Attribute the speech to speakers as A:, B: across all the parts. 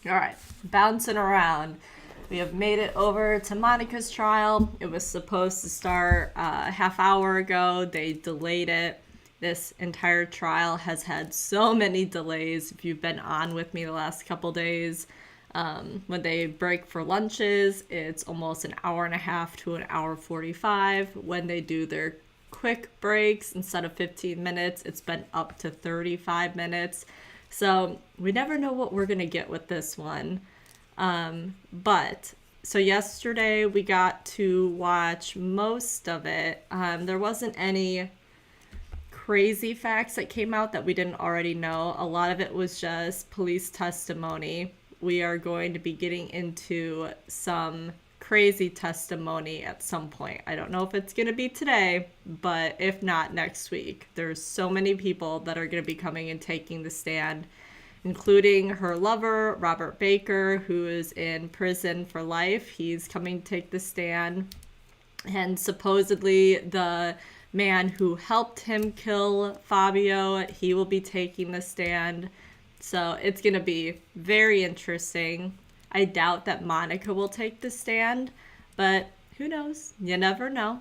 A: All right, bouncing around. We have made it over to Monica's trial. It was supposed to start a half hour ago. They delayed it. This entire trial has had so many delays. If you've been on with me the last couple days, when they break for lunches, it's almost an hour and a half to an hour 45. When they do their quick breaks, instead of 15 minutes, it's been up to 35 minutes. So we never know what we're going to get with this one. But so yesterday we got to watch most of it. There wasn't any crazy facts that came out that we didn't already know. A lot of it was just police testimony. We are going to be getting into some crazy testimony at some point. I don't know if it's going to be today, but if not, next week. There's so many people that are going to be coming and taking the stand, including her lover, Robert Baker, who is in prison for life. He's coming to take the stand. And supposedly the man who helped him kill Fabio, he will be taking the stand. So it's going to be very interesting. I doubt that Monica will take the stand, but who knows? You never know.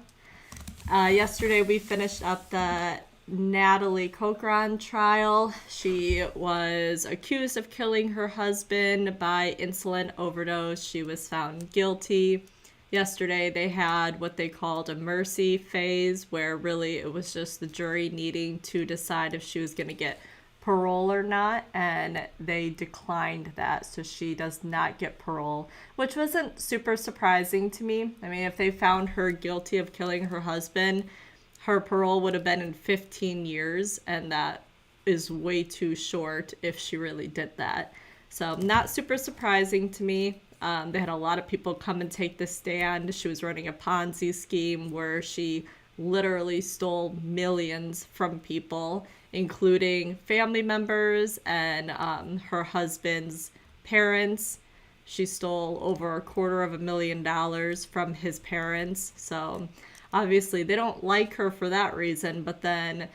A: Yesterday we finished up the Natalie Cochran trial. She was accused of killing her husband by insulin overdose. She was found guilty. Yesterday they had what they called a mercy phase, where really it was just the jury needing to decide if she was going to get parole or not, and they declined that, so she does not get parole, which wasn't super surprising to me. I mean, if they found her guilty of killing her husband, her parole would have been in 15 years, and that is way too short if she really did that. So not super surprising to me. They had a lot of people come and take the stand. She was running a Ponzi scheme where she literally stole millions from people, including family members and her husband's parents. She stole over $250,000 from his parents. So obviously they don't like her for that reason, but then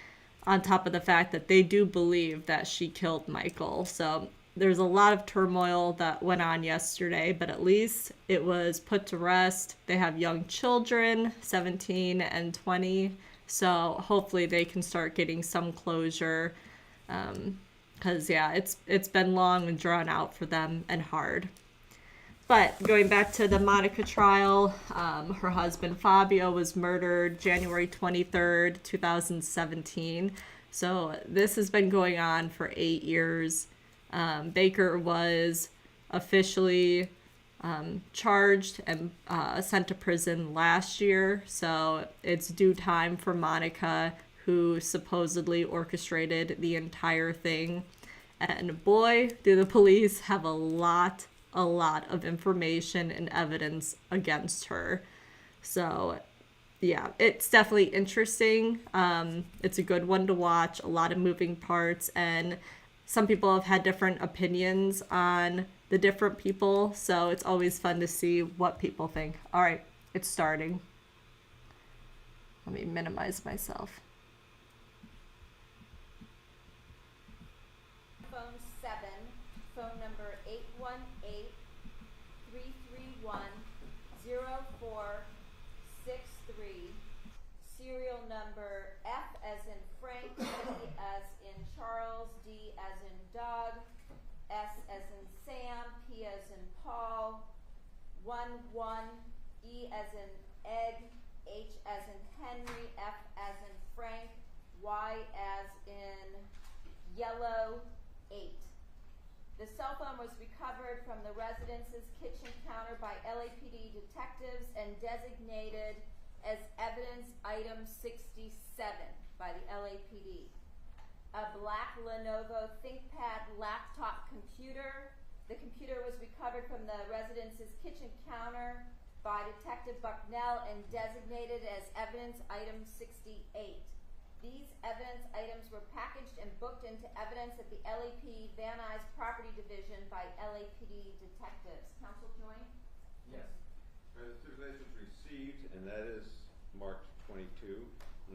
A: on top of the fact that they do believe that she killed Michael. So there's a lot of turmoil that went on yesterday, but at least it was put to rest. They have young children, 17 and 20, so hopefully they can start getting some closure. Because yeah, it's been long and drawn out for them and hard. But going back to the Monica trial, her husband Fabio was murdered January 23rd, 2017. So this has been going on for 8 years. Baker was officially charged and sent to prison last year. So it's due time for Monica, who supposedly orchestrated the entire thing. And boy, do the police have a lot of information and evidence against her. So yeah, it's definitely interesting. It's a good one to watch. A lot of moving parts, and some people have had different opinions on the different people, so it's always fun to see what people think. All right, it's starting. Let me minimize myself.
B: Phone 7, phone number 818-331-0463, serial number F as in Frank, C as in Charles, D as in dog, S as in Sam, P as in Paul, 1-1, E as in egg, H as in Henry, F as in Frank, Y as in yellow, 8. The cell phone was recovered from the residence's kitchen counter by LAPD detectives and designated as evidence item 67 by the LAPD. A black Lenovo ThinkPad laptop computer. The computer was recovered from the residence's kitchen counter by Detective Bucknell and designated as evidence item 68. These evidence items were packaged and booked into evidence at the LAP Van Nuys Property Division by LAPD detectives. Counsel Joy?
C: Yes. The stipulation was received, and that is marked 22.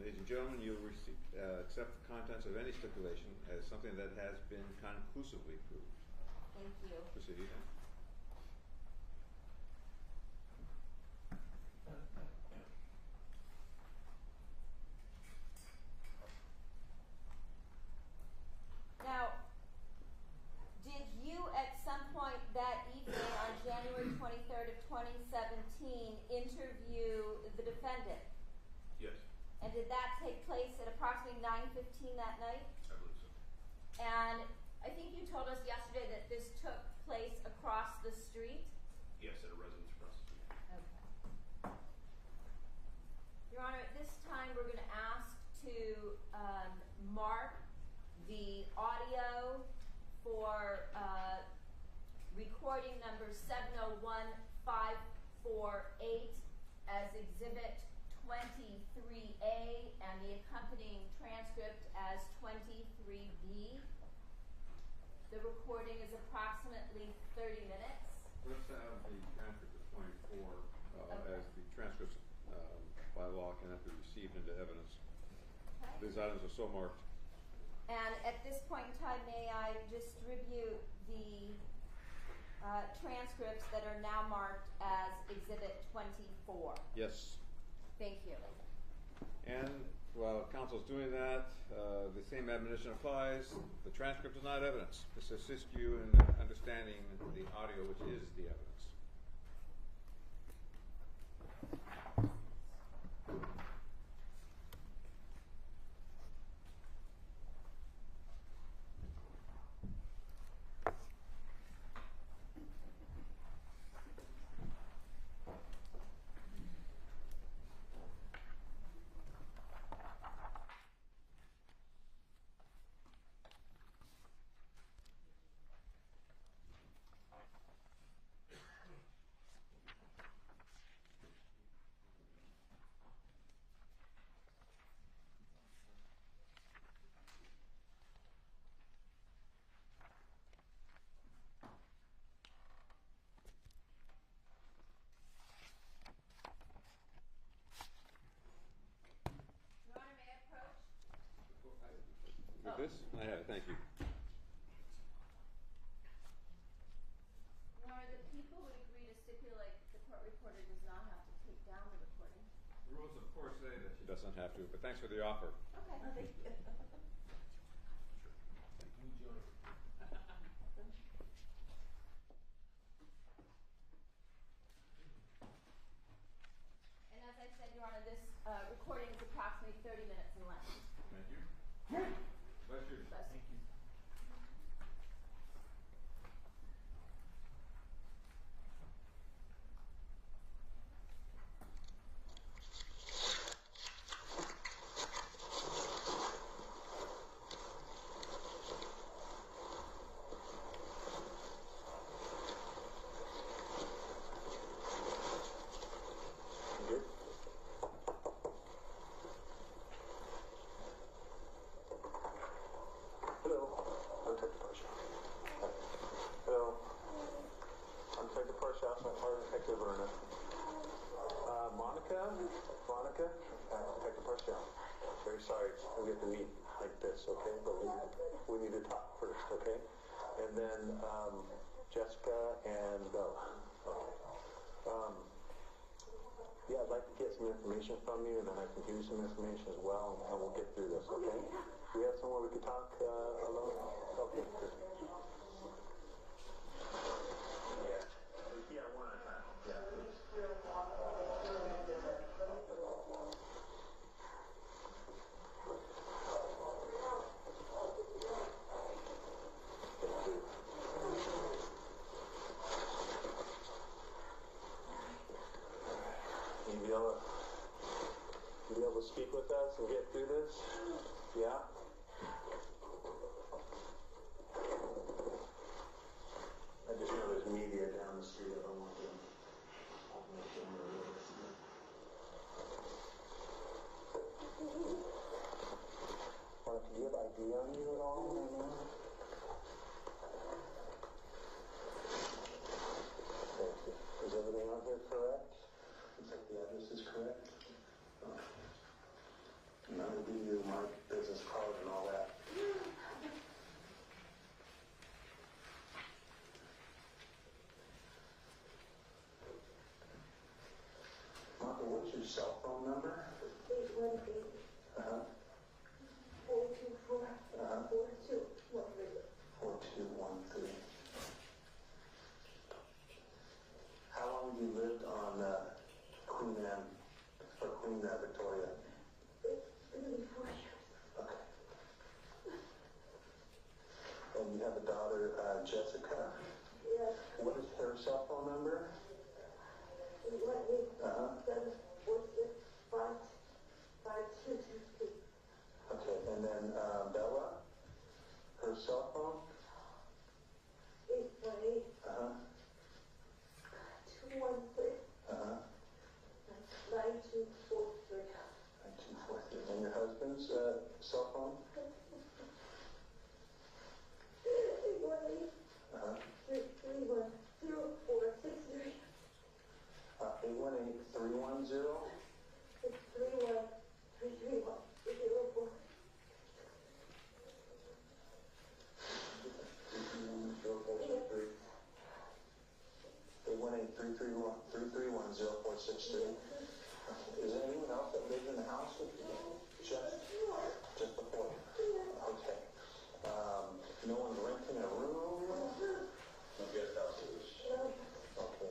C: Ladies and gentlemen, you'll accept the contents of any stipulation as something that has been conclusively proved.
B: Thank you.
C: Proceed.
B: Now, did you at some point that evening on January 23rd of 2017 interview the defendant?
D: Yes,
B: And did that take place at approximately 9:15 that night?
D: I believe so.
B: And I think you told us yesterday that this took place across the street?
D: Yes, at a residence across the street.
B: Okay. Your Honor, at this time we're going to ask to mark the audio for recording number 701548 as Exhibit 23A and the accompanying transcript as 23B. The recording is approximately 30 minutes.
C: Let's have the transcript of 24
B: Okay.
C: as the transcripts by law cannot be received into evidence.
B: Okay.
C: These items are so marked.
B: And at this point in time, may I distribute the transcripts that are now marked as Exhibit 24?
C: Yes.
B: Thank you.
C: And while counsel's doing that, the same admonition applies. The transcript is not evidence. This assists you in understanding the audio, which is the evidence.
B: Your Honor, may I approach?
C: With this? I have it. Thank you.
B: Your Honor, the people would agree to stipulate that the court reporter does not have to take down the recording.
C: The rules, of course, say that she doesn't have to, but thanks for the offer.
B: Okay, thank you. And as I said, Your Honor, this recording is approximately 30 minutes in length.
C: Thank you. Bless you.
B: Bless you.
E: Good. Hello. I'm Detective Parsha. Hello. I'm Detective Parsha. I'm Detective Verna. Monica? Detective Parsha. Very sorry we have to meet like this, okay? But we need to talk first, okay? And then Jessica and Bella. Okay. Yeah, I'd like to get some information from you, and then I can give you some information as well, and we'll get through this, okay? Do we have somewhere we could talk alone? Okay, good. Yeah, one at a time. Yeah, please. Thank you. You be able to speak with us and get through this? Yeah? you have a daughter, Jessica.
B: Yes.
E: What is her cell phone number?
B: 818-746-5223.
E: Okay, and then Bella, her cell phone?
B: 818-213.
E: Uh-huh.
B: 9243.
E: 9243. And your husband's cell phone?
B: 818-331-0463.
E: 818-310?
B: 331-331-04.
E: 818-331-0463. Is there anyone else that lives in the house with you? Just the four? Okay. No one's renting a room? No guest houses? Okay.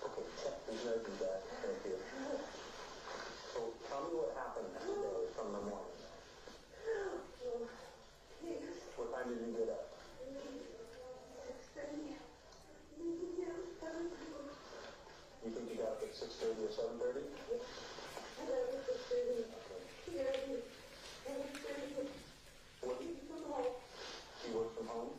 E: Okay, check the judge back. Thank you. So tell me what happened today from the morning. What time did you get up?
B: 6:30.
E: You think you got up at 6:30 or 7:30? What? You work from home?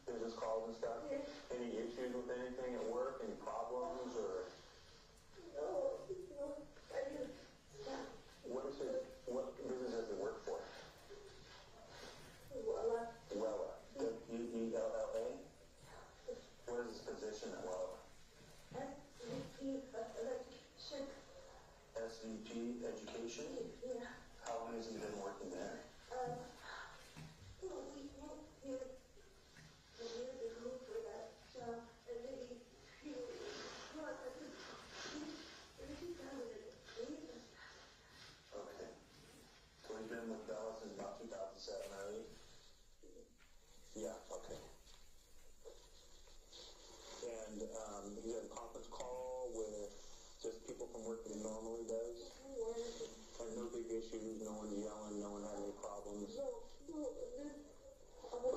E: Business calls and stuff? Any issues with anything at work? Any problems or? What business does it work for? Wella. W-E-L-L-A? What is his position at Wella? SVP Education? How long has he been working there? Okay. So he's been with Bella since about 2007, right? Yeah, okay. And he had a conference call with just people from work that he normally does? And no big issues, no one yelling, no one had any problems? Okay,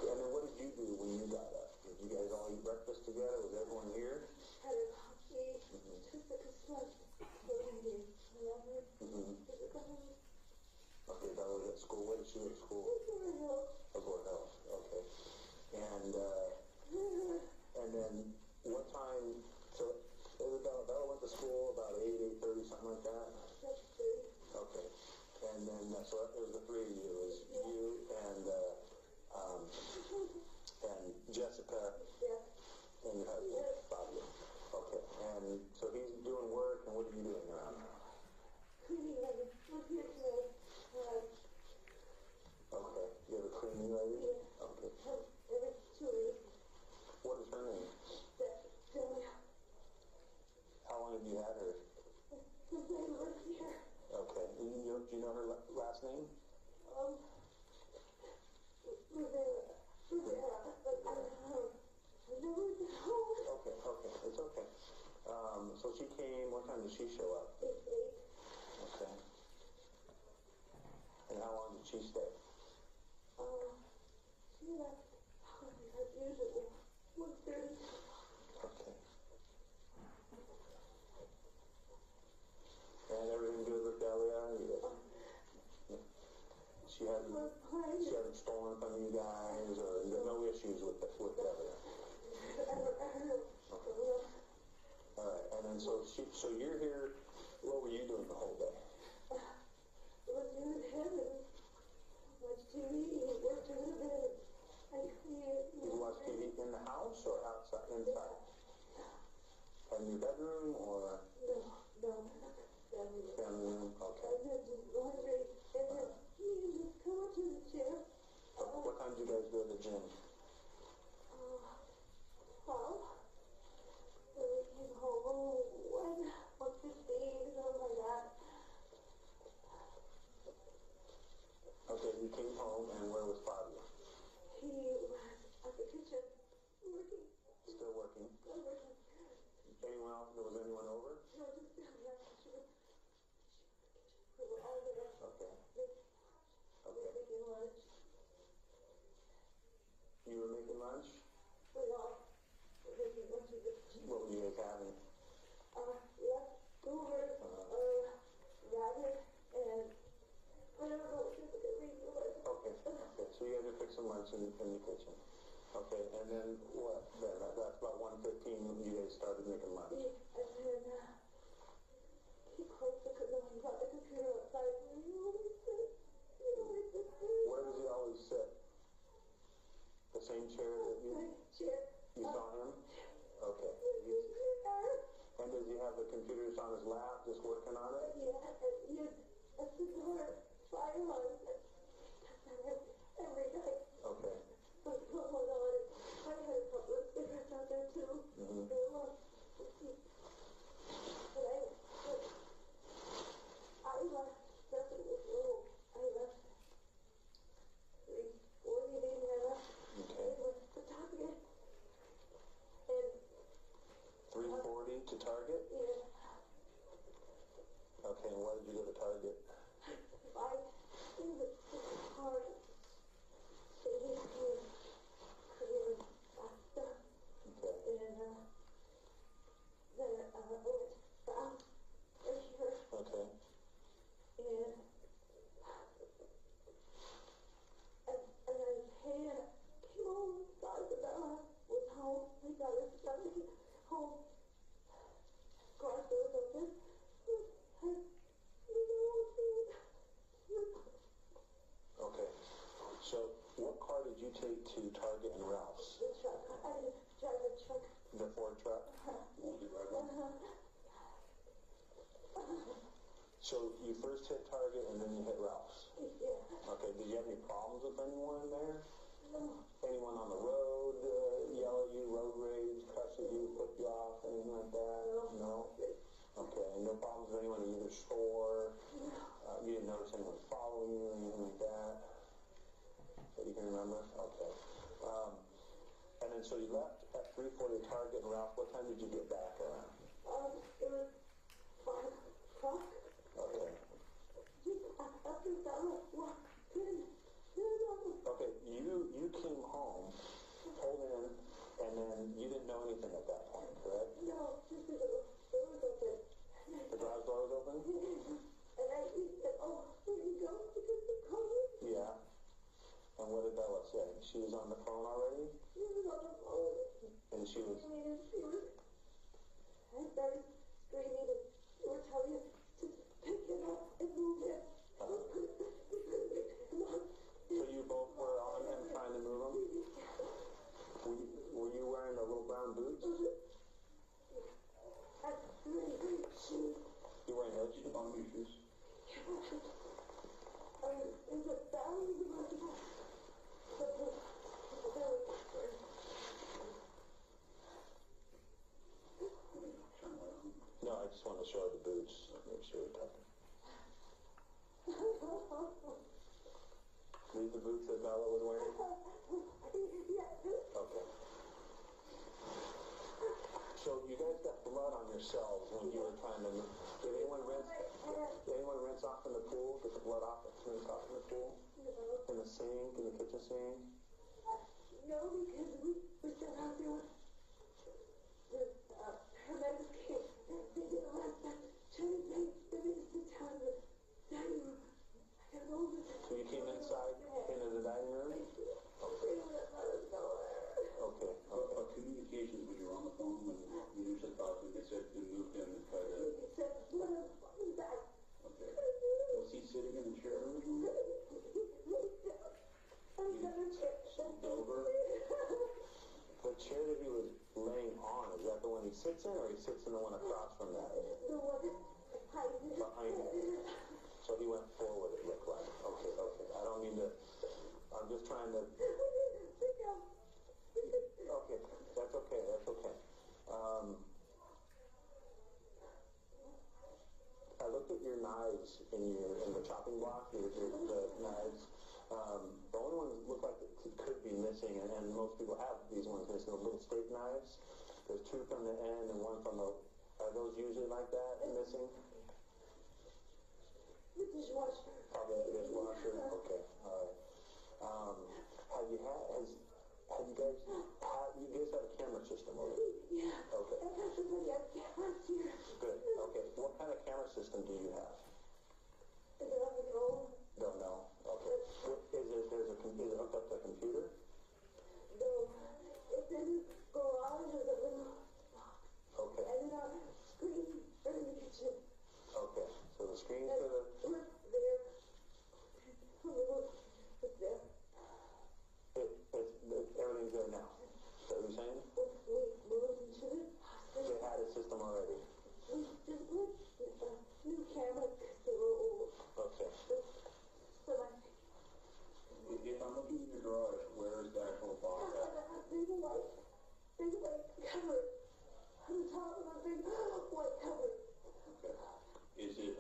E: and then what did you do when you got up? Did you guys all eat breakfast together? Was everyone here? Okay, Bella was at school. What did she do at school? Board Health. Okay. And then what time? So it was Bella went to school about 8:30, something like that. Okay. And then so it was the three of you. It was you and Jessica and your husband, Fabio. Okay. And so he's doing work, and what are you doing around now? Okay. You have a cleaning lady? Okay. What is her name? How long have you had her? Okay. Do you know her last name? Okay. It's okay. So she came, what time did she show up? Okay. And how long did she stay? Okay. And everything good with Delia? She hasn't stolen from you guys, or there's no issues with Delia? Okay. All right. And then so you're here. What were you doing the whole day? Did you watch TV in the house or outside? Inside? In your bedroom or? Family room. Okay. What time did you guys go to the gym? You were making lunch?
F: We all were making lunch with the
E: What were you guys having?
F: leftovers, rabbit, and I don't know what the reason was.
E: Okay, okay. So you guys are fixing lunch in the kitchen. Okay, and then what? Then that's about 1:15 you guys started making lunch.
F: And then he closed the no, he brought the computer outside and he always said,
E: Where does he always sit? The same chair that
F: chair.
E: you saw him? Okay. And does he have the computers on his lap just working on it?
F: Yeah, and he had a cigar fire on it. Every night.
E: Okay.
F: But put one on it. I had a couple of cigarettes out there too.
E: Mm-hmm.
F: But I left nothing was wrong. I left 3:40 maybe I left.
E: Okay.
F: I went to Target. And
E: 3:40 to Target?
F: yeah,
E: Okay, and why did you go to Target?
F: I in the car sitting here clearing pasta.
E: Okay.
F: And then I went down right here.
E: Okay.
F: And I came home, thought that I was home. I got it home. Garage door was open.
E: Okay. So what car did you take to Target and Ralph's?
F: The truck. I had to drive the truck.
E: The Ford truck? So you first hit Target and then you hit Ralph's?
F: Yeah.
E: Okay. Did you have any problems with anyone in there?
F: No.
E: Anyone on the road yell at you, road rage, cuss at you, flip you off, anything like that? No? Okay. And no problems with anyone in either store? You didn't notice anyone following you or anything like that? That you can remember? Okay. And then so you left at 3:40 Target and Ralph. What time did you get back around?
F: It was 5 o'clock.
E: Okay.
F: Just after that, walked in.
E: Okay, you came home, pulled in, and then you didn't know anything at that point, correct?
F: No, just the door was open.
E: The garage door was open?
F: And I said, oh, where do you go? Because they called me.
E: Yeah. And what did Bella say? She was on the phone already?
F: She was on the phone.
E: And she was...
F: I started screaming and they were telling me to pick it up and move it.
E: So you both were on him trying to move him? Were you wearing the little brown boots?
F: Shoes.
E: You wearing those shoes? On your shoes?
F: There's a thousand of them.
E: No, I just want to show the boots. Make sure we're talking. These the boots that Bella was wearing? Okay. So you guys got blood on yourselves when you were trying to... Did anyone rinse off in the pool? Get the blood off, rinse off in the pool? In the sink, in the kitchen sink?
F: No, because we still have the paramedics came. They did a lot of trying to make the medicine down the dining room. I don't know.
E: So you came inside, into the dining room?
F: They wouldn't let us go there.
E: Okay,
G: What
E: okay.
G: about communications when you were on the phone when you said talking, they said to move him and try to...
F: He said, let us fucking back.
G: Okay. Was he sitting in the chair or anything?
E: Over? The chair that he was laying on, is that the one he sits in, or he sits in the one across from that?
F: The one
E: Behind it. So he went forward, it looked like. Okay, okay. I don't mean to... I'm just trying to... Okay, that's okay, that's okay. I looked at your knives in the chopping block, the knives. The only ones that look like it could be missing, and most people have these ones missing, the little steak knives. There's two from the end and one from the... Are those usually like that, missing?
F: The dishwasher.
E: Probably the dishwasher? Okay, all right. Have you had... Have you guys have a camera system already?
F: Yeah.
E: Okay.
F: Everybody has cameras here.
E: Good. Okay. What kind of camera system do you have?
F: Is it up and roll?
E: Don't know. Okay. Is it hooked up to a computer?
F: No. It's in the garage or the little box.
E: Okay.
F: And then a screen for the kitchen.
E: Okay. So the screen for the...
F: Look there. Look there.
E: Everything's there now. Is that what you're saying?
F: We moved into the hospital.
E: They had a system already.
F: We just put new cameras because they were old.
E: Okay.
F: So my
G: If I'm looking in your garage, where is the actual box at?
F: big white cover on the top of a big white cover.
G: Okay. Is it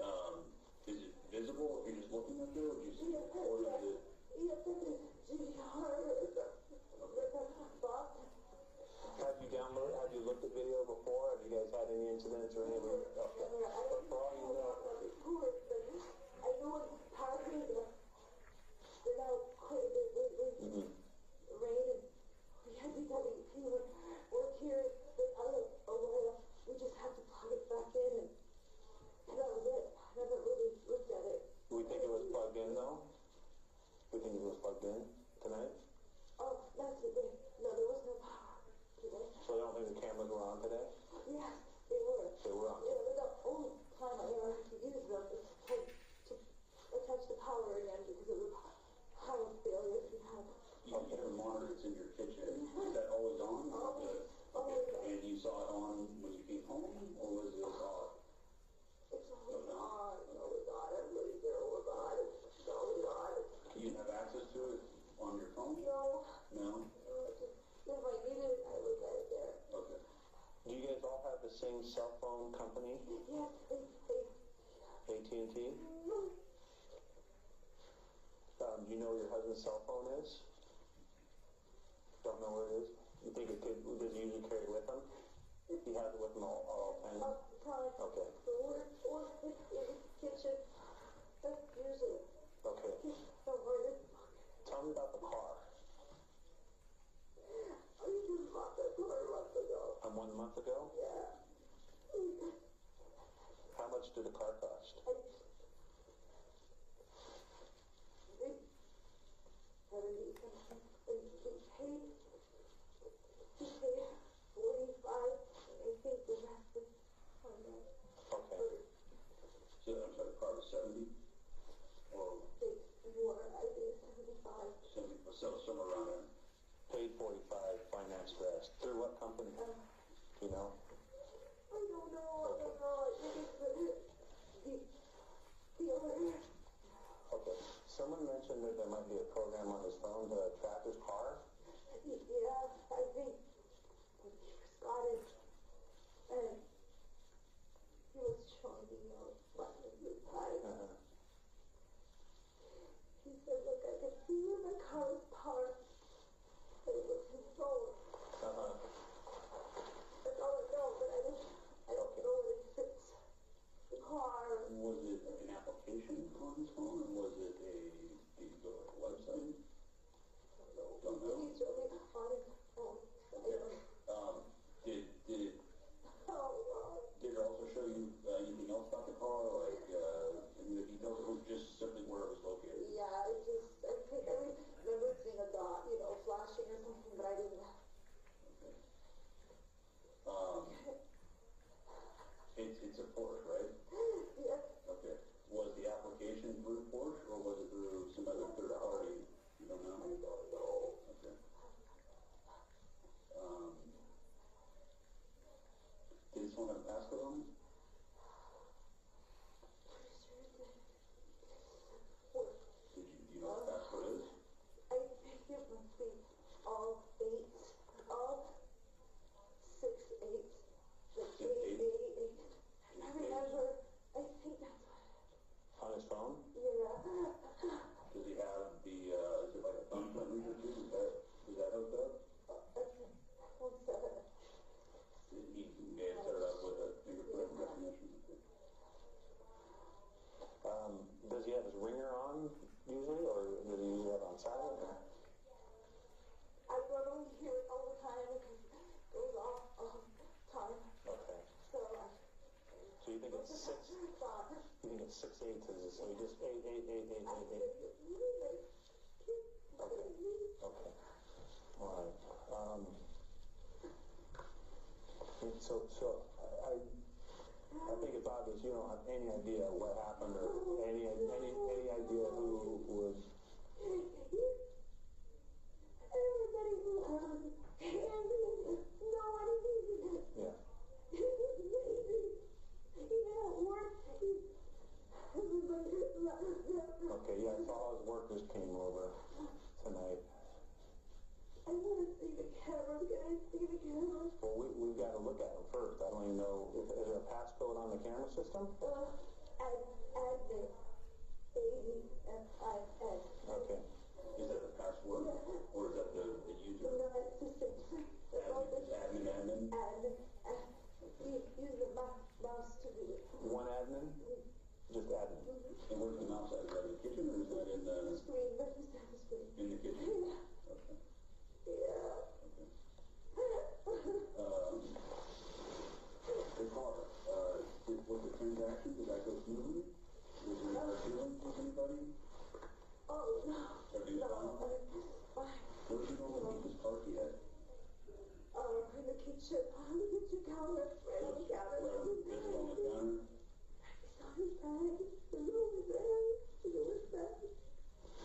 G: visible if you're just looking at it, or do you see it? Or is it...
F: Yes, it's a GDR with a box.
E: Have you looked at video before? Have you guys had any incidents or anything? Okay. But for all you know,
F: I know it's partly been out quite a bit lately. Rain and we had DWP work here out a while. We just had to plug it back in and that was it. I never really looked at it.
E: we think it was plugged in though? We think it was plugged in tonight?
F: Oh, that's the thing. No, there was no power today.
E: So I don't think the cameras were on today?
F: Yes, they were.
E: They were on.
F: Yeah, the only time I ever used them is to attach the power again because of the power failure we had.
G: You have a monitor that's in your kitchen. Is that always on?
F: Always on.
G: And you saw it on when you came home, or was it off?
F: It's always on. It's always on. Everybody's there all the time. It's always on.
G: You have access to it on your phone?
F: No.
G: No?
F: If I need it, I look at it there.
G: Okay.
E: Do you guys all have the same cell phone company?
F: Yes,
E: AT&T? Do you know where your husband's cell phone is? Don't know where it is? You think it could, does he usually carry it with him? He has it with him all the time?
F: probably
E: Okay.
F: the work or in the kitchen. That's usually
E: Okay.
F: the word.
E: Tell me about the car.
F: I just bought that car a month ago.
E: 1 month ago?
F: Yeah.
E: How much did the car cost?
B: He paid 45, I think the rest is on that.
E: Okay.
G: So I'm sorry, car was 70? Or
B: It's more, I think 75.
G: 70, so somewhere around there.
E: Paid 45, financed rest. Through what company? Do you know?
B: I don't know, I think it's the owner.
E: Okay. Someone mentioned that there might be a program on his phone to track his car.
B: Yeah, I think he got it, and he was showing me what he was like. He said, look, I can see where the car was parked, and it was his phone. That's all I know, but I don't know what it fits the car.
G: Was it an application on his phone, or was it did you go to a website? Don't know.
B: He's really on his phone.
G: Did it also show you anything else about the car, like any of the details, or just simply where it was located?
B: Yeah, I think I remember seeing a dot, flashing or something, but I didn't.
G: It's a Porsche, right?
B: Yes.
G: Okay. Was the application through Porsche, or was it through some other third party? You don't know?
B: I don't know.
G: Okay. Did someone have a passcode on it?
B: Pretty sure it did.
G: Do you know what the passcode is?
B: I think it must be all 6 8s. Like 8, 8, 8. I remember, I think that's what
E: On his phone?
B: yeah.
G: Does he have the, is it like a thumbprint reader too? Is that hooked up?
B: One 7.
G: He may have set it up with a fingerprint.
E: You think it's 6 8s, so you just 8 8 8 8 8 8. Okay. Okay. All right. So I think it's obvious you don't have any idea what happened or any idea who was.
F: Everybody loves Andy. No one is.
E: Yeah.
F: He's amazing. Even at work, he's
E: Okay, yeah, I saw his workers came over tonight.
F: I want to see the cameras. Can I see the cameras?
E: Well, we've got to look at them first. I don't even know. Is there a passcode on the camera system?
F: Admin. ADFIN.
E: Okay.
G: Is that the password? Or is that the user?
F: No, it's the same.
G: Admin?
F: Use the mouse to do it.
E: One admin? Just admin.
G: And where's the mouse at? Is that in the kitchen or is that in the
F: Screen, but just have the screen.
G: in the kitchen?
F: Yeah.
G: Okay.
F: Yeah.
G: The car, was the transaction, did that go smoothly? Was there any feelings with anybody?
F: Oh, no.
G: Everything's fine?
F: Fine.
G: Where did you normally keep his car key at?
F: In the kitchen. On the kitchen counter. Right on the counter.
G: Is it on the counter?
F: It's on his bag. It's on his bag. It's on his bag.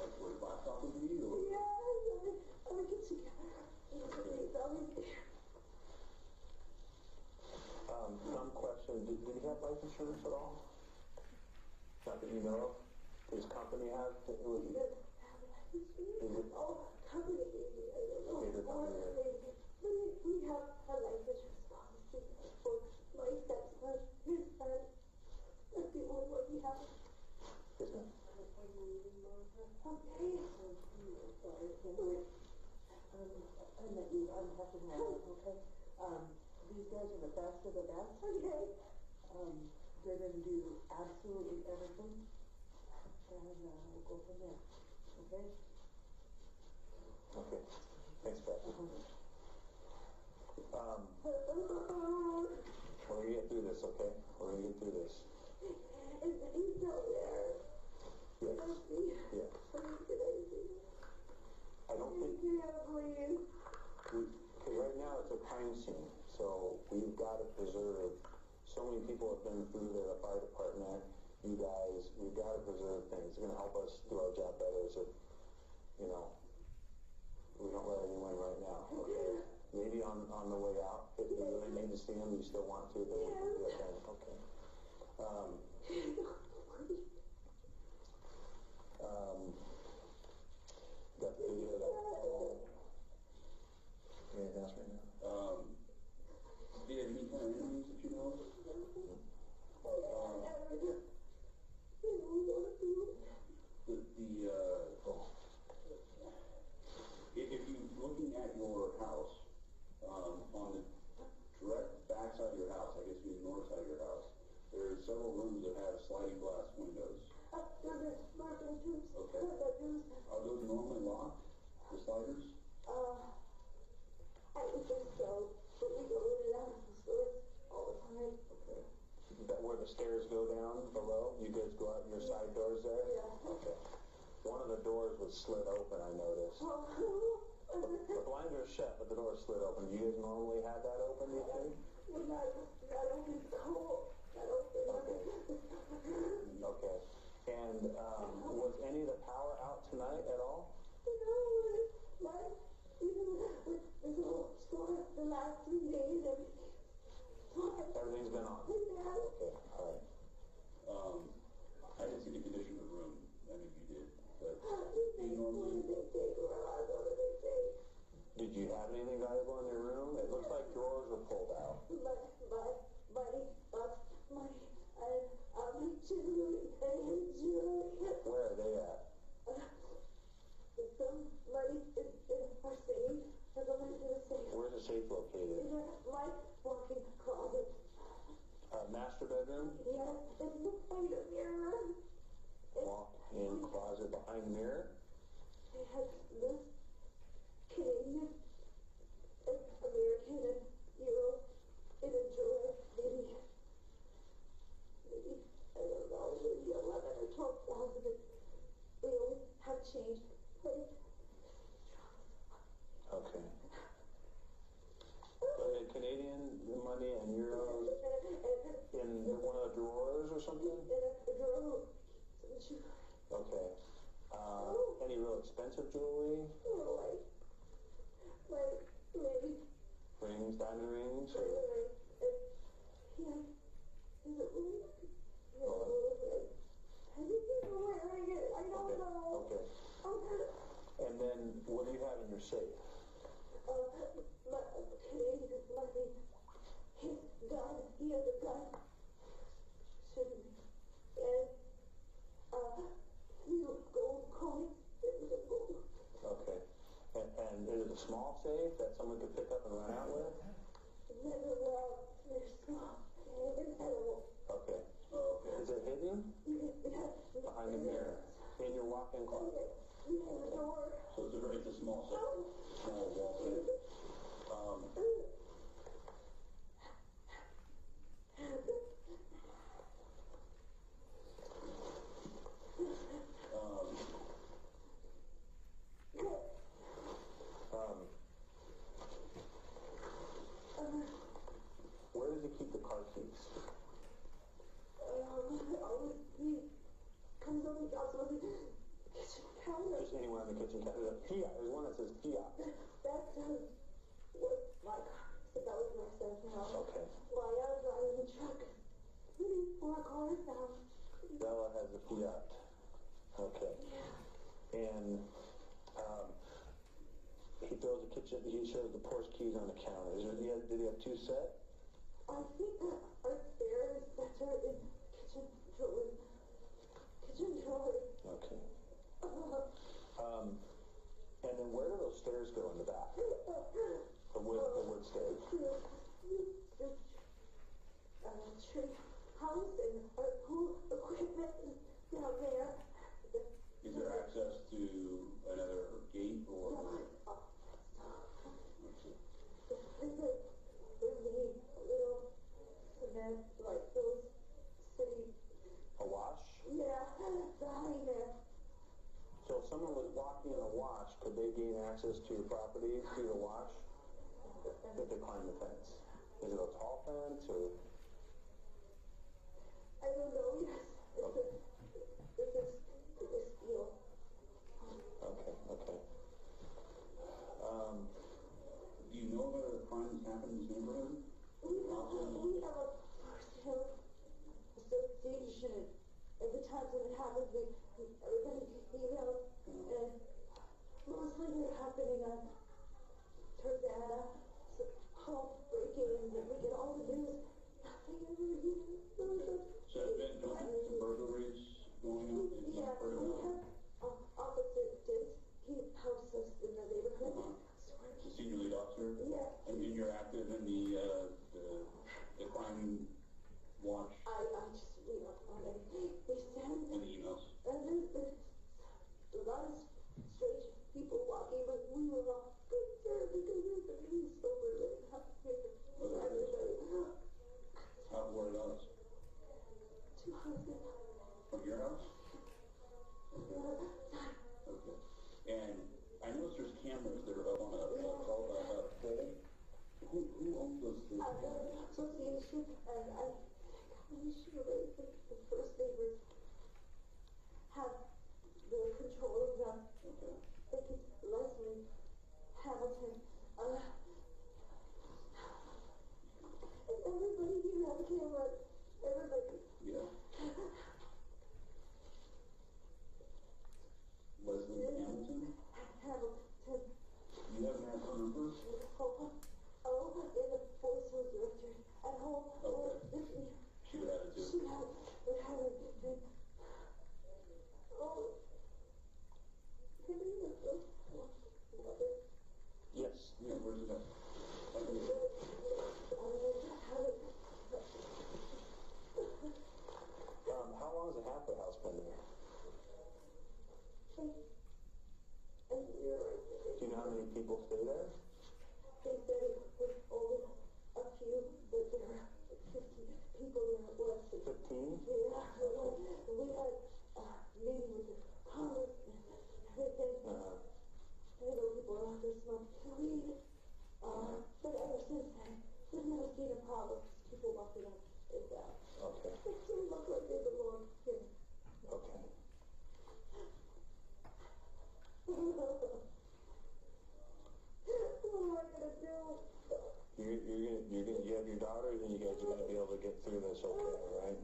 G: Like where his laptop would be, or?
F: Yeah, on the kitchen counter. It's always there.
E: Some question. Did he have life insurance at all? Not that you know of? His company have?
F: He doesn't have life insurance. Oh, company maybe. I don't know.
E: Maybe the company did.
F: But we have a life insurance policy for my stepson, his son. That's the only one we have.
E: Yes, ma'am.
F: Okay.
H: I'm happy to have it, okay? These guys are the best of the best.
F: Okay.
H: They're going to do absolutely everything, and we'll go from there, okay?
E: Okay. Thanks, Beth. We're going to get through this, okay? We're going to get through this.
F: He's still there.
E: Yes.
F: Can I see?
E: Yeah.
F: Can I see?
E: I don't think...
F: Yeah, please.
E: Because right now it's a crime scene, so we've got to preserve. So many people have been through there, the fire department, you guys. We've got to preserve things. It's going to help us do our job better. So, you know, we don't let anyone right now. Okay. Maybe on the way out, if you really need to see him, you still want to, then we can do it then. Okay. Got the video that. Anything else right now?
G: Do you have any kind of enemies that you know of? If you're looking at your house, on the direct back side of your house, I guess you mean the north side of your house, there are several rooms that have sliding glass windows. Okay. Are those normally locked, the sliders?
F: I would think so, but we go in and out of the stores all the time.
E: Okay. Is that where the stairs go down below? You guys go out your side doors there?
F: Yeah.
E: Okay. One of the doors was slid open, I noticed. The blinds are shut, but the door is slid open. Do you guys normally have that open, you think?
F: Not open, cold. Not open.
E: Okay. And was any of the power out tonight at all?
F: Even with this whole store, the last 3 days,
E: Everything's been on?
F: Yeah.
E: Okay, all right.
G: I didn't see the condition of the room. I mean, you did, but
F: What did they take?
E: Did you have anything valuable in your room? It looks like drawers were pulled out.
F: Money, and jewelry.
E: Where are they at?
F: Some money in our safe. There's a money in the safe.
E: Where's the safe located?
F: In my walk-in closet.
E: Master bedroom?
F: Yeah, it's behind the mirror.
E: Walk-in closet behind mirror?
F: It has this Canadian and American and Euro in a drawer. Maybe, I don't know. maybe 11 or 12,000. We always have change. But
E: Okay. So Canadian money and euros in one of the drawers or something?
F: in a drawer.
E: Okay. Any real expensive jewelry?
F: Like maybe.
E: Rings, diamond rings? Or?
F: Yeah. Is it really? I just keep wearing it. I don't know.
E: Okay. And then what do you have in your safe?
F: My Canadian money. His gun. He has a gun. Shouldn't be. And few gold coins.
E: Okay. And is it a small safe that someone could pick up and run out with?
F: Well, they're small. Incredible.
E: Okay. Is it hidden? Behind the mirror. In your walk-in closet.
G: So it's a small set. Small wall safe.
E: Where does he keep the car keys?
F: He comes over and drops on the kitchen counter.
E: Just anywhere on the kitchen counter. There's a Fiat. There's one that says Fiat.
F: That was my car. So that was my stuff now.
E: Okay.
F: While I was driving the truck, we need 4 cars now.
E: Bella has a Fiat. Okay. And he throws the kitchen. He shows the Porsche keys on the counter. Did he have 2 sets?
F: I think our spare center is kitchen drawer. Kitchen drawer.
E: Okay. And then where do those stairs go in the back? The wood stairs.
F: Tree house and our pool equipment is down there.
G: Is there access to another gate or?
F: There's a little cement, like those city.
E: A wash?
F: Yeah, behind there.
E: So if someone was walking in a wash, could they gain access to your property through the wash? If they climb the fence? Is it a tall fence or?
F: I don't know, yes. It's a steel.
E: Okay.
G: Do you know whether the crimes happen in this neighborhood?
F: We have a personal association. Every time something happens, everybody emails, and mostly they're happening on Tarzana, home break-ins, and we get all the news. Nothing ever even.
G: So have been some burglaries going on?
F: Yeah, we have Officer Dent. He helps us in the neighborhood.
G: The senior lead officer?
F: Yeah.
G: And you're active in the crime watch
F: I just read up on it. They send
G: and the emails?
F: and there's a lot of strange people walking, but we were all concerned because we've been really sober living out here.
G: How were those?
F: 200.
G: From your house? Okay. And I noticed there's cameras that are up on a pole. Who owns those cameras?
F: Association, and I'm sure the first neighbors have the control of them.
G: Okay.
F: I think it's Leslie Hamilton. And everybody here has a camera. Everybody.
G: Yeah. Leslie Hamilton?
F: Hamilton.
G: You have her phone number?
F: Oh, in the voice was directory at home.
G: Okay. She would have it too.
F: She would have it. Oh.
E: Yes.
G: Yeah, where's it at?
E: How long has the halfway house been there?
F: A year.
E: Do you know how many people stay there?
F: They said it was only a few, but there are 50 people there it was.
E: 15?
F: Yeah, it was. We had a meeting with the Congress and everything. I know people are out there smoking weed. But ever since then, we've never seen a problem. People walking up and down.
E: Okay.
F: It didn't look like they belonged here.
E: Okay.
F: What am I gonna do?
E: You have your daughters, and you guys are gonna be able to get through this, okay? All right.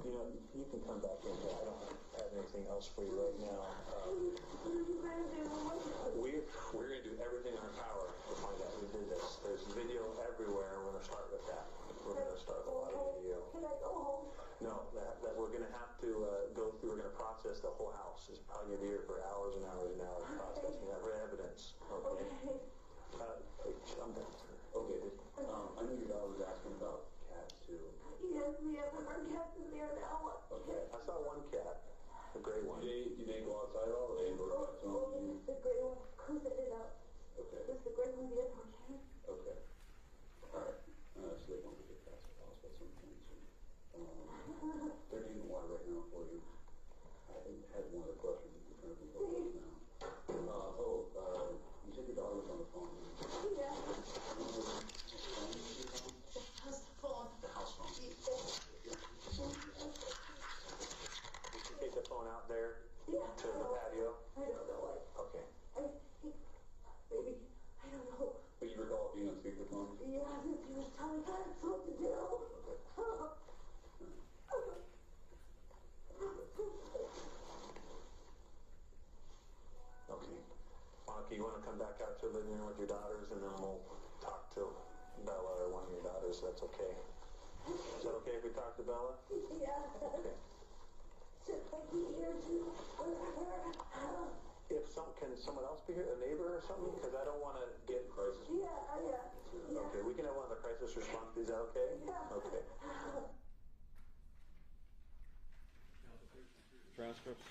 E: You know, you can come back in here. I don't have anything else for you right now.
F: What are you gonna do?
E: We're gonna do everything in our power to find out who did this. There's video everywhere. We're gonna start with that. We're gonna start with a lot of video.
F: Can I go home?
E: No, that we're gonna have to go through. We're gonna process the whole house. It's probably gonna be here for hours and hours and hours processing that evidence. Okay. I'm done, sir.
G: Okay, I know your daughter was asking about cats too.
F: Yes, we have our cats in there now.
G: Okay.
E: I saw one cat, a gray one.
G: Do they go outside at all, or they indoor cats?
F: Only the gray one goes in and out.
G: Okay.
F: Just the gray one, the indoor cat.
G: Okay. Alright. So they want to get cats if possible at some point soon. They're getting water right now for you. I had one other question in front of you both now. You said your daughter was on the phone.
F: Yeah.
G: The house phone.
E: Did you take the phone out there
F: Yeah.
E: to the patio?
F: I don't know.
E: Okay.
F: Maybe, I don't know.
G: But you recall being on speakerphone?
F: Yeah, he was telling us what to do.
E: Okay. Monica, you want to come back out to the living room with your daughters, and then we'll talk to Bella or one of your daughters. That's okay. Is that okay if we talk to Bella?
F: Yeah.
E: Okay.
F: Just like you here too.
E: Can someone else be here, a neighbor or something? Because I don't want to get crisis.
F: Yeah.
E: Okay, we can have one of the crisis response. Is that okay?
F: Yeah.
E: Okay.
C: Transcripts?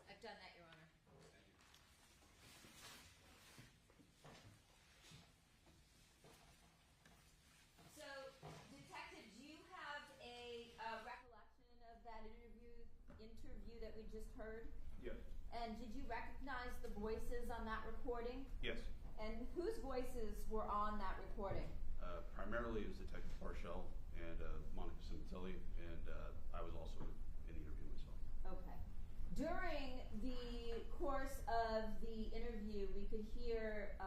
B: I've done that, Your Honor. So, Detective, do you have a recollection of that interview that we just heard?
D: Yes.
B: And did you recognize the voices on that recording?
D: Yes.
B: And whose voices were on that recording?
D: Primarily it was Detective Parshall and Monica Sementilli, and I was also in the interview myself.
B: Okay. During the course of the interview, we could hear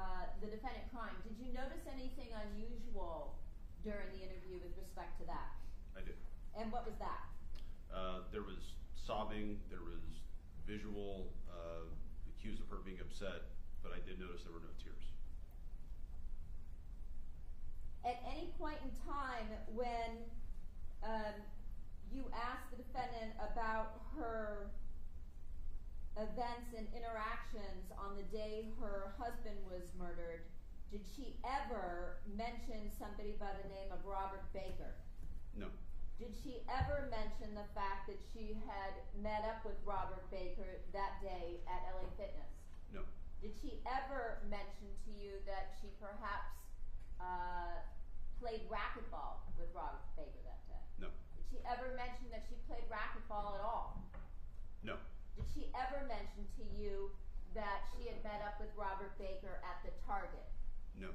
B: the defendant crying. Did you notice anything unusual during the interview with respect to that?
D: I did.
B: And what was that?
D: There was sobbing, there was visual cues of her being upset, but I did notice there were no tears.
B: At any point in time when you asked the defendant about her events and interactions on the day her husband was murdered, did she ever mention somebody by the name of Robert Baker?
D: No.
B: Did she ever mention the fact that she had met up with Robert Baker that day at LA Fitness?
D: No.
B: Did she ever mention to you that she perhaps played racquetball with Robert Baker that day?
D: No.
B: Did she ever mention that she played racquetball at all?
D: No.
B: Did she ever mention to you that she had met up with Robert Baker at the Target?
D: No.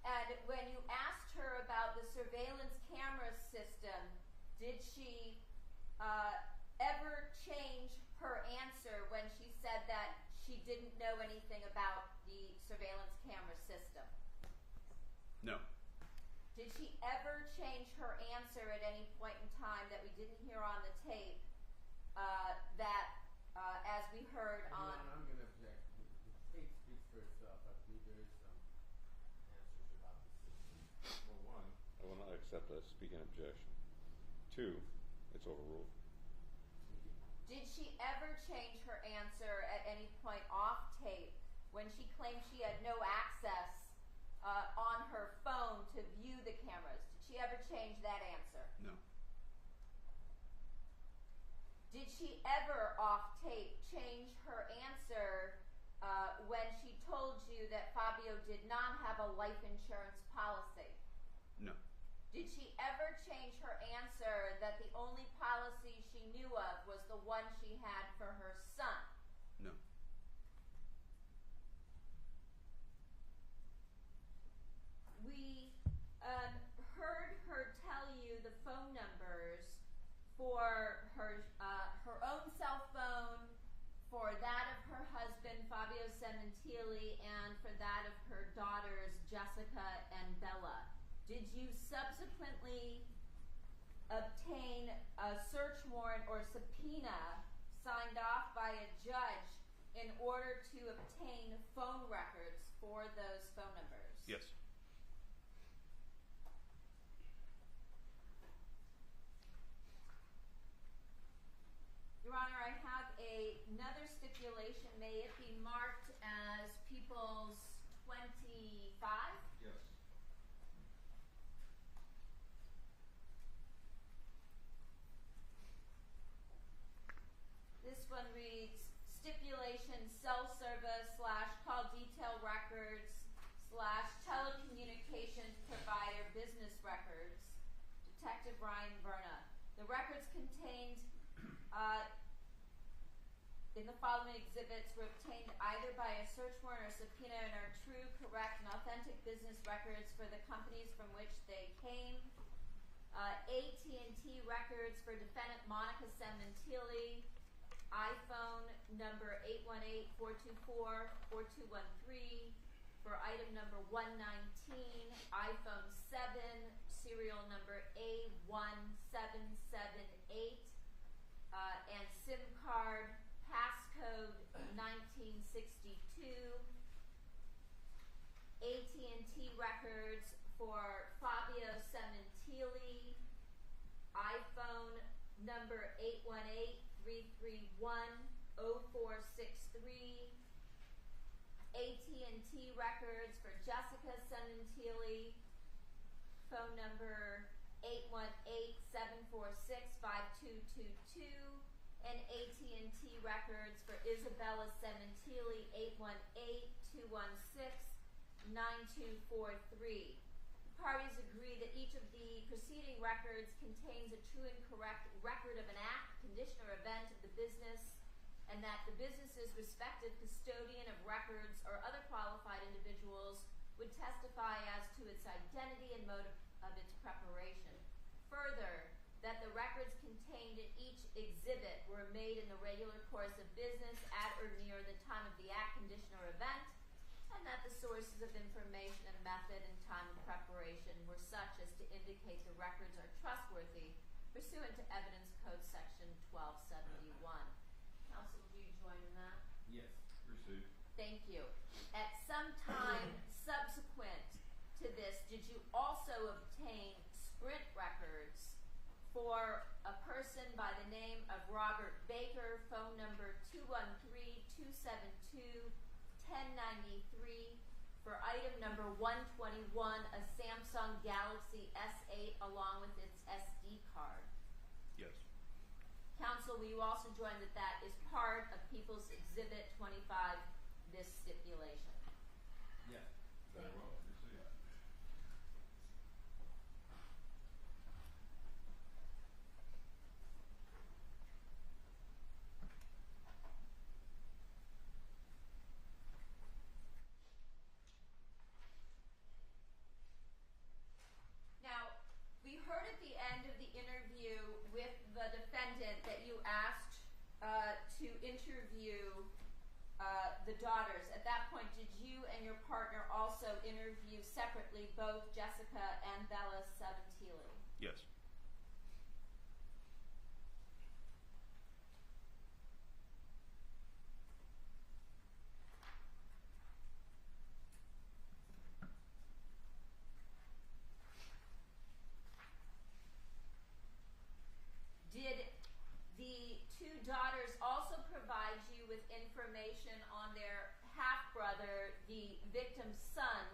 B: And when you asked her about the surveillance camera system, did she ever change her answer when she said that she didn't know anything about the surveillance camera system?
D: No.
B: Did she ever change her answer at any point in time that we didn't hear on the tape that as we heard
I: Your
B: on.
I: Honor, I'm going to object. The tape speaks for itself. I believe there is some answers about the system.
C: Well, one, I will not accept a speaking objection. Two, it's overruled.
B: Did she ever change her answer at any point off tape when she claimed she had no access on her phone to view the cameras? Did she ever change that answer?
D: No.
B: Did she ever off tape change her answer when she told you that Fabio did not have a life insurance policy?
D: No.
B: Did she ever change her answer that the only policy she knew of was the one she had for her son?
D: No.
B: We heard her tell you the phone numbers for her own cell phone, for that of her husband Fabio Sementilli, and for that of her daughters Jessica and Bella. Did you subsequently obtain a search warrant or subpoena signed off by a judge in order to obtain phone records for those phone numbers?
D: Yes.
B: Your Honor, I have another stipulation. May it be marked as People's 25?
C: Yes.
B: This one reads, stipulation cell service / call detail records / telecommunications provider business records. Detective Ryan Verna. The records contained in the following exhibits were obtained either by a search warrant or subpoena and are true, correct, and authentic business records for the companies from which they came. AT&T records for defendant Monica Sementilli, iPhone number 818-424-4213, for item number 119, iPhone 7, serial number A1778, and SIM card passcode 1962. AT&T records for Fabio Sementilli, iPhone number 818-331-0463. AT&T records for Jessica Sementilli, phone number 818-746-5222, and AT&T records for Isabella Sementilli, 818-216-9243. The parties agree that each of the preceding records contains a true and correct record of an act, condition, or event of the business, and that the business's respective custodian of records or other qualified individuals would testify as to its identity and mode of its preparation. Further, that the records contained in each exhibit were made in the regular course of business at or near the time of the act, condition, or event, and that the sources of information and method and time of preparation were such as to indicate the records are trustworthy pursuant to Evidence Code Section 1271. Counsel, do you join in that?
I: Yes.
C: Received.
B: Thank you. At some time subsequent to this, did you also obtain Sprint records for a person by the name of Robert Baker, phone number 213-272-1093, for item number 121, a Samsung Galaxy S8 along with its SD card?
D: Yes.
B: Counsel, will you also join that that is part of People's Exhibit 25, this stipulation?
I: Yes.
C: Very well. Received.
B: Now, we heard at the end of the interview with the defendant that you asked to interview the daughters. At that point, did you and your partner also interview separately both Jessica and Bella Sementilli?
D: Yes.
B: brother, the victim's son,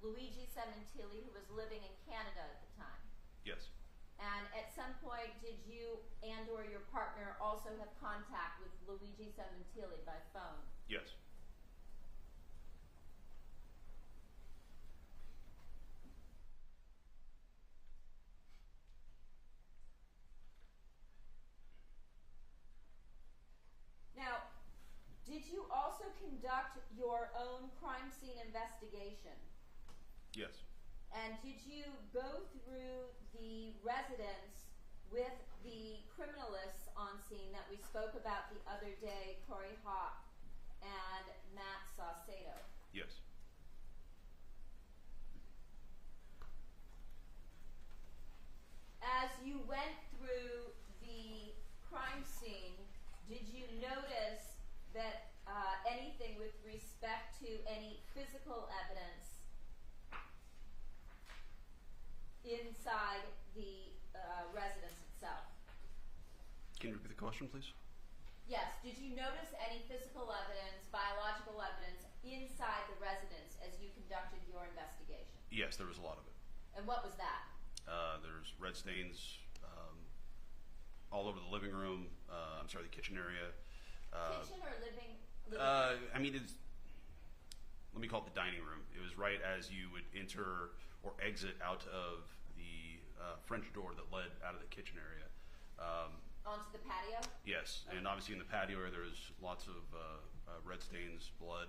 B: Luigi Sementilli, who was living in Canada at the time.
D: Yes.
B: And at some point, did you and or your partner also have contact with Luigi Sementilli by phone?
D: Yes.
B: Now, did you also conduct your own crime scene investigation?
D: Yes.
B: And did you go through the residence with the criminalists on scene that we spoke about the other day, Corey Hawk and Matt Saucedo?
D: Yes.
B: As you went through the crime scene, did you notice that anything with respect to any physical evidence inside the residence itself?
D: Can you repeat the question, please?
B: Yes. Did you notice any physical evidence, biological evidence, inside the residence as you conducted your investigation?
D: Yes, there was a lot of it.
B: And what was that?
D: There's red stains all over the living room. The kitchen area.
B: Kitchen or living
D: I mean, let me call it the dining room. It was right as you would enter or exit out of the French door that led out of the kitchen area.
B: onto the patio?
D: Yes, and obviously in the patio area there was lots of red stains, blood,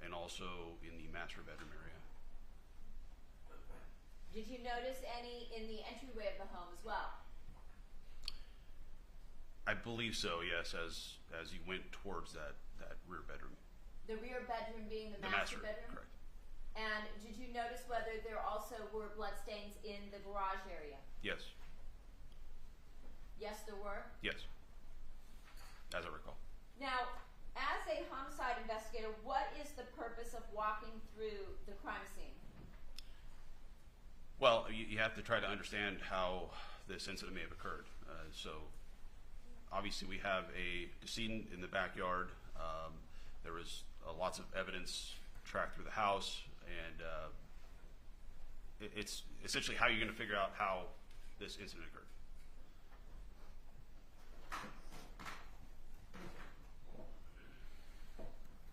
D: and also in the master bedroom area.
B: Did you notice any in the entryway of the home as well?
D: I believe so, yes, as you went towards that rear bedroom.
B: The rear bedroom being the master bedroom?
D: Correct.
B: And did you notice whether there also were bloodstains in the garage area?
D: Yes.
B: Yes, there were?
D: Yes. As I recall.
B: Now, as a homicide investigator, what is the purpose of walking through the crime scene?
D: Well, you have to try to understand how this incident may have occurred. So, obviously, we have a decedent in the backyard. There was lots of evidence tracked through the house, and it's essentially how you're going to figure out how this incident occurred.
B: I'm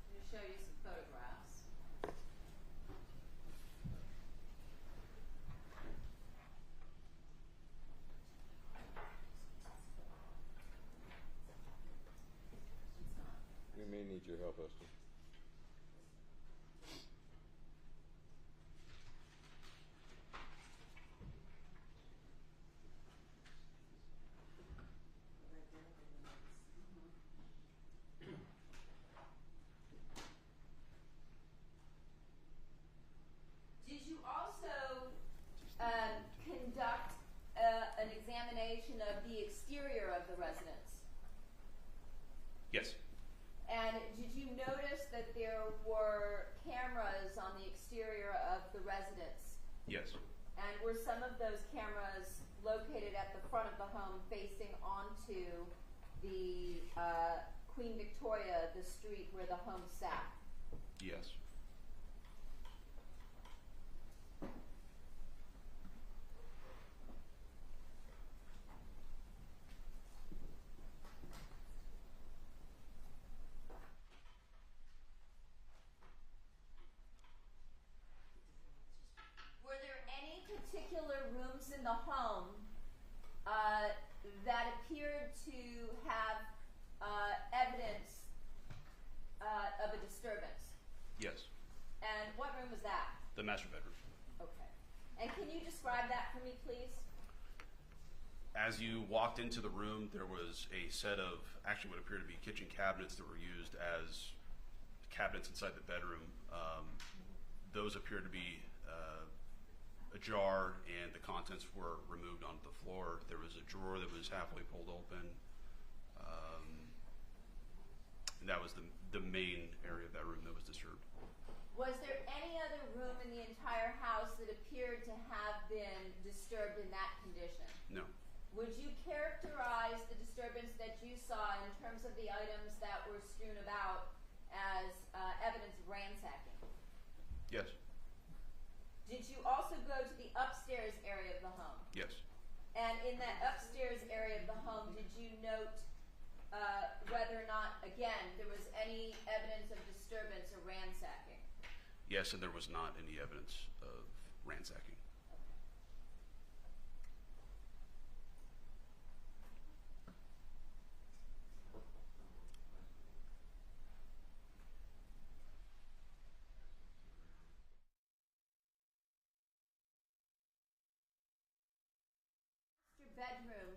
B: going to show you some photographs.
C: We may need your help, Esther.
B: Did you also conduct an examination of the exterior of the residence?
D: Yes.
B: And did you notice that there were cameras on the exterior of the residence?
D: Yes.
B: And were some of those cameras located at the front of the home facing onto the Queen Victoria, the street where the home sat?
D: Yes.
B: Were there any particular rooms in the home that appeared to have evidence of a disturbance?
D: Yes.
B: And what room was that?
D: The master bedroom.
B: Okay. And can you describe that for me, please?
D: As you walked into the room, there was a set of actually what appeared to be kitchen cabinets that were used as cabinets inside the bedroom. Those appeared to be ajar, and the contents were removed onto the floor. There was a drawer that was halfway pulled open. And that was the main area of that room that was disturbed.
B: Was there any other room in the entire house that appeared to have been disturbed in that condition?
D: No.
B: Would you characterize the disturbance that you saw in terms of the items that were strewn about as evidence of ransacking?
D: Yes.
B: Did you also go to the upstairs area of the home?
D: Yes.
B: And in that upstairs area of the home, did you note whether or not, again, there was any evidence of disturbance or ransacking?
D: Yes, and there was not any evidence of ransacking.
B: Your bedroom,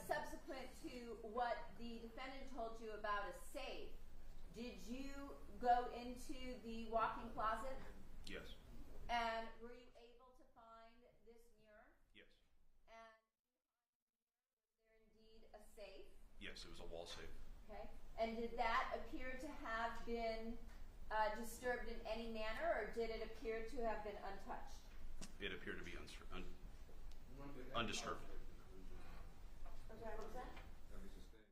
B: subsequent to what the defendant told you about a safe, did you go into the walk-in closet?
D: Yes.
B: And were you able to find this mirror?
D: Yes.
B: And was there indeed a safe?
D: Yes, it was a wall safe.
B: Okay. And did that appear to have been disturbed in any manner, or did it appear to have been untouched?
D: It appeared to be undisturbed.
B: Okay, what was that?
C: Can be sustained.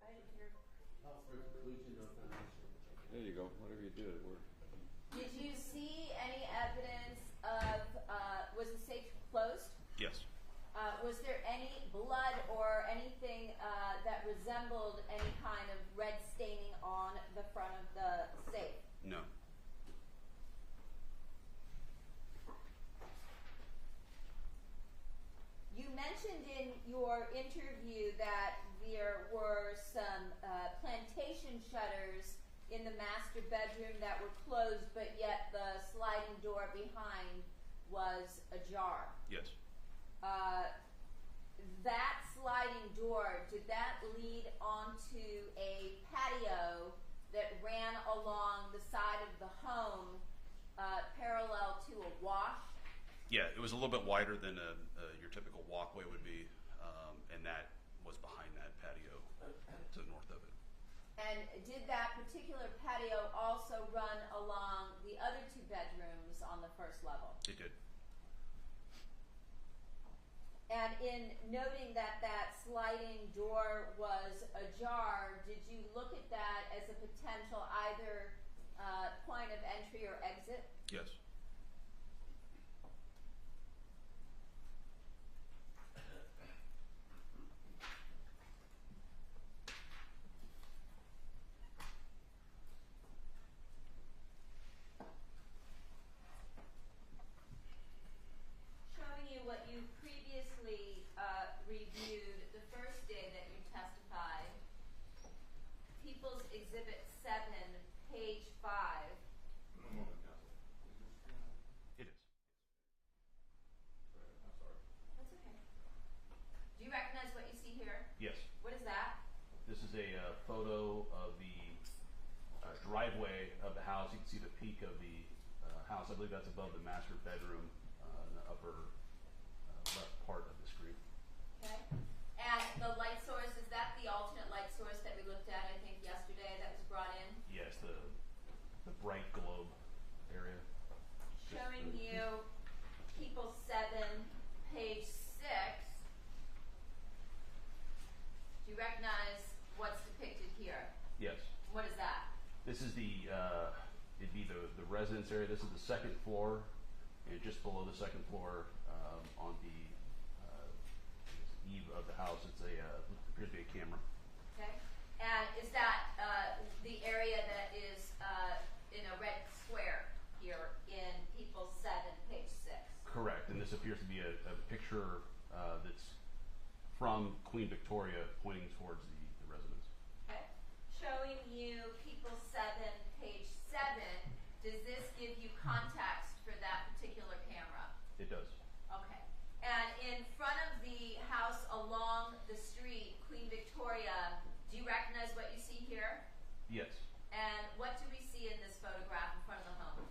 B: I didn't hear.
I: For conclusion, no foundation.
C: There you go. Whatever you did, it worked.
B: Did you see any evidence of, was the safe closed?
D: Yes.
B: Was there any blood or anything that resembled any kind of red staining on the front of the safe?
D: No.
B: You mentioned in your interview that there were some plantation shutters in the master bedroom that were closed, but yet the sliding door behind was ajar.
D: Yes.
B: That sliding door, did that lead onto a patio that ran along the side of the home parallel to a wash?
D: Yeah, it was a little bit wider than your typical walkway would be, and that was behind that patio to the north of it.
B: And did that particular patio also run along the other two bedrooms on the first level?
D: It did.
B: And in noting that that sliding door was ajar, did you look at that as a potential either point of entry or exit?
D: Yes.
B: Showing you what you previously reviewed the first day that you testified, People's Exhibit 7, page 5.
C: One moment, counsel.
D: It is.
C: I'm sorry.
B: That's okay. Do you recognize what you see here?
D: Yes.
B: What is that?
D: This is a photo of the driveway of the house. You can see the peak of the house. I believe that's above the master bedroom in the upper left part of the screen.
B: Okay. And the light source, is that the alternate light source that we looked at, I think, yesterday that was brought in?
D: Yes, the bright globe area.
B: Showing you People 7, page 6. Do you recognize what's depicted here?
D: Yes.
B: What is that?
D: This is it'd be the residence area. This is the second floor, and just below the second floor, on the eve of the house, it's appears to be a camera.
B: Okay. And is that the area that is in a red square here in People 7, page 6?
D: Correct, and this appears to be a picture that's from Queen Victoria pointing towards the residence.
B: Okay. Showing you People 7, page 7, does this give you context for that particular camera?
D: It does.
B: Okay. And in front of the house along the street, Queen Victoria, do you recognize what you see here?
D: Yes.
B: And what do we see in this photograph in front of the home?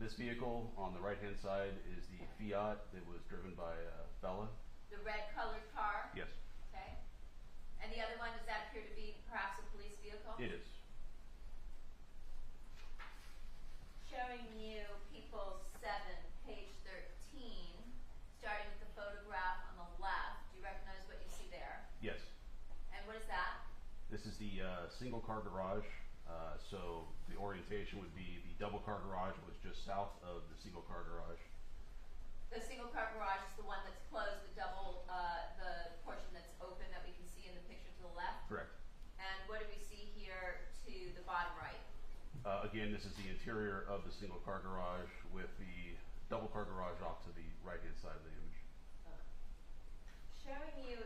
D: This vehicle on the right-hand side is the Fiat that was driven by Bella.
B: The red colored car?
D: Yes.
B: Okay. And the other one, does that appear to be perhaps a police vehicle?
D: It is.
B: Showing you People 7, page 13, starting with the photograph on the left. Do you recognize what you see there?
D: Yes.
B: And what is that?
D: This is the single car garage So the orientation would be the double car garage was just south of the single car garage.
B: The single car garage is the one that's closed, the double, the portion that's open that we can see in the picture to the left?
D: Correct.
B: And what do we see here to the bottom right?
D: Again, this is the interior of the single car garage with the double car garage off to the right hand side of the image.
B: Showing you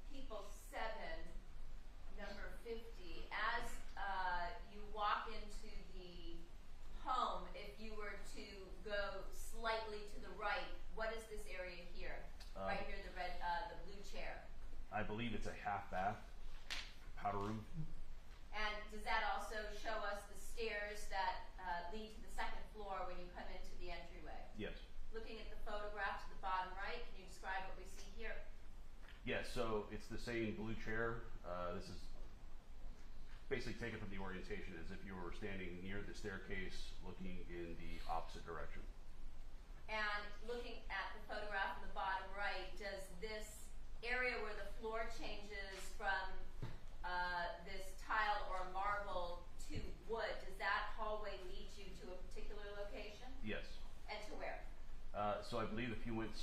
B: people 7, number 50. As you walk into the home, if you were to go slightly to the right, what is this area here? Right here, the red, the blue chair.
D: I believe it's a half bath powder room.
B: And does that also show us the stairs that lead to the second floor when you come into the entryway?
D: Yes.
B: Looking at the photograph to the bottom right, can you describe what we see here?
D: Yes, so it's the same blue chair. This is basically taken from the orientation as if you were standing near the staircase looking in the opposite direction.
B: And looking at the photograph in the bottom right, does this area where the floor changes from this tile or marble to wood, does that hallway lead you to a particular location?
D: Yes.
B: And to where?
D: So I believe if you went,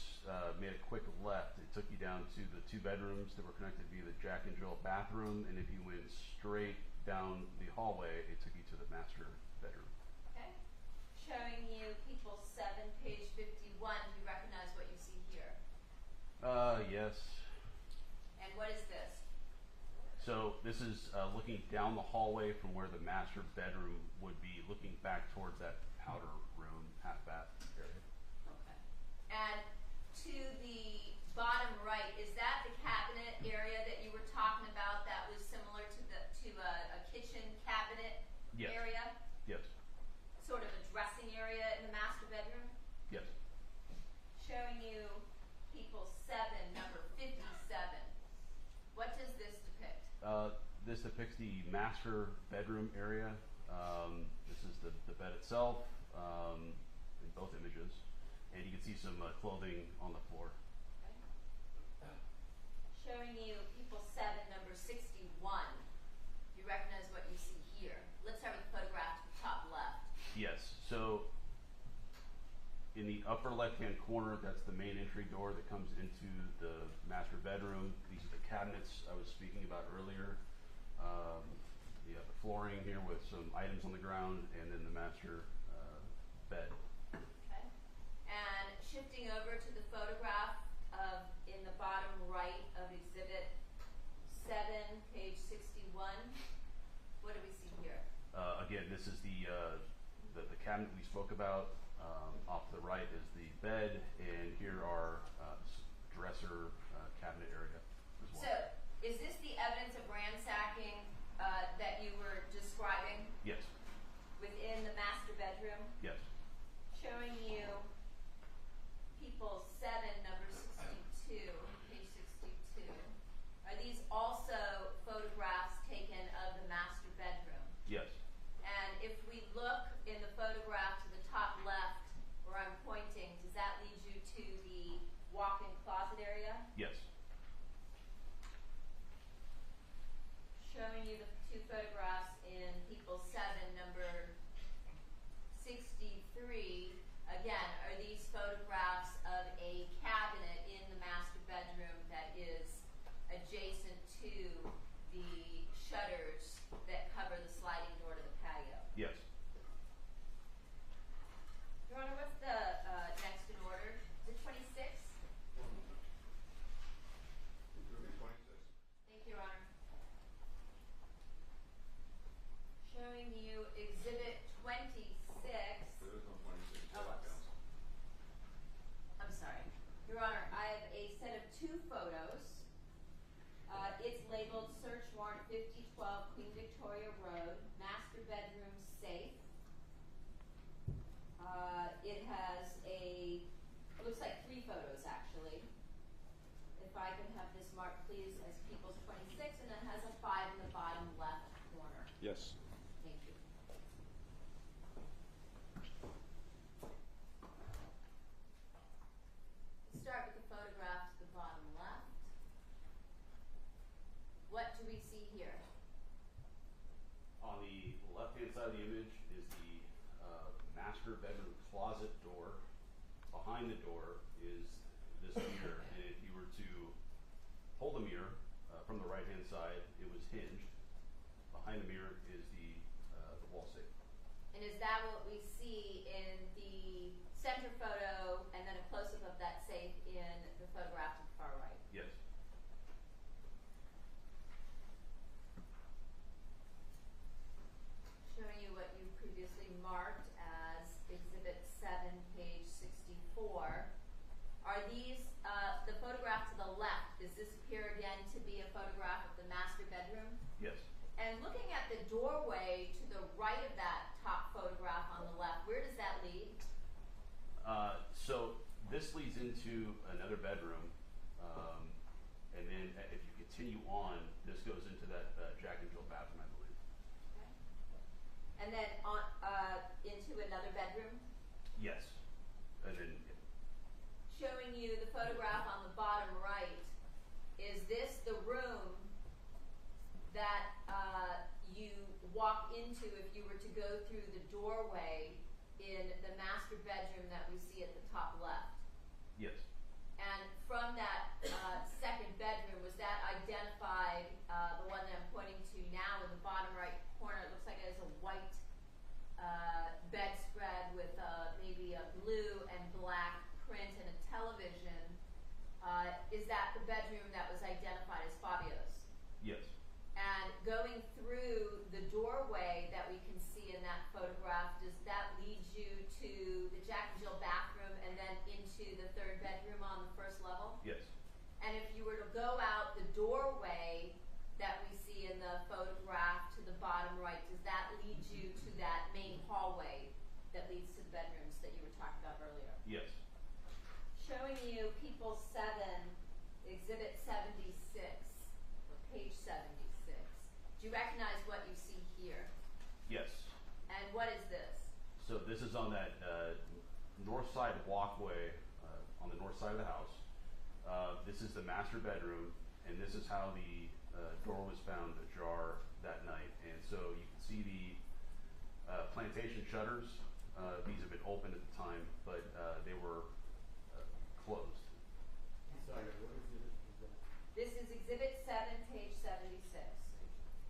D: made a quick left, it took you down to the 2 bedrooms that were connected via the Jack and Jill bathroom, and if you went straight down the hallway, it took you to the master bedroom.
B: Okay. Showing you people 7, page 51. Do you recognize what you see here?
D: Yes.
B: And what is this?
D: So this is looking down the hallway from where the master bedroom would be, looking back towards that powder room, half bath area.
B: Okay. And to the bottom right, is that the cabinet area that you were talking about that was similar to a kitchen cabinet
D: Yes.
B: area?
D: Yes.
B: Sort of a dressing area in the master bedroom?
D: Yes.
B: Showing you people 7, number 57. What does this depict?
D: This depicts the master bedroom area. This is the bed itself in both images, and you can see some clothing on the floor.
B: Okay. Showing you people 7, number 61. You recognize what you see here. Let's start with the photograph to the top left.
D: Yes. So in the upper left-hand corner, that's the main entry door that comes into the master bedroom. These are the cabinets I was speaking about earlier. You have the flooring here with some items on the ground, and then the master bed.
B: Okay. And shifting over to the photograph of in the bottom right of exhibit 7, page 61. What do we see here?
D: Again, this is the cabinet we spoke about. Off to the right is the bed, and here are dresser cabinet area as well.
B: So, is this the evidence of ransacking that you were describing
D: Yes.
B: within the master bedroom?
D: Yes.
B: Showing you people 7, number 62, page 62. Are these also photographs taken of the master bedroom?
D: Yes.
B: And if we look in the photograph to the top left, where I'm pointing, does that lead you to the walk-in closet area?
D: Yes.
B: Showing you the 2 photographs in people 7, number 63. Again, are these photographs of a cabinet in the master bedroom that is adjacent to the shutters that cover the sliding door to the patio?
D: Yes.
B: Your Honor, what's the next in order? Is it 26? Thank you, Your Honor. Showing you exhibit 26.
C: There is no 26.
B: Oh, I'm sorry. Your Honor, I have a set of 2 photos. It's labeled Search Warrant 5012 Queen Victoria Road, Master Bedroom Safe. It has looks like 3 photos actually. If I can have this marked please as People's 26, and it has a 5 in the bottom left corner.
C: Yes.
B: Thank you. Start with the photograph to the bottom left. What do we see here?
C: On
D: side of the image is the master bedroom closet door. Behind the door is this mirror, and if you were to hold the mirror from the right-hand side, it was hinged. Behind the mirror is the wall safe.
B: And is that what we see in the center photo and then a close-up of that safe in the photograph to the far right?
D: Yes.
B: Showing you what you previously marked as Exhibit 7, page 64. Are these, the photograph to the left, does this appear again to be a photograph of the master bedroom?
D: Yes.
B: And looking at the doorway to the right of that top photograph on the left, where does that lead?
D: So this leads into another bedroom, and then if you continue on, this goes into that Jack and Jill bathroom, I believe.
B: Okay. And then on into another bedroom?
D: Yes. And then
B: Showing you the photograph on the bottom right, is this the room that you walk into if you were to go through the doorway in the master bedroom that we see at the top left?
D: yes.
B: And from that second bedroom, was that identified, the one that I'm pointing to now in the bottom right corner? It looks like it has a white bedspread with maybe a blue and black print and a television. Is that the bedroom that was identified as Fabio's?
D: Yes.
B: And going through the doorway that we can see in that photograph, does that lead you to the Jack and Jill bathroom and then into the third bedroom on the first level?
D: Yes.
B: And if you were to go out the doorway that we see in the photograph to the bottom right, does that lead you to that main hallway that leads to the bedrooms that you were talking about earlier?
D: Yes.
B: Showing you People 7, Exhibit 76, or page 76. Do you recognize what you see here?
D: Yes.
B: And what is this?
D: So this is on that north side walkway on the north side of the house. This is the master bedroom, and this is how the door was found ajar that night. And so you can see the plantation shutters. These have been open at the time, but they were closed.
I: Sorry, what is it? Is that?
B: This is Exhibit 7, page 76.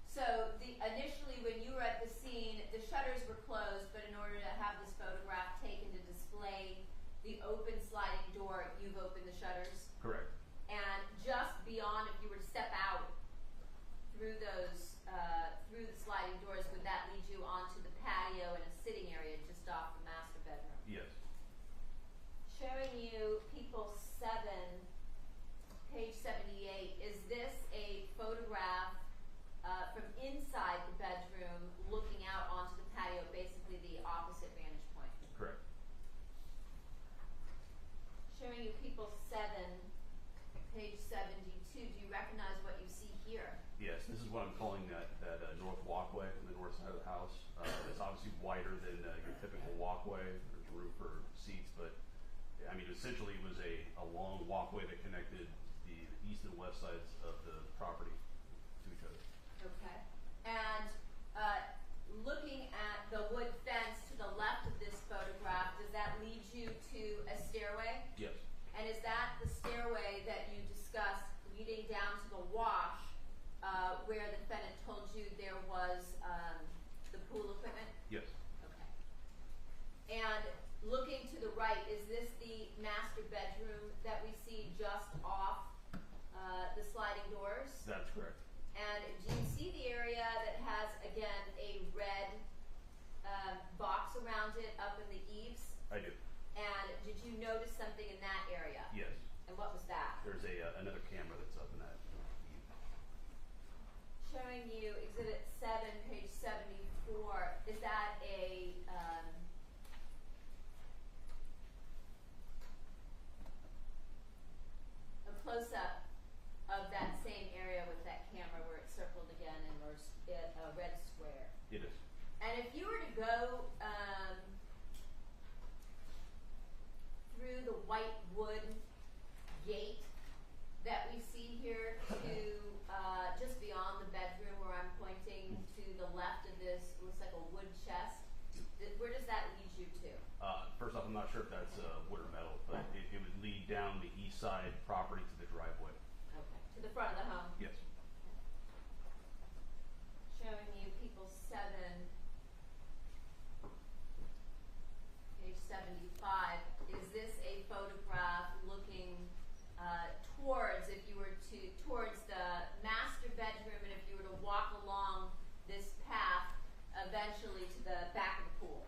B: So initially when you were at the scene, the shutters were closed, but in order to have this photograph taken to display the open sliding door, you've opened the shutters?
D: Correct.
B: And just beyond, if you were to step out through those, through the sliding doors, would that lead you onto the patio and a sitting area just off the master bedroom?
D: Yes.
B: Showing you People 7, page 78. Is this a photograph from inside the bedroom looking out onto the patio, basically the opposite vantage point?
D: Correct.
B: Showing you People 7, page 72. Do you recognize what you see here?
D: Yes, this is what I'm calling that north walkway on the north side of the house. It's obviously wider than your typical walkway. There's room for seats, but I mean, essentially it was a long walkway that connected the east and west sides of the property to each other.
B: Okay. And looking at the wood fence to the left of this photograph, does that lead you to a stairway?
D: Yes.
B: And is that the stairway that you discussed leading down to the wash where the defendant told you there was the pool equipment?
D: Yes.
B: Okay. And looking to the right, is this the master bedroom that we see just off the sliding doors?
D: That's correct.
B: And do you see the area that has, again, a red box around it up in the eaves?
D: I do.
B: And did you notice something in that area?
D: Yes.
B: And what was that?
D: There's another camera that's up in that.
B: Showing you Exhibit 7, page 74. Is that a close-up of that same area with that camera where it's circled again and there's a red square?
D: It is.
B: And if you were to go through the white wood gate that we see here to just beyond the bedroom where I'm pointing to the left of this looks like a wood chest. Where does that lead you to?
D: First off, I'm not sure if that's wood or metal, but it would lead down the east side property to the driveway.
B: Okay. To the front of the home?
D: Yes.
B: Showing you people 7, page 75. Is this a photograph looking towards, if you were to, towards the master bedroom, and if you were to walk along this path, eventually to the back of the pool?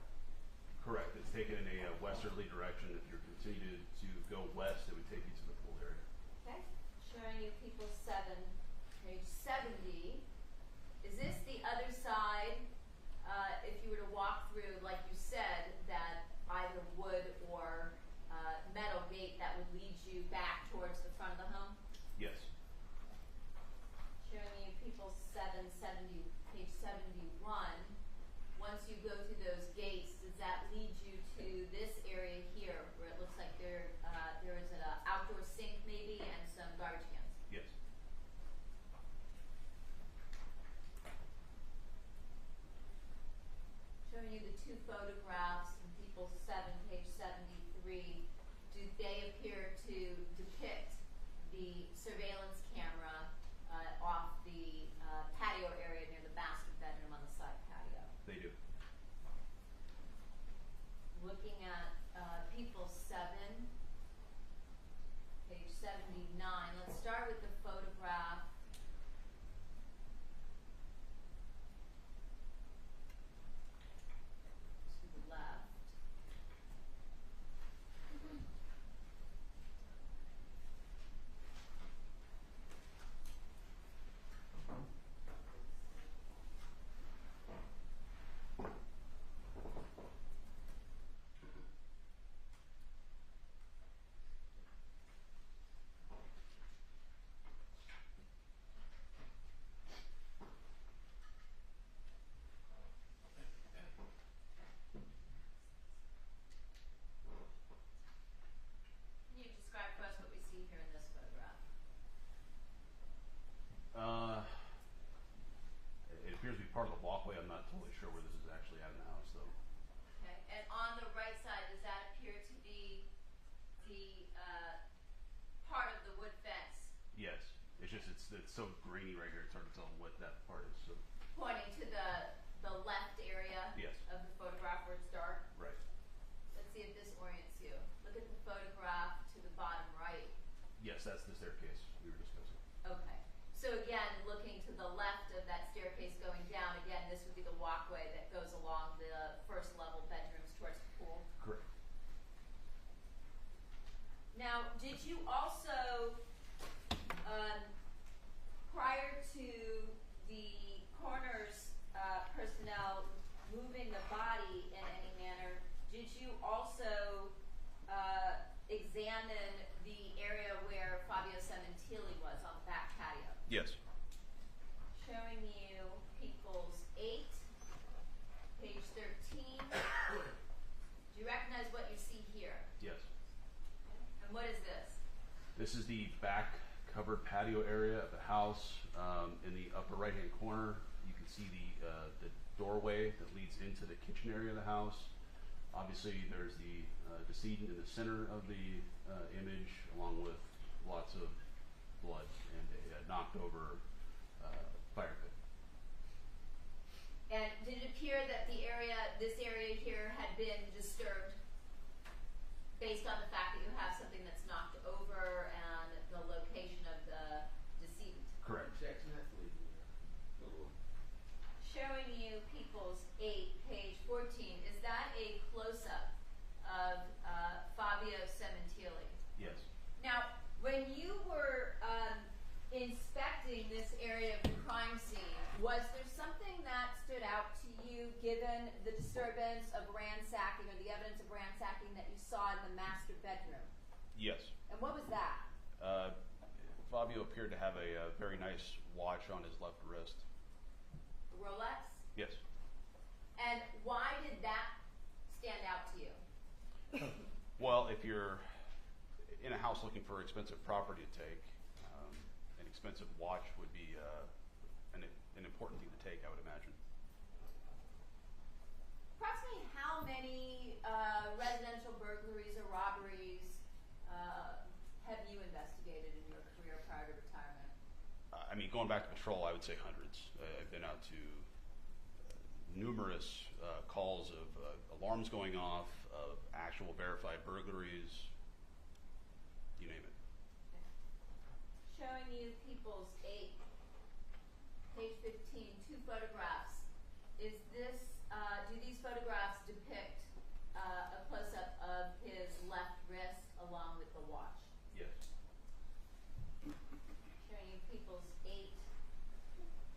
D: Correct. It's taken in a westerly direction. If you continue to go west, it would take you to the pool area.
B: Okay. Showing you people 7, page 70. Is this the other side, if you were to walk through, like you said, that either wood or metal gate that would lead you back towards the front of the home?
D: Yes.
B: Showing you people 770, page 71. Once you go through those gates, does that lead you to this area here, where it looks like there is an outdoor sink maybe and some garbage cans?
D: Yes.
B: Showing you the 2 photographs from people 7, page 73. Do they appear to depict the surveillance camera off the patio area near the master bedroom on the side patio?
D: They do.
B: Looking at people 7, page 79. Let's start with the photograph. To the left. Can you describe for us what we see here in this photograph?
D: It appears to be part of the walkway. I'm not totally sure where this is actually at in the house, though.
B: Okay, and on the right side, does that appear to be the part of the wood fence
D: Yes. It's just it's so grainy right here. It's hard to tell what that part is. So
B: pointing to the left area
D: Yes.
B: of the photograph where it's dark?
D: right.
B: Let's see if this orients you. Look at the photograph to the bottom right.
D: Yes, that's the staircase we were discussing.
B: Okay, so again, looking to the left of that staircase going down, again, this would be the walkway that goes along the first level bedrooms towards the pool.
D: Correct.
B: Now, did you also, prior to the coroner's personnel moving the body in any manner, did you also examine the area where Fabio Sementilli was on the back patio?
D: Yes.
B: Showing you people's 8, page 13. Do you recognize what you see here?
D: Yes.
B: And what is this?
D: This is the back covered patio area of the house. In the upper right-hand corner, you can see the doorway that leads into the kitchen area of the house. Obviously, there's the decedent in the center of the image, along with lots of blood and a knocked over fire pit.
B: And did it appear that this area here had been disturbed based on the fact that you have something that's knocked over and the location of the decedent?
D: Correct.
I: Objection, that's legal.
B: Showing you people's 8, page 14. Is that a close-up of Fabio Sementilli?
D: Yes.
B: Now, when you were inspecting this area of the crime scene, was there something that stood out to you given the disturbance of ransacking or the evidence of ransacking that you saw in the master bedroom?
D: Yes.
B: And what was that?
D: Fabio appeared to have a very nice watch on his left wrist.
B: A Rolex?
D: Yes.
B: And why did that stand out to you?
D: Well, if you're in a house looking for expensive property to take, an expensive watch would be an important thing to take, I would imagine.
B: have you investigated in your career prior to retirement?
D: I mean, going back to patrol, I would say hundreds. I've been out to numerous calls of alarms going off, of actual verified burglaries, you name it.
B: Showing you People's 8, page 15, 2 photographs. Is this, do these photographs depict a close-up of his left wrist along with the watch?
D: Yes.
B: Showing you People's 8,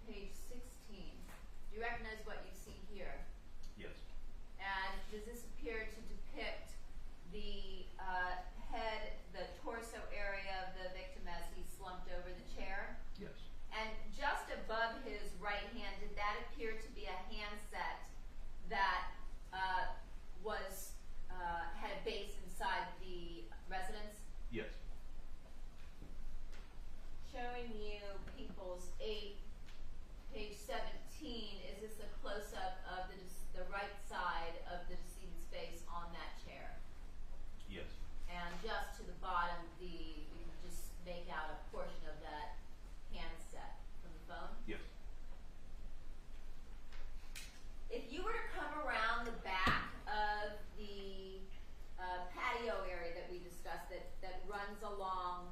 B: page 16. Do you recognize what you see here?
D: Yes.
B: And does this appear to depict the head, the torso area of the victim as he slumped over the chair?
D: Yes.
B: And just above his right hand, did that appear to be a handset that had a base inside the residence?
D: Yes.
B: Showing you People's 8, page 17, is this a close-up of the right side of the decedent's face on that chair?
D: Yes.
B: And just to the bottom, you can just make out a portion of that handset from the phone?
D: Yes.
B: If you were to come around the back of the patio area that we discussed that runs along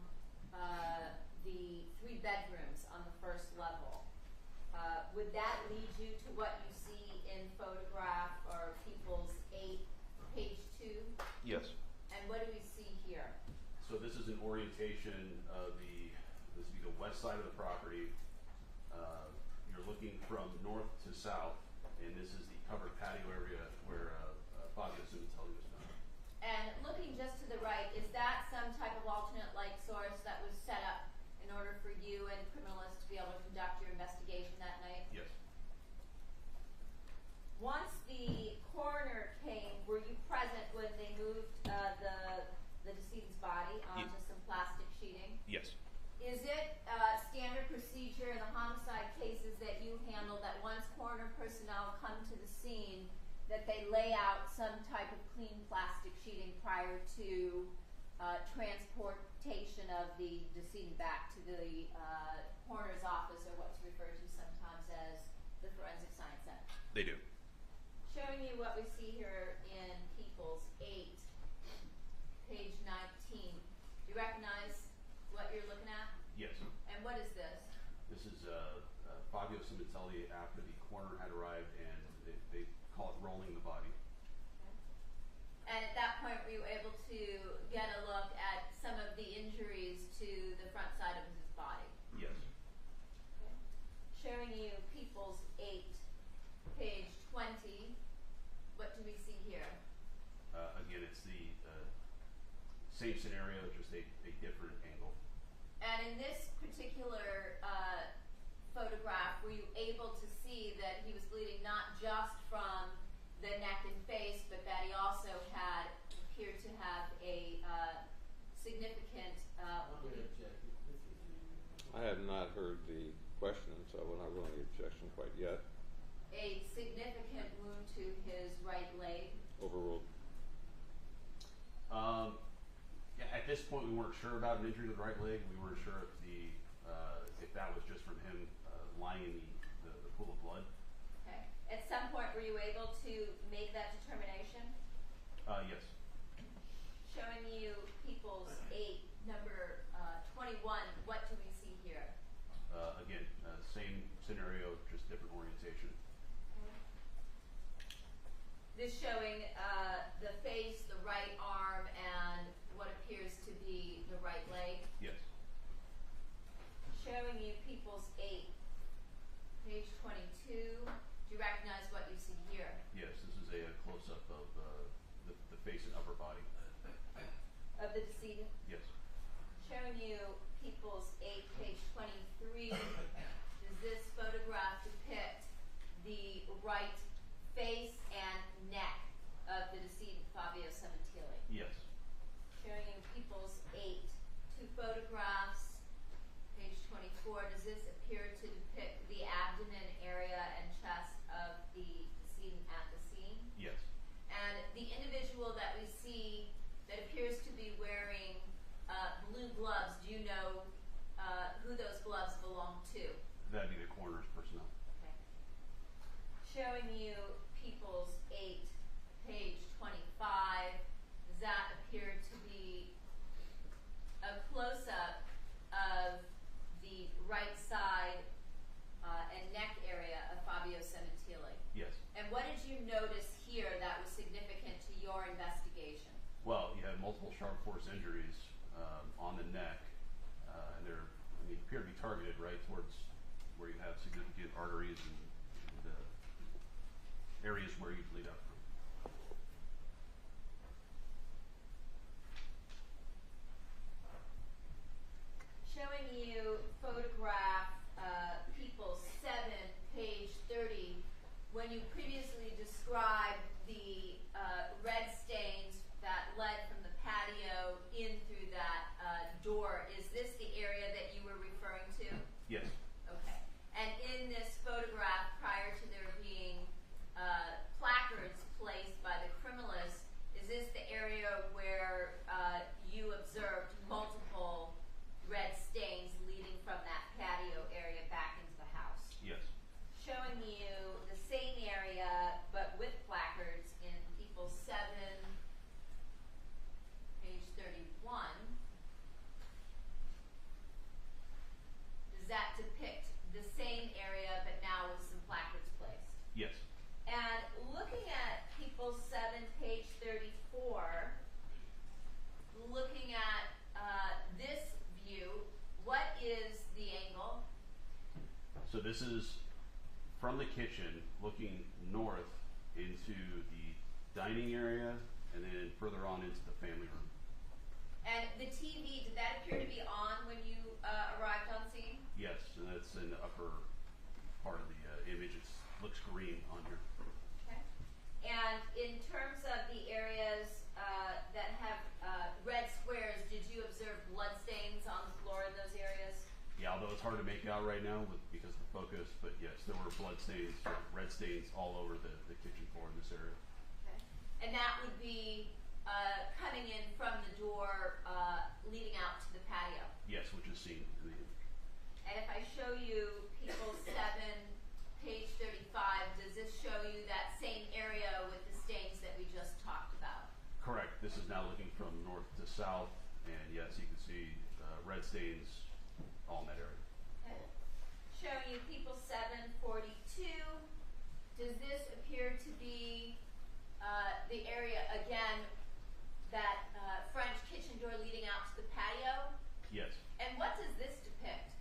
B: the 3 bedrooms on the first level, would that lead you to what you see in photograph or People's 8, page 2?
D: Yes.
B: And what do we see here?
D: So this is an orientation of this would be the west side of the property. You're looking from north to south, and this is the covered patio area where Fabio Sementilli was found.
B: And looking just to the right, is that some type of alternate light source that was set up in order for you and criminalists to be able to conduct your investigation that night?
D: Yes.
B: Once the coroner came, were you present when they moved the decedent's body onto some plastic sheeting?
D: Yes.
B: Is it standard procedure in the homicide cases that you handle that once coroner personnel come to the scene that they lay out some type of clean plastic sheeting prior to transportation of the decedent back to the coroner's office, or what's referred to sometimes as the Forensic Science Center?
D: They do.
B: Showing you what we see here in People's 8, page 19. Do you recognize what you're looking at?
D: Yes.
B: And what is this?
D: This is Fabio Sementilli after the coroner had arrived, and they call it rolling the body.
B: And at that point, were you able to get a look at some of the injuries to the front side of his body?
D: Yes.
B: Okay. Showing you People's 8, page 20. What do we see here?
D: Again, it's the same scenario, just a different angle.
B: And in this particular photograph, were you able to see that he was bleeding not just from the neck and face, but that he also appeared to have a significant
C: I have not heard the question, so we're not ruling the objection quite yet.
B: a significant wound to his right leg?
C: Overruled.
D: Yeah, at this point, we weren't sure about an injury to the right leg. We weren't sure if that was just from him lying in the pool of blood.
B: Okay. At some point, were you able to make that determination?
D: Yes.
B: Showing you People's 8, number 21. What do we see here?
D: Again, same scenario, just different orientation.
B: This showing the face, the right arm, and what appears to be the right leg.
D: Yes.
B: Showing you People's 8, page 22. Do you recognize what you see here?
D: Yes, this is a close-up of the face and upper body.
B: Of the decedent?
D: Yes.
B: Showing you People's 8, page 23. Does this photograph depict showing you People's 8, page 25. Does that appear to be a close-up of the right side and neck area of Fabio Sementilli?
D: Yes.
B: And what did you notice here that was significant to your investigation?
D: Well, you had multiple sharp force injuries on the neck, and they're, appear to be targeted right towards where you have significant arteries and areas where you bleed out from.
B: Showing you photograph People 7, page 30, when you previously described the red stains that led from the patio in through that door. Is this the area that you were referring to?
D: Yes.
B: Okay. And in this photograph, prior to there being placards placed by the criminalists, is this the area where you observed multiple red stains leading from that patio area back into the house?
D: Yes.
B: Showing you the same area, but with placards in People 7, page 31. Does that depict the same area, but now with some placards placed?
D: Yes.
B: And looking at People 7, page 34, looking at this view, what is the angle?
D: So this is from the kitchen looking north into the dining area and then further on into the family room.
B: And the TV, did that appear to be on when you arrived on scene?
D: Yes, and that's in the upper part of the image. It looks green on here.
B: Okay. And in terms of the areas that have red squares, did you observe blood stains on the floor in those areas?
D: Yeah, although it's hard to make out right now because of the focus, but yes, there were blood stains, red stains all over the kitchen floor in this area.
B: Okay. And that would be coming in from the door leading out to the patio?
D: Yes, which is seen in the image.
B: And if I show you People 7, page 35, does this show you that same area with the stains that we just talked about?
D: Correct. This is now looking from north to south, and yes, you can see red stains all in that area.
B: Okay. Showing you People 742. Does this appear to be the area, again, that French kitchen door leading out to the patio?
D: Yes.
B: And what does this depict?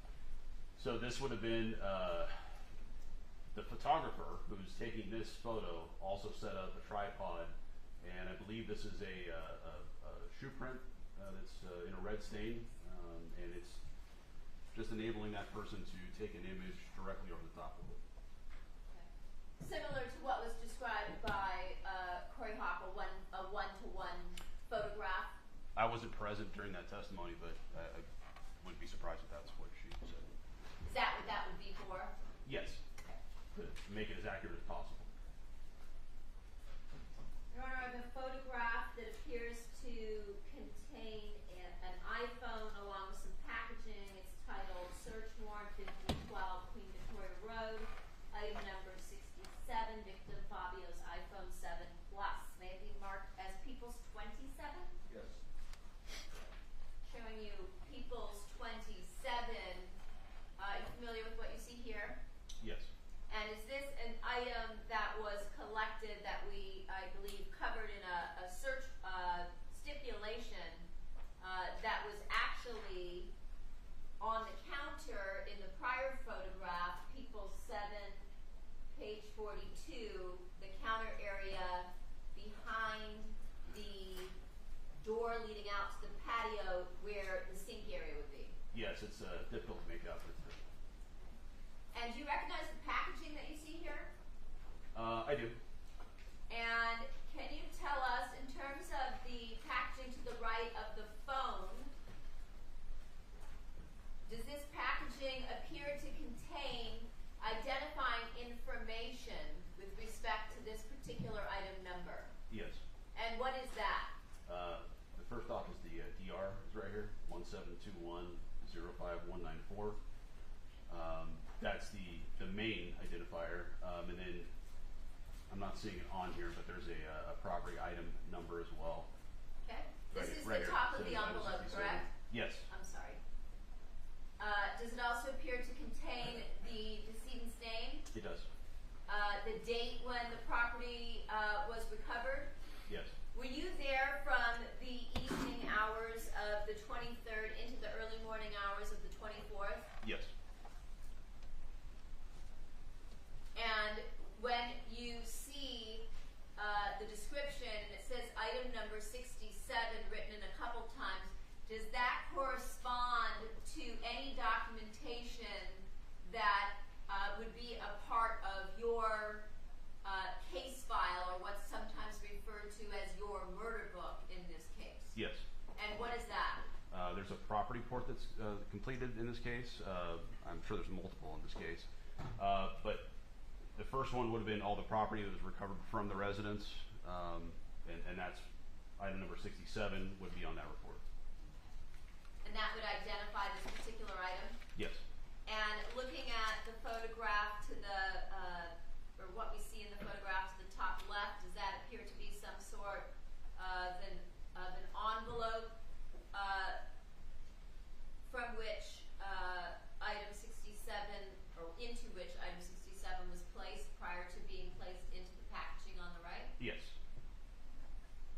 D: So this would have been the photographer who's taking this photo also set up a tripod, and I believe this is a shoe print that's in a red stain, and it's just enabling that person to take an image directly over the top of it.
B: Okay. Similar to what was described by Corey Hawk, a one-to-one photograph.
D: I wasn't present during that testimony, but I wouldn't be surprised if that's what she said.
B: Is that what that would be for?
D: Yes. To make it as accurate as possible.
B: Your Honor, I have a photograph that appears to contain an iPhone along with some packaging. It's titled Search Warrant 1512 Queen Victoria Road, item number 67, victim Fabio's iPhone 7 Plus. May it be marked as People's 27?
C: Yes.
B: Showing you People's 27. Are you familiar with what you see here?
D: Yes.
B: And is this an item that was collected that we, I believe, covered in a search stipulation that was actually on the counter in the prior photograph, People 7, page 42, the counter area behind the door leading out to the patio where the sink area would be?
D: Yes, it's difficult to make out.
B: And do you recognize the packaging that you see here?
D: I do.
B: And can you tell us, in terms of the packaging to the right of the phone, does this packaging appear to contain identifying information with respect to this particular item number?
D: Yes.
B: And what is that?
D: The first off is the DR is right here, 172105194. That's the main identifier, and then I'm not seeing it on here, but there's a property item number as well.
B: Okay. This is
D: Right
B: the
D: here.
B: top of
D: So
B: the
D: item
B: envelope,
D: 67.
B: correct?
D: Yes.
B: I'm sorry. Does it also appear to contain the decedent's name?
D: It does.
B: The date when the property was recovered?
D: Yes.
B: Were you there from the evening hours of the 23rd into the early morning hours of the 24th?
D: Yes.
B: And when you see the description, and it says item number 67 written in a couple times, does that correspond to any documentation that would be a part of your case file, or what's sometimes referred to as your murder book in this case?
D: Yes.
B: And what is that?
D: There's a property report that's completed in this case. I'm sure there's multiple in this case. But the first one would have been all the property that was recovered from the residence, and that's item number 67 would be on that report.
B: And that would identify this particular item?
D: Yes.
B: And looking at the photograph to the, or what we see in the photograph to the top left, does that appear to be some sort of an envelope from which item 67, or into which item 67 was placed prior to being placed into the packaging on the right?
D: Yes.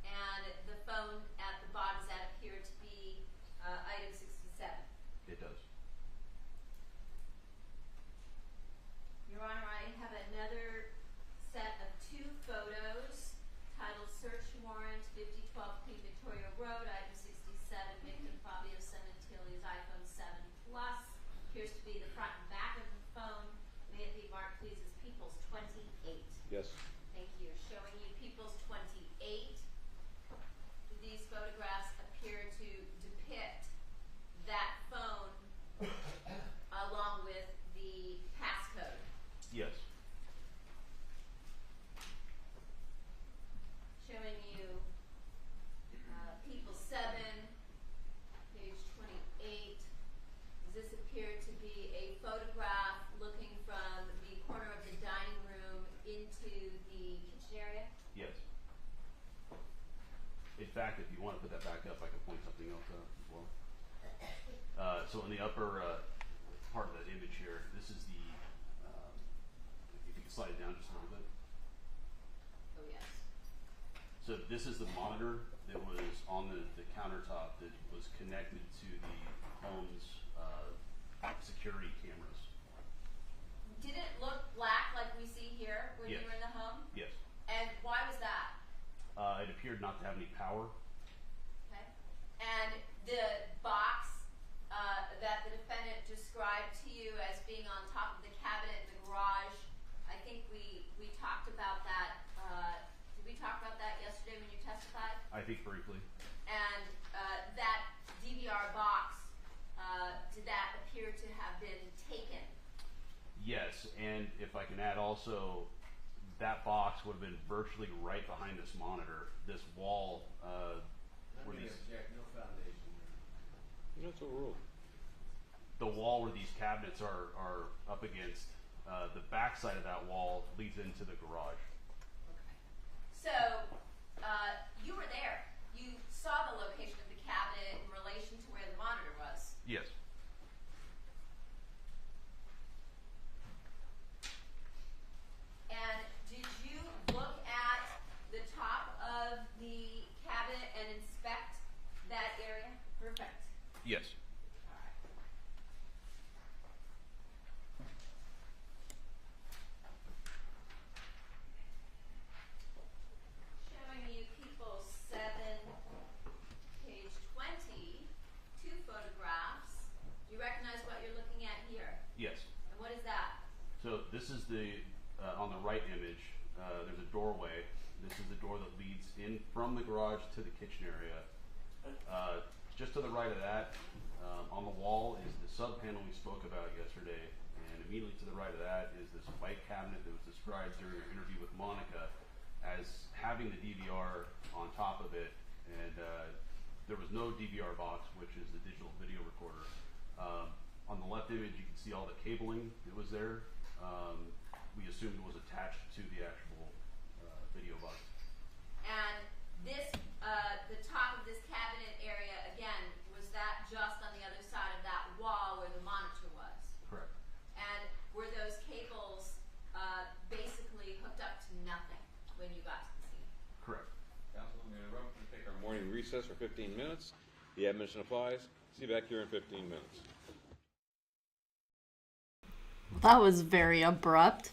B: And the phone at the bottom, does that appear to be item 67?
D: It does.
B: Your Honor, I have another set of 2 photos titled Search Warrant 5012 Queen Victoria Road, item 67, victim Fabio Sementilli's iPhone 7 Plus. Appears to be the front and back of the phone. May it be marked, please, as People's 28.
C: Yes.
B: Thank you. Showing you People's 28. Do these photographs appear to depict that phone along with the passcode?
D: Yes.
B: Showing you People 7, page 28. Does this appear to be a photograph looking from the corner of the dining room into the kitchen area?
D: Yes. In fact, if you want to put that back up, I can point something else out as well. So in the upper part of that image here, this is the, if you can slide it down just a little bit.
B: Oh, yes.
D: So this is the monitor that was on the countertop that was connected to the home's security cameras.
B: Did it look black like we see here when
D: Yes.
B: you were in the home?
D: Yes.
B: And why was that?
D: It appeared not to have any power.
B: Okay. And the box that the defendant described to you as being on top of the cabinet in the garage, I think we talked about that. Did we talk about that yesterday when you testified?
D: I think briefly.
B: And that DVR box, did that appear to have been taken?
D: Yes, and if I can add also, that box would have been virtually right behind this monitor. This wall,
I: Let me object, no foundation there.
C: That's overruled.
D: the wall where these cabinets are up against, the back side of that wall leads into the garage.
B: So, you were there. You saw the location of the cabinet in relation to where the monitor was.
D: Yes.
B: And did you look at the top of the cabinet and inspect that area? Perfect.
D: Yes.
B: Showing you People 7, page 20, 2 photographs. Do you recognize what you're looking at here?
D: Yes.
B: And what is that?
D: So this is the, on the right image, there's a doorway. This is the door that leads in from the garage to the kitchen area. Just to the right of that, on the wall is the sub panel we spoke about yesterday, and immediately to the right of that is this white cabinet that was described during our interview with Monica as having the DVR on top of it, and there was no DVR box, which is the digital video recorder. On the left image, you can see all the cabling that was there. We assumed it was attached to the actual
C: recess for 15 minutes. The admonition applies. See you back here in 15 minutes.
A: That was very abrupt.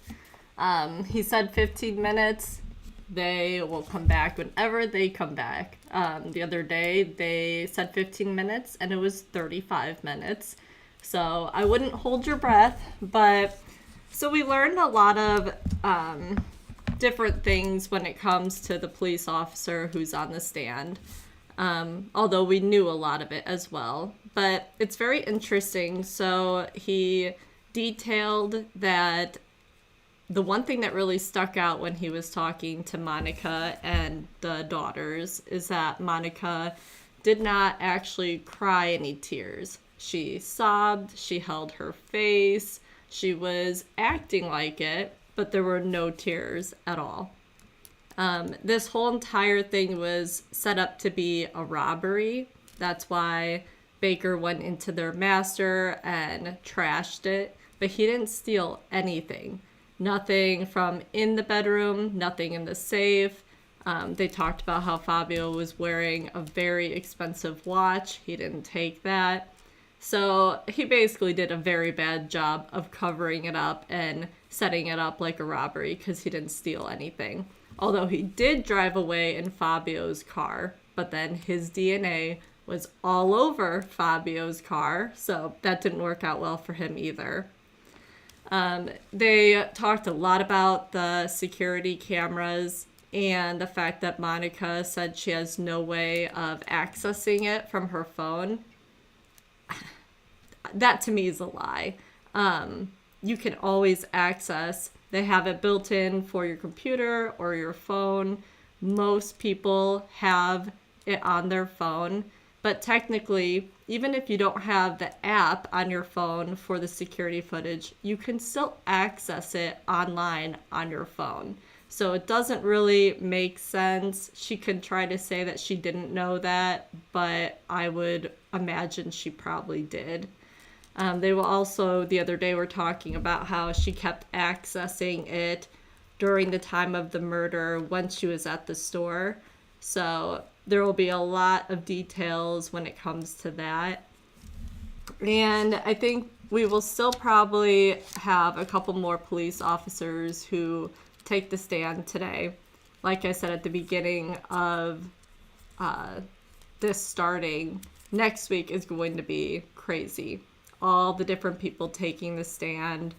A: He said 15 minutes. They will come back whenever they come back. The other day, they said 15 minutes, and it was 35 minutes. So I wouldn't hold your breath, but so we learned a lot of different things when it comes to the police officer who's on the stand. Although we knew a lot of it as well. But it's very interesting. So he detailed that the one thing that really stuck out when he was talking to Monica and the daughters is that Monica did not actually cry any tears. She sobbed, she held her face, she was acting like it, but there were no tears at all. This whole entire thing was set up to be a robbery. That's why Baker went into their master and trashed it, but he didn't steal anything. Nothing from in the bedroom, nothing in the safe. They talked about how Fabio was wearing a very expensive watch. He didn't take that. So he basically did a very bad job of covering it up and setting it up like a robbery because he didn't steal anything. Although he did drive away in Fabio's car, but then his DNA was all over Fabio's car, so that didn't work out well for him either. They talked a lot about the security cameras and the fact that Monica said she has no way of accessing it from her phone. That to me is a lie. You can always access. They have it built in for your computer or your phone. Most people have it on their phone. But technically, even if you don't have the app on your phone for the security footage, you can still access it online on your phone. So it doesn't really make sense. She could try to say that she didn't know that, but I would imagine she probably did. They were also, the other day, were talking about how she kept accessing it during the time of the murder when she was at the store. So there will be a lot of details when it comes to that. And I think we will still probably have a couple more police officers who take the stand today. Like I said at the beginning of this starting, next week is going to be crazy. All the different people taking the stand.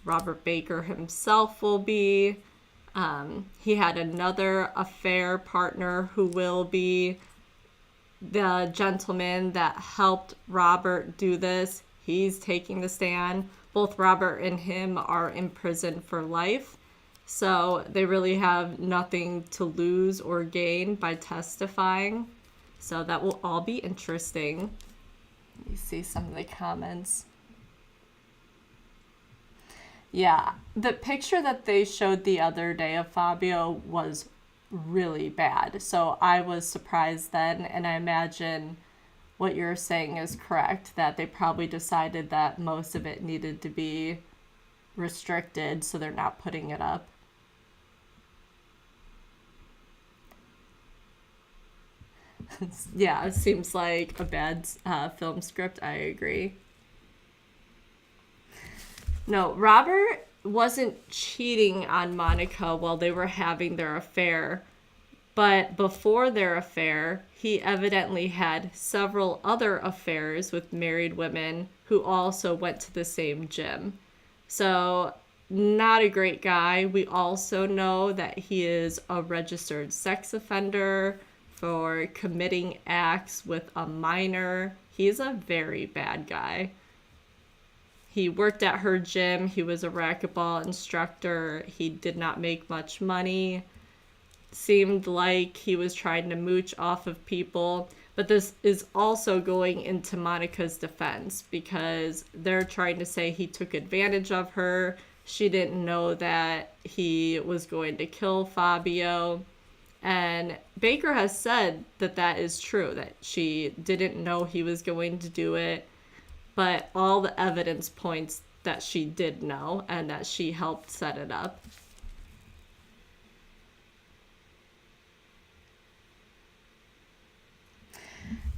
A: Robert Baker himself will be. He had another affair partner who will be. The gentleman that helped Robert do this, he's taking the stand. Both Robert and him are in prison for life. So they really have nothing to lose or gain by testifying. So that will all be interesting. Let me see some of the comments. Yeah, the picture that they showed the other day of Fabio was really bad. So I was surprised then, and I imagine what you're saying is correct, that they probably decided that most of it needed to be restricted, so they're not putting it up. Yeah, it seems like a bad film script. I agree. No, Robert wasn't cheating on Monica while they were having their affair. But before their affair, he evidently had several other affairs with married women who also went to the same gym. So, not a great guy. We also know that he is a registered sex offender for committing acts with a minor. He's a very bad guy. He worked at her gym. He was a racquetball instructor. He did not make much money. Seemed like he was trying to mooch off of people. But this is also going into Monica's defense because they're trying to say he took advantage of her. She didn't know that he was going to kill Fabio. And Baker has said that that is true, that she didn't know he was going to do it. But all the evidence points that she did know and that she helped set it up.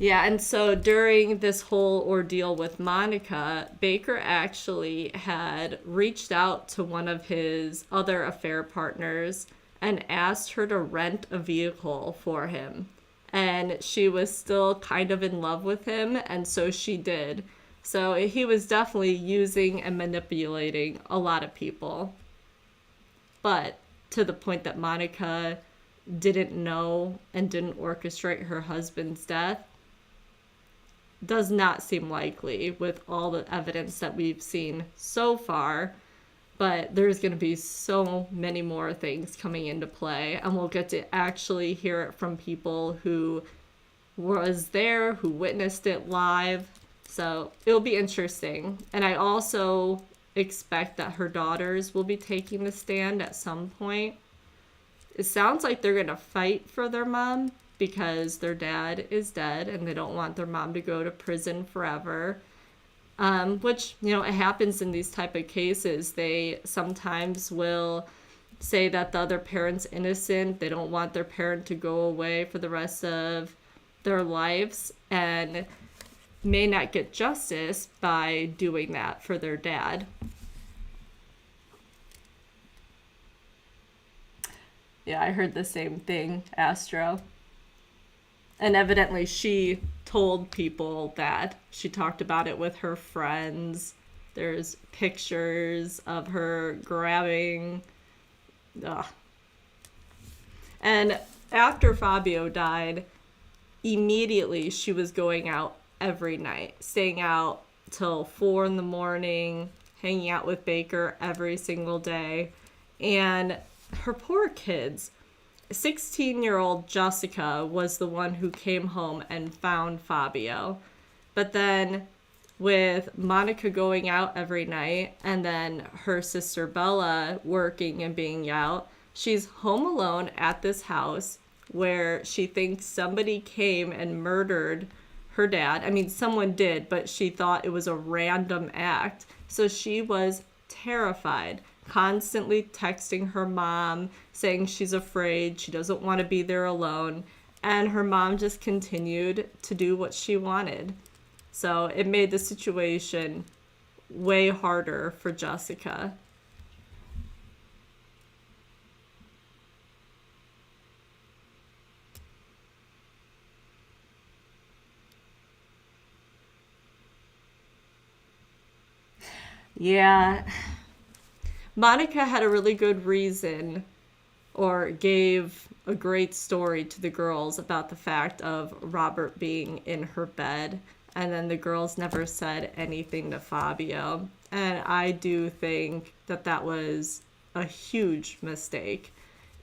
A: Yeah, and so during this whole ordeal with Monica, Baker actually had reached out to one of his other affair partners and asked her to rent a vehicle for him. And she was still kind of in love with him, and so she did. So he was definitely using and manipulating a lot of people. But to the point that Monica didn't know and didn't orchestrate her husband's death does not seem likely with all the evidence that we've seen so far. But there's going to be so many more things coming into play, and we'll get to actually hear it from people who was there, who witnessed it live. So it'll be interesting. And I also expect that her daughters will be taking the stand at some point. It sounds like they're going to fight for their mom because their dad is dead and they don't want their mom to go to prison forever. Which, you know, it happens in these type of cases. They sometimes will say that the other parent's innocent. They don't want their parent to go away for the rest of their lives and may not get justice by doing that for their dad. Yeah, I heard the same thing, Astro. And evidently she told people that. She talked about it with her friends. There's pictures of her grabbing. Ugh. And after Fabio died, immediately she was going out every night, staying out till 4 a.m, hanging out with Baker every single day. And her poor kids. 16-year-old Jessica was the one who came home and found Fabio. But then with Monica going out every night and then her sister Bella working and being out, she's home alone at this house where she thinks somebody came and murdered her dad. I mean, someone did, but she thought it was a random act. So she was terrified, constantly texting her mom, saying she's afraid, she doesn't want to be there alone, and her mom just continued to do what she wanted. So it made the situation way harder for Jessica. Yeah. Monica had a really good reason, or gave a great story to the girls about the fact of Robert being in her bed, and then the girls never said anything to Fabio. And I do think that that was a huge mistake.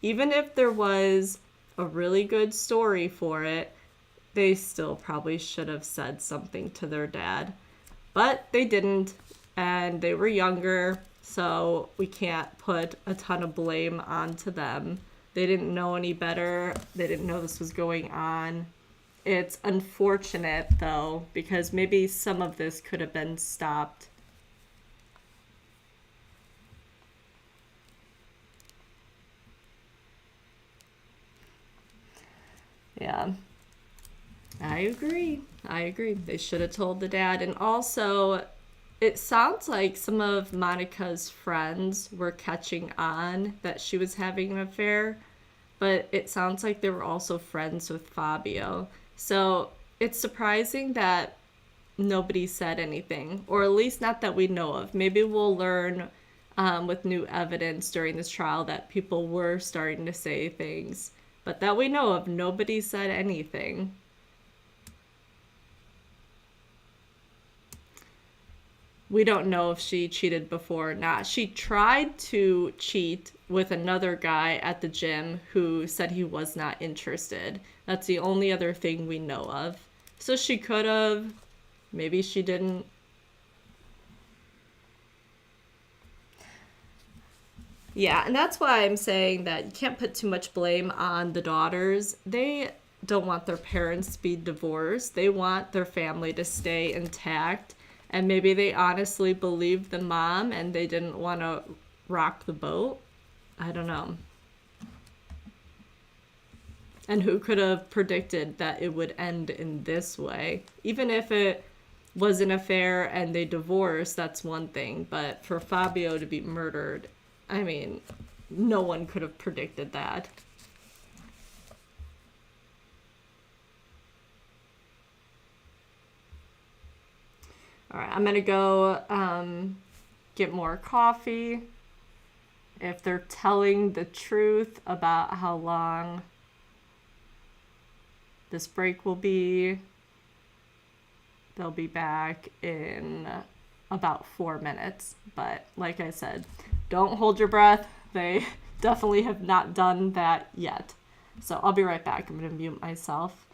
A: Even if there was a really good story for it, they still probably should have said something to their dad. But they didn't, and they were younger, so we can't put a ton of blame onto them. They didn't know any better. They didn't know this was going on. It's unfortunate, though, because maybe some of this could have been stopped. Yeah. I agree. They should have told the dad. And also, it sounds like some of Monica's friends were catching on that she was having an affair, but it sounds like they were also friends with Fabio. So it's surprising that nobody said anything, or at least not that we know of. Maybe we'll learn with new evidence during this trial that people were starting to say things, but that we know of, nobody said anything. We don't know if she cheated before or not. She tried to cheat with another guy at the gym who said he was not interested. That's the only other thing we know of. So she could have. Maybe she didn't. Yeah, and that's why I'm saying that you can't put too much blame on the daughters. They don't want their parents to be divorced. They want their family to stay intact. And maybe they honestly believed the mom and they didn't want to rock the boat. I don't know. And who could have predicted that it would end in this way? Even if it was an affair and they divorced, that's one thing. But for Fabio to be murdered, I mean, no one could have predicted that. All right, I'm gonna go get more coffee. If they're telling the truth about how long this break will be, they'll be back in about 4 minutes. But like I said, don't hold your breath. They definitely have not done that yet. So I'll be right back. I'm gonna mute myself.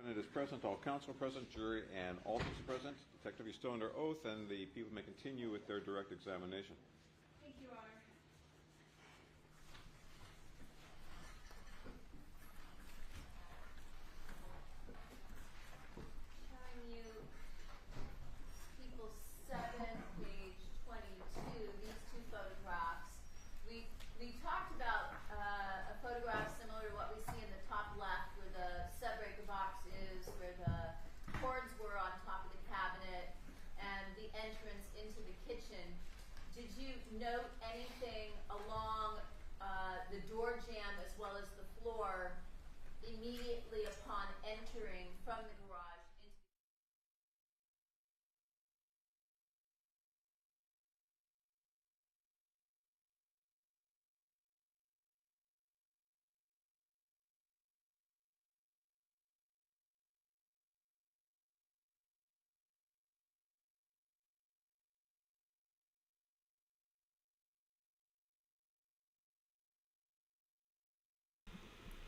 C: It is present, all counsel are present, jury and alternate are present. Detective, you're still under oath, and the people may continue with their direct examination.
A: Thank you, Your Honor.
B: Showing you people 7, page 22, these two photographs. We talked about a photograph similar to what we see in the top left, where the subbreaker box is, where the cords were on top of the cabinet, and the entrance into the kitchen. Did you note anything along the door jamb as well as the floor immediately upon entering from the garage into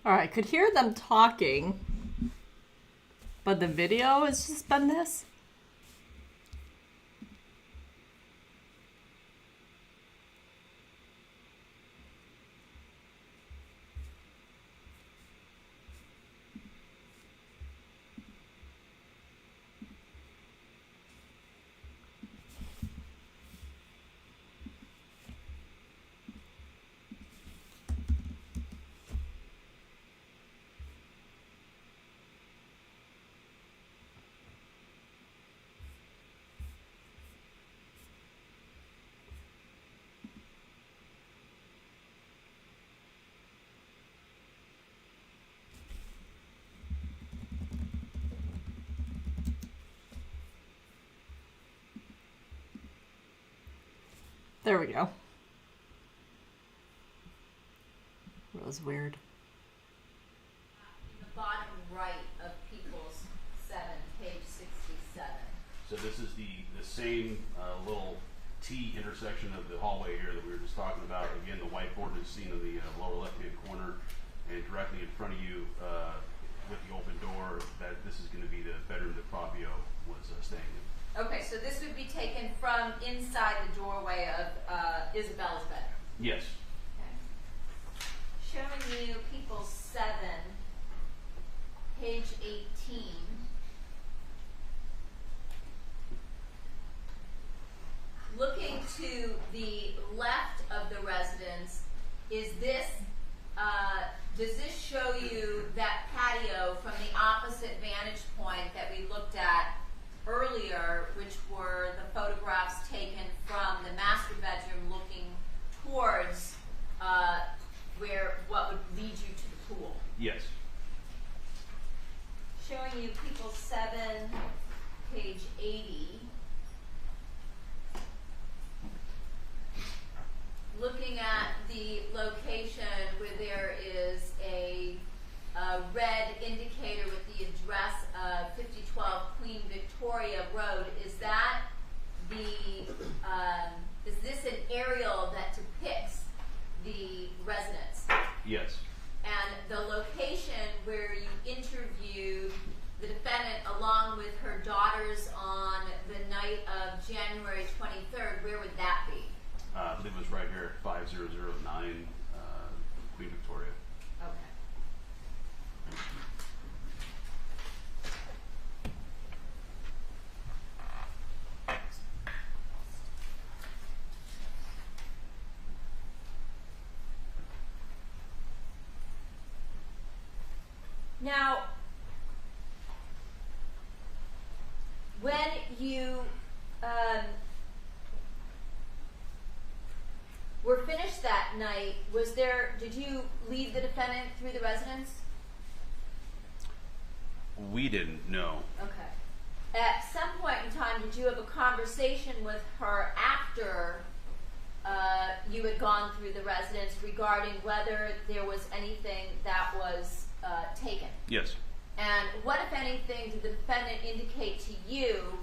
A: All right, I could hear them talking, but the video has just been this. There we go. That was weird.
B: in the bottom right of People's 7, page 67.
D: So this is the same little T intersection of the hallway here that we were just talking about. Again, the whiteboard is seen in the lower left-hand corner, and directly in front of you with the open door, that this is going to be the bedroom that Fabio was staying in.
B: Okay, so this would be taken from inside the doorway of Isabella's bedroom.
D: Yes.
B: Okay. Showing you People 7, page 18. Looking to the left of the residence, is this, does this show you that patio from the opposite vantage point that we looked at earlier, which were the photographs taken from the master bedroom looking towards where what would lead you to the pool?
D: Yes.
B: Showing you People 7, page 80. Looking at the location where there is a red indicator with the address of 5012 Queen Victoria Road, is that the is this an aerial that depicts the residence?
D: Yes.
B: And the location where you interviewed the defendant along with her daughters on the night of January 23rd, where would that be?
D: I believe it was right here at 5009 Queen Victoria.
B: Okay. Now, when you were finished that night, did you leave the defendant through the residence?
D: We didn't know.
B: Okay. At some point in time, did you have a conversation with her after you had gone through the residence regarding whether there was anything that was taken?
D: Yes.
B: And what, if anything, did the defendant indicate to you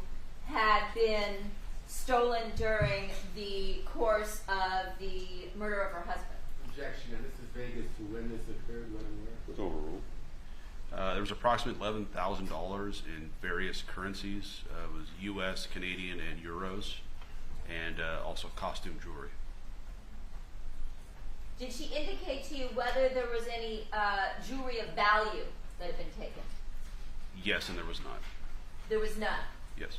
B: had been stolen during the course of the murder of her husband?
I: Objection. This is Vegas to when this occurred, when and where.
C: It's overruled.
D: There was approximately $11,000 in various currencies. It was U.S., Canadian, and euros, and also costume jewelry.
B: Did she indicate to you whether there was any jewelry of value that had been taken?
D: Yes, and there was not.
B: There was none.
D: Yes.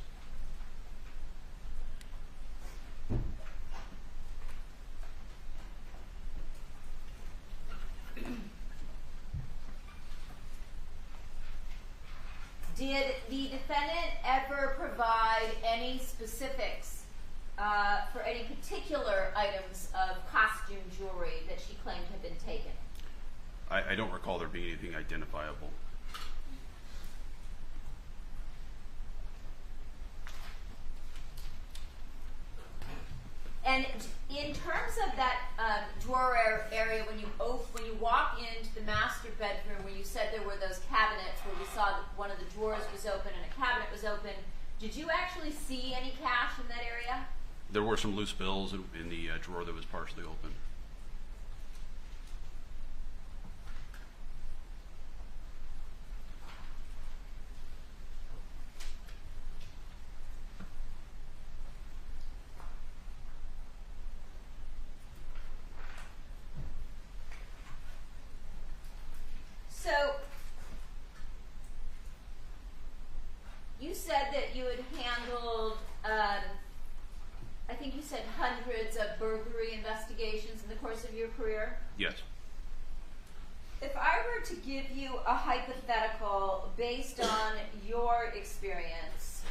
B: Did the defendant ever provide any specifics for any particular items of costume jewelry that she claimed had been taken?
D: I don't recall there being anything identifiable.
B: And in terms of that drawer area, when you walk into the master bedroom, where you said there were those cabinets where we saw that one of the drawers was open and a cabinet was open, did you actually see any cash in that area?
D: There were some loose bills in the drawer that was partially open.
B: So, you said that you had handled, I think you said hundreds of burglary investigations in the course of your career?
D: Yes.
B: If I were to give you a hypothetical based on your experience,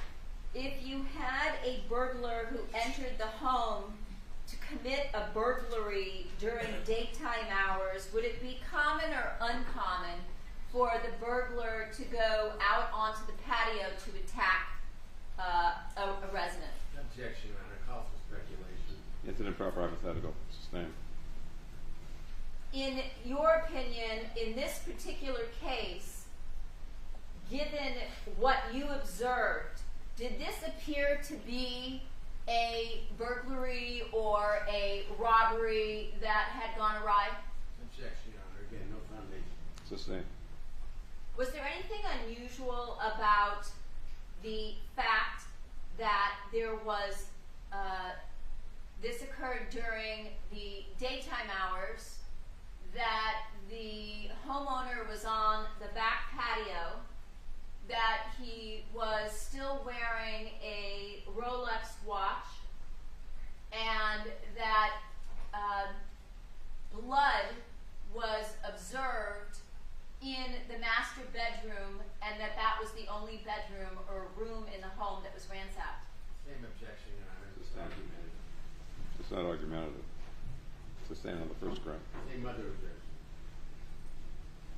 B: if you had a burglar who entered the home to commit a burglary during daytime hours, would it be common or uncommon for the burglar to go out onto the patio to attack a resident?
I: Objection, Your Honor. Call for speculation.
C: It's an improper hypothetical. Sustained.
B: In your opinion, in this particular case, given what you observed, did this appear to be a burglary or a robbery that had gone awry?
I: Objection, Your Honor. Again, no foundation.
C: Sustained.
B: Was there anything unusual about the fact that there was, this occurred during the daytime hours, that the homeowner was on the back patio, that he was still wearing a Rolex watch, and that blood was observed in the master bedroom, and that that was the only bedroom or room in the home that was ransacked?
I: Same objection, Your Honor. It's
C: Sustained.
I: argumentative.
C: It's not argumentative. Sustained on the first ground.
I: Same other objection.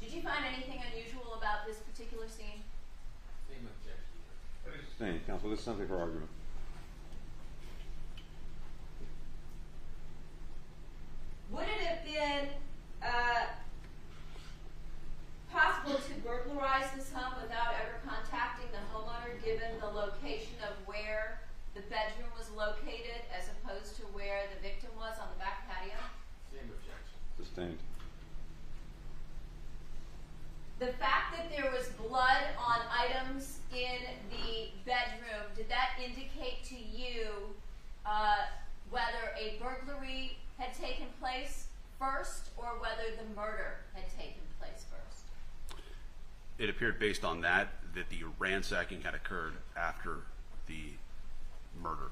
B: Did you find anything unusual about this particular scene?
I: Same objection, Your Honor.
C: Sustained. Counsel, this is something for argument.
B: Would it have been possible to burglarize this home without ever contacting the homeowner, given the location of where the bedroom was located as opposed to where the victim was on the back patio?
I: Same objection.
C: Sustained.
B: The fact that there was blood on items in the bedroom, did that indicate to you whether a burglary had taken place first or whether the murder had taken place first?
D: It appeared based on that the ransacking had occurred after the murder.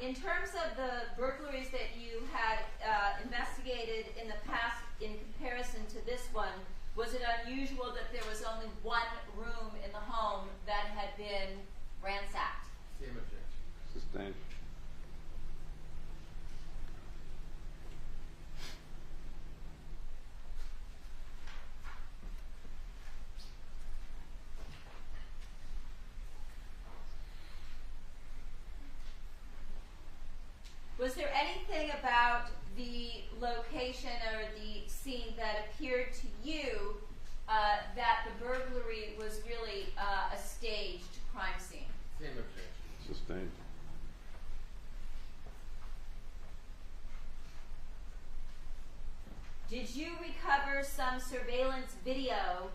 B: In terms of the burglaries that you had investigated in the past in comparison to this one, was it unusual that there was only one room in the home that had been ransacked?
I: Same objection.
C: Sustained.
B: Was there anything about the location or the scene that appeared to you that the burglary was really a staged crime scene?
I: Same objection.
C: Sustained.
B: you recover some surveillance video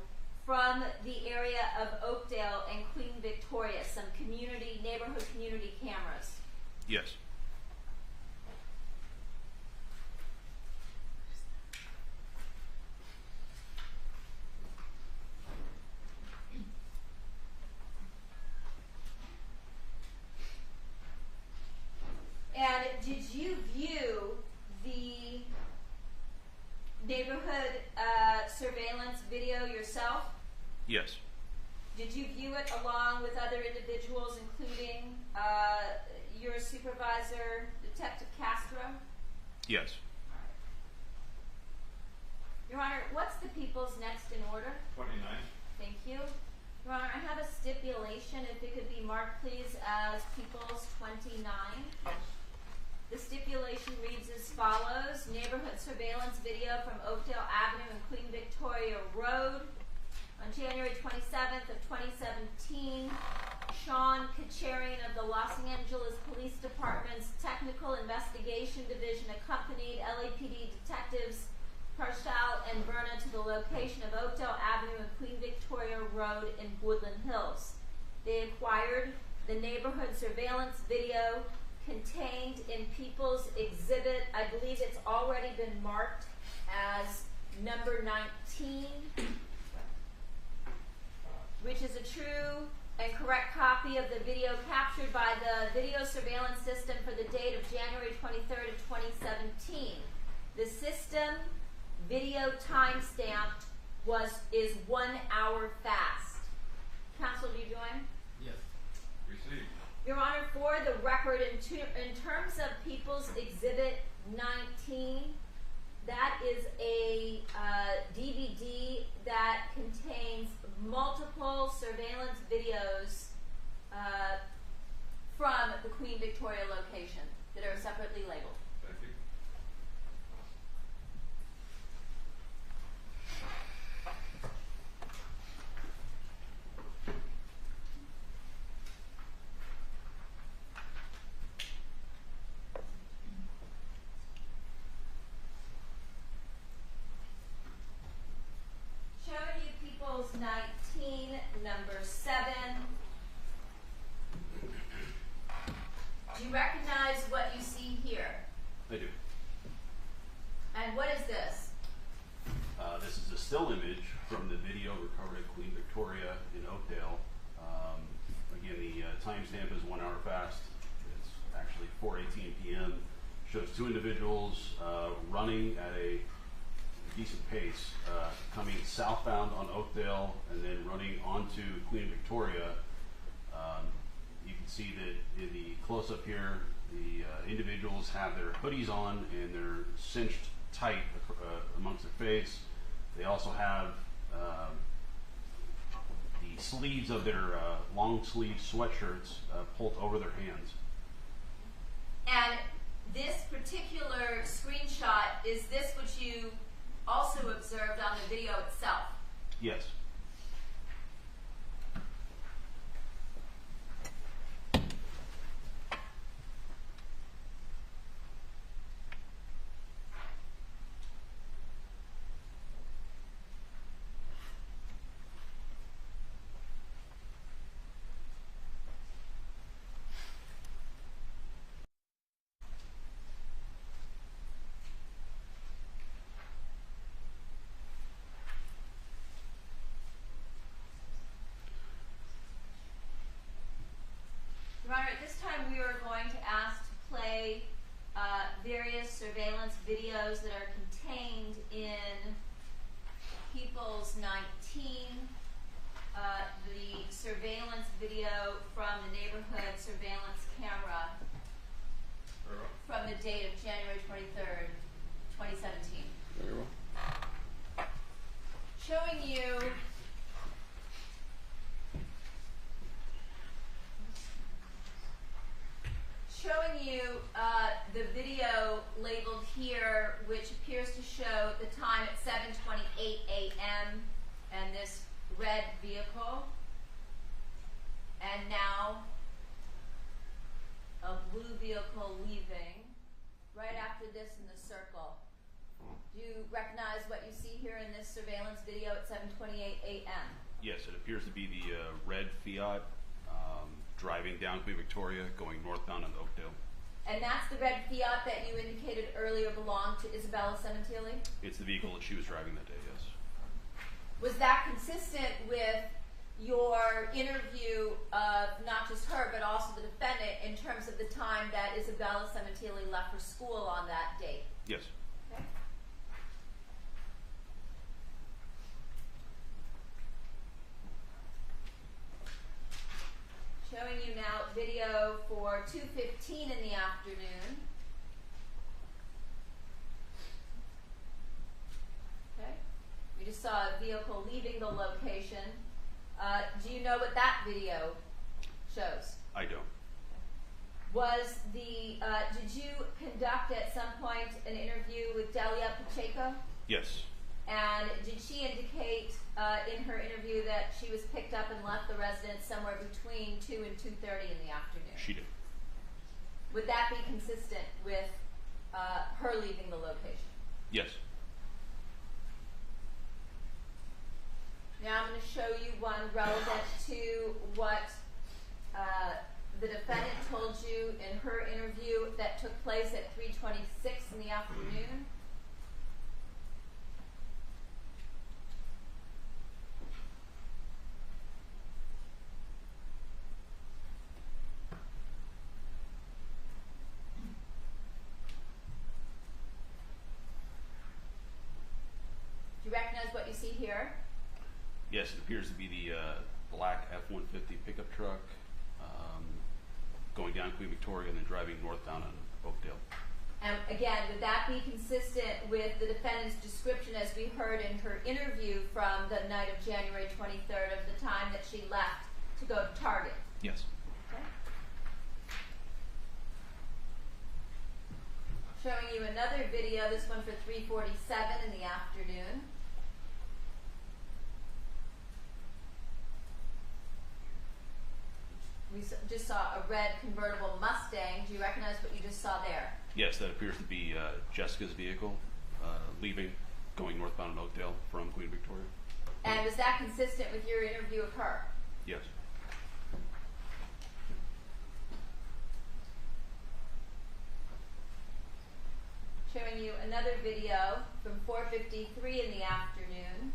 B: from the area of Oakdale and Queen Victoria, some neighborhood community cameras?
D: Yes.
B: And did you view the neighborhood surveillance video yourself?
D: Yes.
B: Did you view it along with other individuals, including your supervisor, Detective Castro?
D: Yes.
B: Your Honor, what's the people's next in order?
C: 29.
B: Thank you. Your Honor, I have a stipulation, if it could be marked please as People's 29. The stipulation reads as follows. Neighborhood surveillance video from Oakdale Avenue and Queen Victoria Road on January 27th of 2017. Sean Kacharian of the Los Angeles Police Department's Technical Investigation Division accompanied LAPD detectives Parshall and Berna to the location of Oakdale Avenue and Queen Victoria Road in Woodland Hills. They acquired the neighborhood surveillance video contained in People's Exhibit. I believe it's already been marked as number 19, which is a true and correct copy of the video captured by the video surveillance system for the date of January 23rd of 2017. The system video timestamp is 1 hour fast. Counsel, do you join?
I: Yes.
C: Received.
B: Your Honor, for the record, in terms of People's Exhibit 19, that is a DVD that contains multiple surveillance videos from the Queen Victoria location that are separately labeled.
C: Thank you.
B: Showing you People's 19, number 7. Do you recognize what you see here?
D: I do.
B: And what is this?
D: This is a still image from the video recovered at Queen Victoria in Oakdale. Again, the timestamp is 1 hour fast. It's actually 4:18 p.m. Shows two individuals running at a decent pace, coming southbound on Oakdale and then running onto Queen Victoria. You can see that in the close-up here, the individuals have their hoodies on and they're cinched tight amongst their face. They also have the sleeves of their long sleeve sweatshirts pulled over their hands.
B: And this particular screenshot, is this what you also observed on the video itself?
D: Yes.
B: Your Honor, at this time we are going to ask to play various surveillance videos that are contained in People's 19, the surveillance video from the neighborhood surveillance camera from the date of January 23rd, 2017.
C: Very well.
B: Showing you the video labeled here, which appears to show the time at 7:28 a.m. and this red vehicle, and now a blue vehicle leaving right after this in the circle. Do you recognize what you see here in this surveillance video at 7:28 a.m.?
D: Yes, it appears to be the red Fiat driving down Queen Victoria, going northbound on Oakdale.
B: And that's the red Fiat that you indicated earlier belonged to Isabella Sementilli?
D: It's the vehicle that she was driving that day, yes.
B: Was that consistent with your interview of not just her, but also the defendant in terms of the time that Isabella Sementilli left for school on that date?
D: Yes.
B: Okay. Showing you now video for 2:15 in the afternoon. Okay. We just saw a vehicle leaving the location. Do you know what that video shows?
D: I don't.
B: Was the, did you conduct at some point an interview with Delia Pacheco?
D: Yes.
B: And did she indicate in her interview that she was picked up and left the residence somewhere between 2 and 2:30 in the afternoon?
D: She did.
B: Would that be consistent with her leaving the location?
D: Yes.
B: Now I'm going to show you one relevant to what the defendant told you in her interview that took place at 3:26 in the afternoon. Do you recognize what you see here?
D: Yes, it appears to be the black F-150 pickup truck going down Queen Victoria and then driving northbound on Oakdale.
B: And again, would that be consistent with the defendant's description as we heard in her interview from the night of January 23rd of the time that she left to go to Target?
D: Yes.
B: Okay. Showing you another video, this one for 3:47 in the afternoon. We just saw a red convertible Mustang. Do you recognize what you just saw there?
D: Yes, that appears to be Jessica's vehicle leaving, going northbound on Oakdale from Queen Victoria.
B: And was that consistent with your interview of her?
D: Yes.
B: Showing you another video from 4:53 in the afternoon.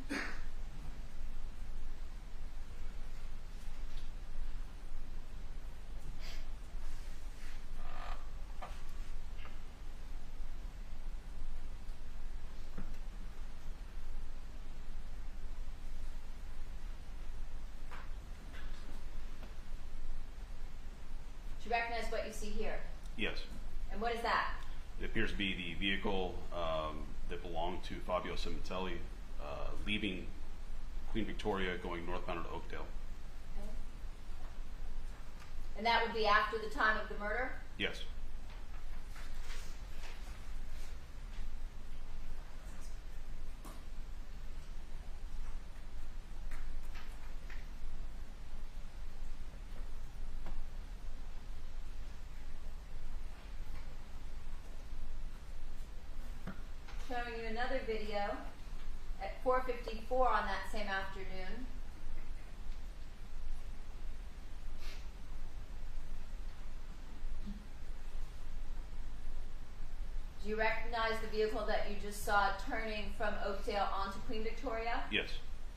B: Do you recognize what you see here?
D: Yes.
B: And what is that?
D: It appears to be the vehicle that belonged to Fabio Sementilli leaving Queen Victoria, going northbound on Oakdale.
B: Okay. And that would be after the time of the murder?
D: Yes.
B: Showing you another video at 4:54 on that same afternoon. Do you recognize the vehicle that you just saw turning from Oakdale onto Queen Victoria?
D: Yes.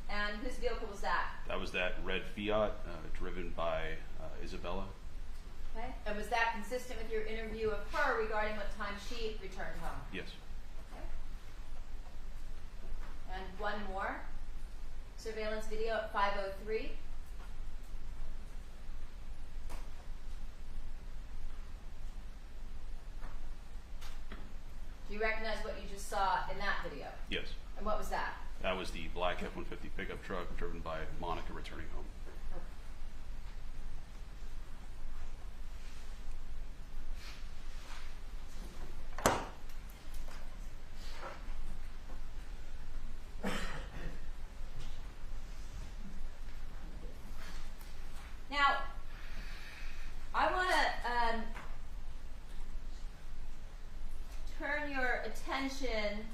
B: And whose vehicle was that?
D: That was that red Fiat driven by Isabella.
B: Okay. And was that consistent with your interview of her regarding what time she returned home?
D: Yes.
B: Okay. And one more. Surveillance video at 5:03. Do you recognize what you just saw in that video?
D: Yes.
B: And what was that?
D: That was the black F-150 pickup truck driven by Monica returning home.
B: Now, I want to turn your attention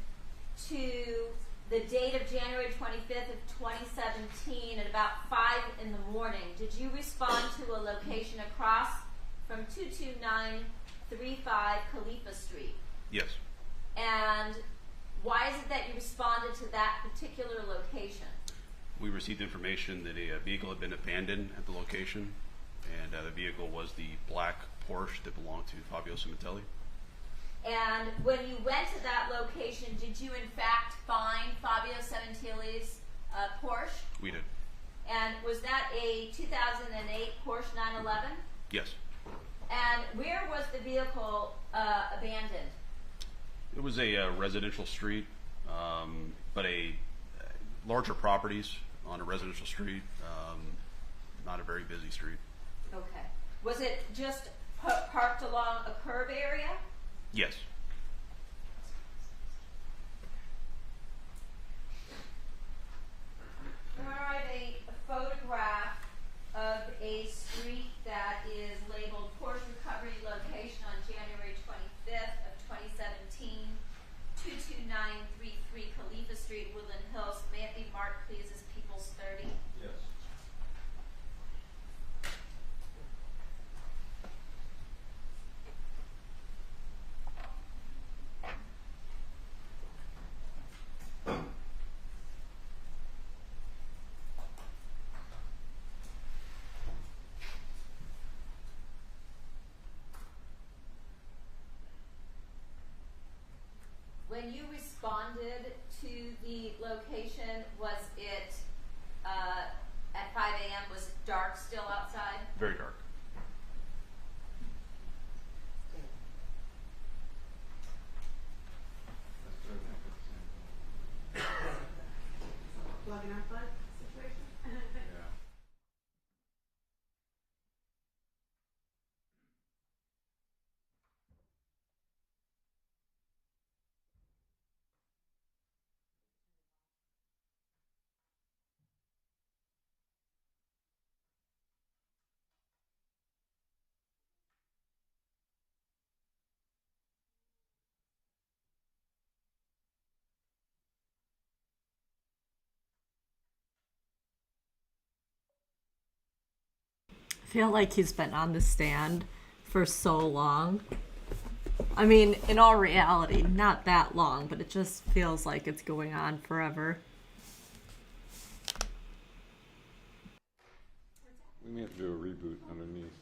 B: to the date of January 25th of 2017 at about 5 in the morning, did you respond to a location across from 22935 Khalifa Street?
D: Yes.
B: And why is it that you responded to that particular location?
D: We received information that a vehicle had been abandoned at the location, and the vehicle was the black Porsche that belonged to Fabio Sementilli.
B: And when you went to that location, did you in fact find Fabio Sementilli's Porsche?
D: We did.
B: And was that a 2008 Porsche 911?
D: Yes.
B: And where was the vehicle abandoned?
D: It was a residential street, but larger properties on a residential street, not a very busy street.
B: Okay. Was it just parked along a curb area?
D: Yes.
B: All right, a photograph of a street that is labeled Porsche Recovery Location on January 25th of 2017, 22933 Khalifa Street, Woodland Hills. May it be marked, please, as People's 30?
C: Yes.
B: When you responded to the location, was it at 5 a.m.? Was it dark still outside?
D: Very dark.
H: Plugging our butt situation.
C: Yeah.
A: I feel like he's been on the stand for so long. I mean, in all reality, not that long, but it just feels like it's going on forever.
C: We may have to do a reboot underneath.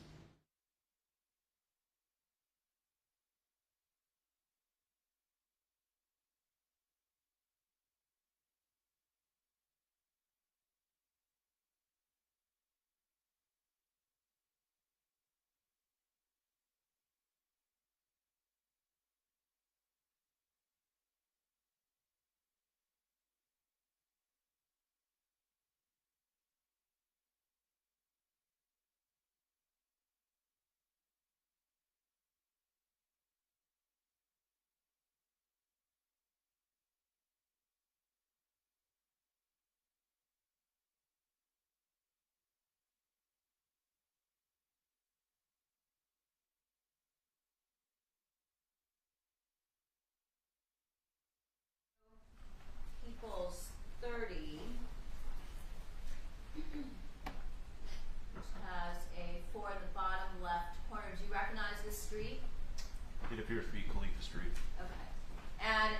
B: People's 30, which has a 4 in the bottom left corner. Do you recognize this street?
D: It appears to be Khalifa Street.
B: Okay. And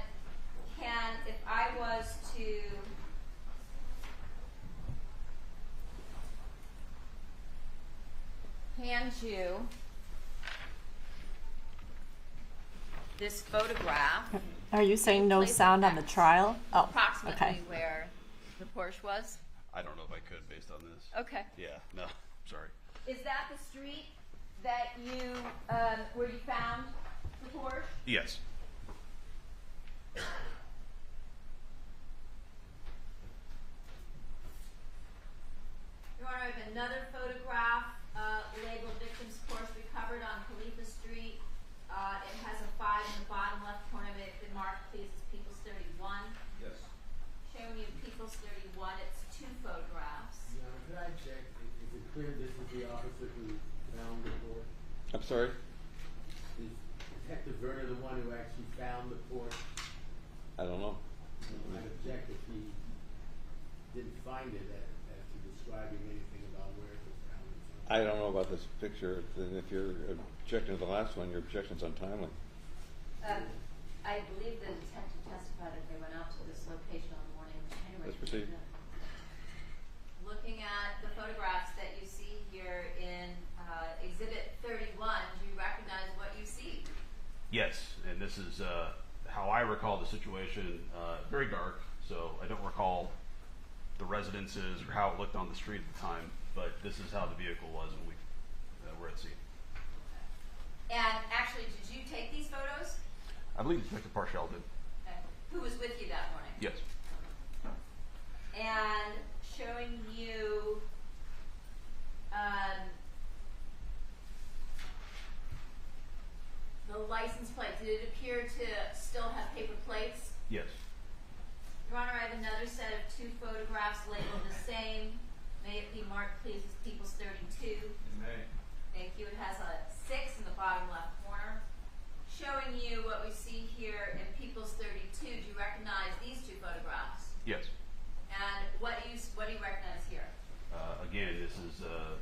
B: if I was to hand you this photograph,
A: Are you saying no
B: Place it
A: sound on the
B: next.
A: trial? Oh,
B: approximately
A: okay.
B: where the Porsche was?
D: I don't know if I could based on this.
B: Okay.
D: Yeah, no, sorry.
B: Is that the street that you, where you found the Porsche?
D: Yes.
B: Your Honor, I have another photograph labeled Victim's Porsche recovered on Khalifa Street. It has a 5 in the bottom left corner. May it be marked, please, as People's 31.
C: Yes.
B: Showing you People's 31. It's 2 photographs.
I: Your Honor, could I check, is it clear this is the officer who found the Porsche?
C: I'm sorry?
I: Is Detective Werner the one who actually found the Porsche?
C: I don't know.
I: I'd object if he didn't find it after describing anything about where it was found.
C: I don't know about this picture. Then if you're objecting to the last one, your objection's untimely.
B: I believe the detective testified that they went out to this location on the morning of January.
C: Let's proceed.
B: Looking at the photographs that you see here in Exhibit 31, do you recognize what you see?
D: Yes, and this is how I recall the situation. Very dark, so I don't recall the residences or how it looked on the street at the time, but this is how the vehicle was when we were at scene.
B: And actually, did you take these photos?
D: I believe Detective Parshall did.
B: Okay. Who was with you that morning?
D: Yes.
B: And showing you the license plate. Did it appear to still have paper plates?
D: Yes.
B: Your Honor, I have another set of 2 photographs labeled the same. May it be marked, please, as People's 32.
C: It may.
B: Thank you. It has a 6 in the bottom left corner. Showing you what we see here in People's 32. Do you recognize these 2 photographs?
D: Yes.
B: And what do you recognize here?
D: Again, this is the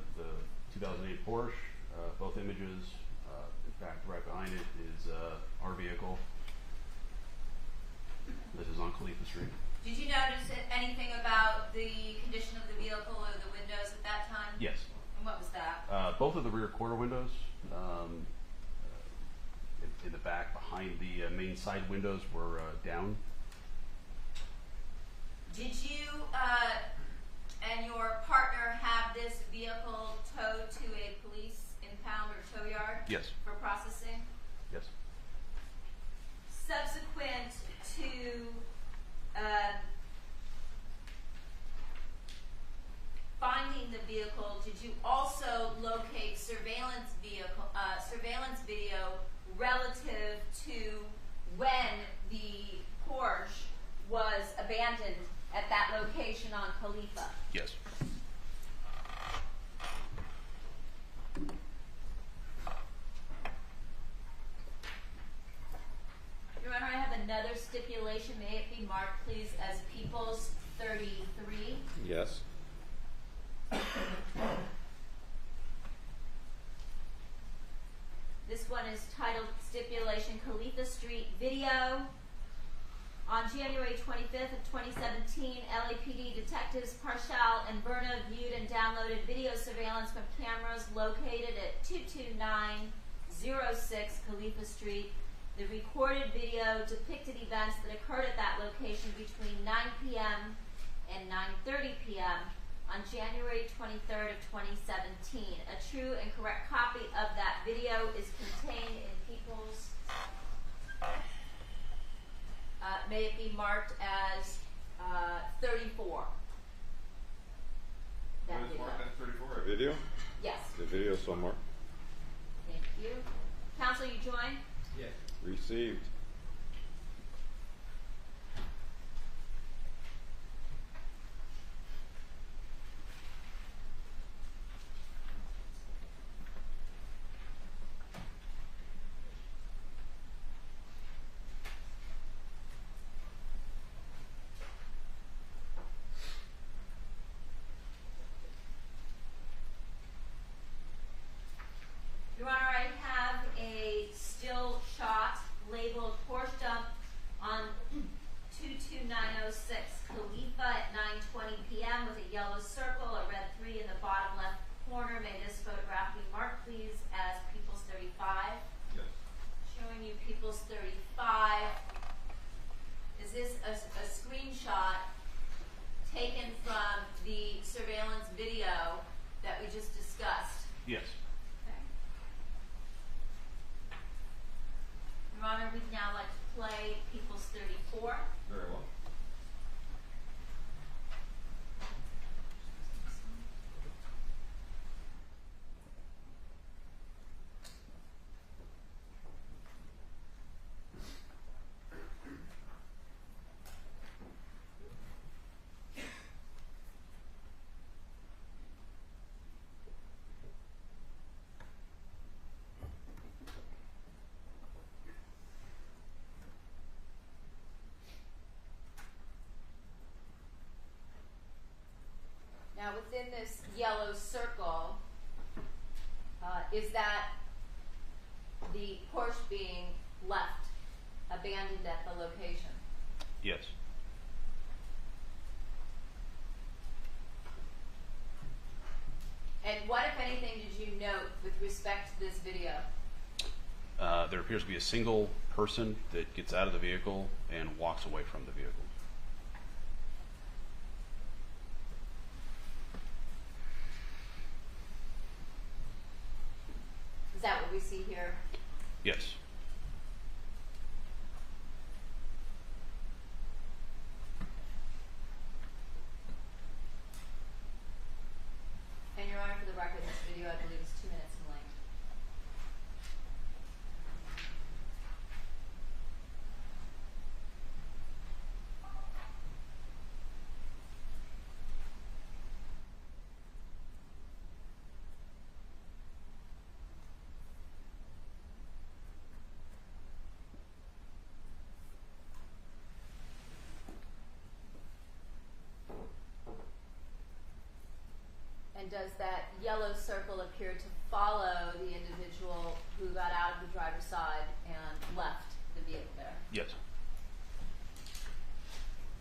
D: 2008 Porsche. Both images. In fact, right behind it is our vehicle. This is on Khalifa Street.
B: Did you notice anything about the condition of the vehicle or the windows at that time?
D: Yes.
B: And what was that?
D: Both of the rear quarter windows. In the back, behind the main side windows, were down.
B: Did you and your partner have this vehicle towed to a police impound or tow yard?
D: Yes.
B: For processing?
D: Yes.
B: Subsequent to finding the vehicle, did you also locate surveillance video relative to when the Porsche was abandoned at that location on Khalifa?
D: Yes.
B: Your Honor, I have another stipulation. May it be marked, please, as People's 33.
C: Yes.
B: This one is titled Stipulation Khalifa Street Video. On January 25th of 2017, LAPD detectives Parshall and Berna viewed and downloaded video surveillance from cameras located at 22906 Khalifa Street. The recorded video depicted events that occurred at that location between 9 p.m. and 9:30 p.m. on January 23rd of 2017. A true and correct copy of that video is contained in People's... may it be marked as 34. That
C: What is
B: video.
C: marked as 34? A video?
B: Yes.
C: The video so marked.
B: Thank you. Counsel, you join?
I: Yes.
C: Received.
B: Your Honor, I have a still shot labeled abandoned at the location?
D: Yes.
B: And what, if anything, did you note with respect to this video?
D: There appears to be a single person that gets out of the vehicle and walks away from the vehicle.
B: Is that what we see here?
D: Yes.
B: And Your Honor, for the record, this video, I believe, is 2 minutes in length. And does that yellow circle appear to follow the individual who got out of the driver's side and left the vehicle there?
D: Yes.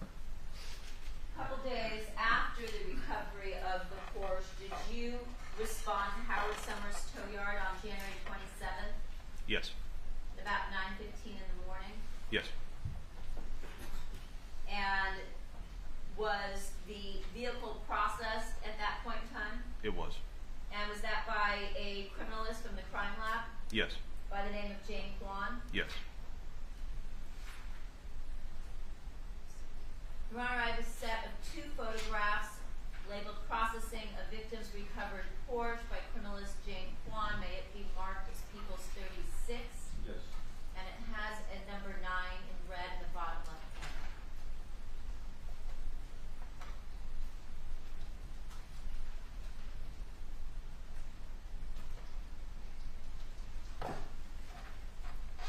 B: A couple days after the recovery of the Porsche, did you respond to Howard Summers' tow yard on January 27th,
D: Yes.
B: about 9:15 in the morning?
D: Yes.
B: And was the vehicle processed at that point in time?
D: It was.
B: And was that by a criminalist from the crime lab
D: Yes.
B: by the name of Jane Kwan?
D: Yes.
B: Your Honor, I have a set of 2 photographs labeled Processing a Victim's Recovered Porsche by criminalist Jane Kwan. May it be marked as People's 36.
C: Yes.
B: And it has a number 9 in red in the bottom left corner.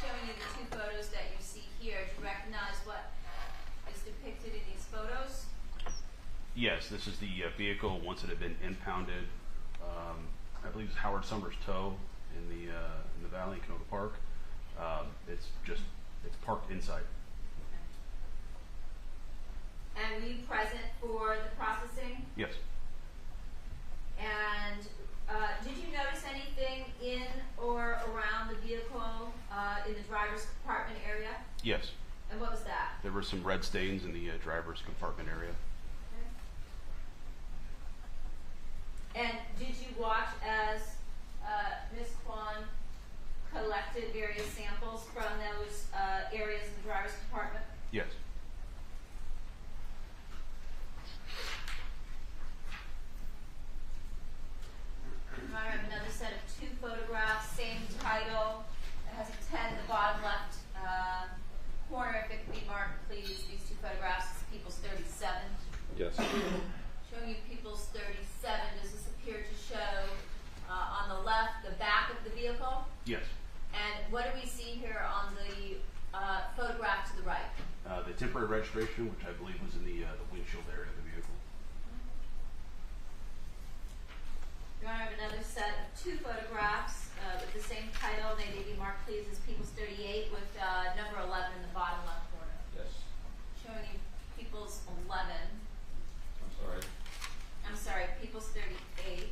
B: Showing you the 2 photos that you see here, do you recognize what is depicted in these photos?
D: Yes, this is the vehicle once it had been impounded. I believe it's Howard Summers Tow in the Valley, Canova Park. It's parked inside.
B: And were you present for the processing?
D: Yes.
B: And did you notice anything in or around the vehicle in the driver's compartment area?
D: Yes.
B: And what was that?
D: There were some red stains in the driver's compartment area.
B: And did you watch as Ms. Kwan collected various samples from those areas in the driver's compartment?
D: Yes.
B: Your Honor, I have another set of 2 photographs, same title. It has a 10 in the bottom left corner. If it could be marked, please. These 2 photographs is People's 37.
C: Yes.
B: Showing you People's 37, does this appear to show on the left the back of the vehicle?
D: Yes.
B: And what do we see here on the photograph to the right?
D: The temporary registration, which I believe was in the windshield area of the vehicle.
B: Your Honor, I have another set of 2 photographs with the same title. They may be marked, please, as People's 38 with number 11 in the bottom left corner.
C: Yes.
B: Showing you People's 11. I'm sorry, People's 38. Here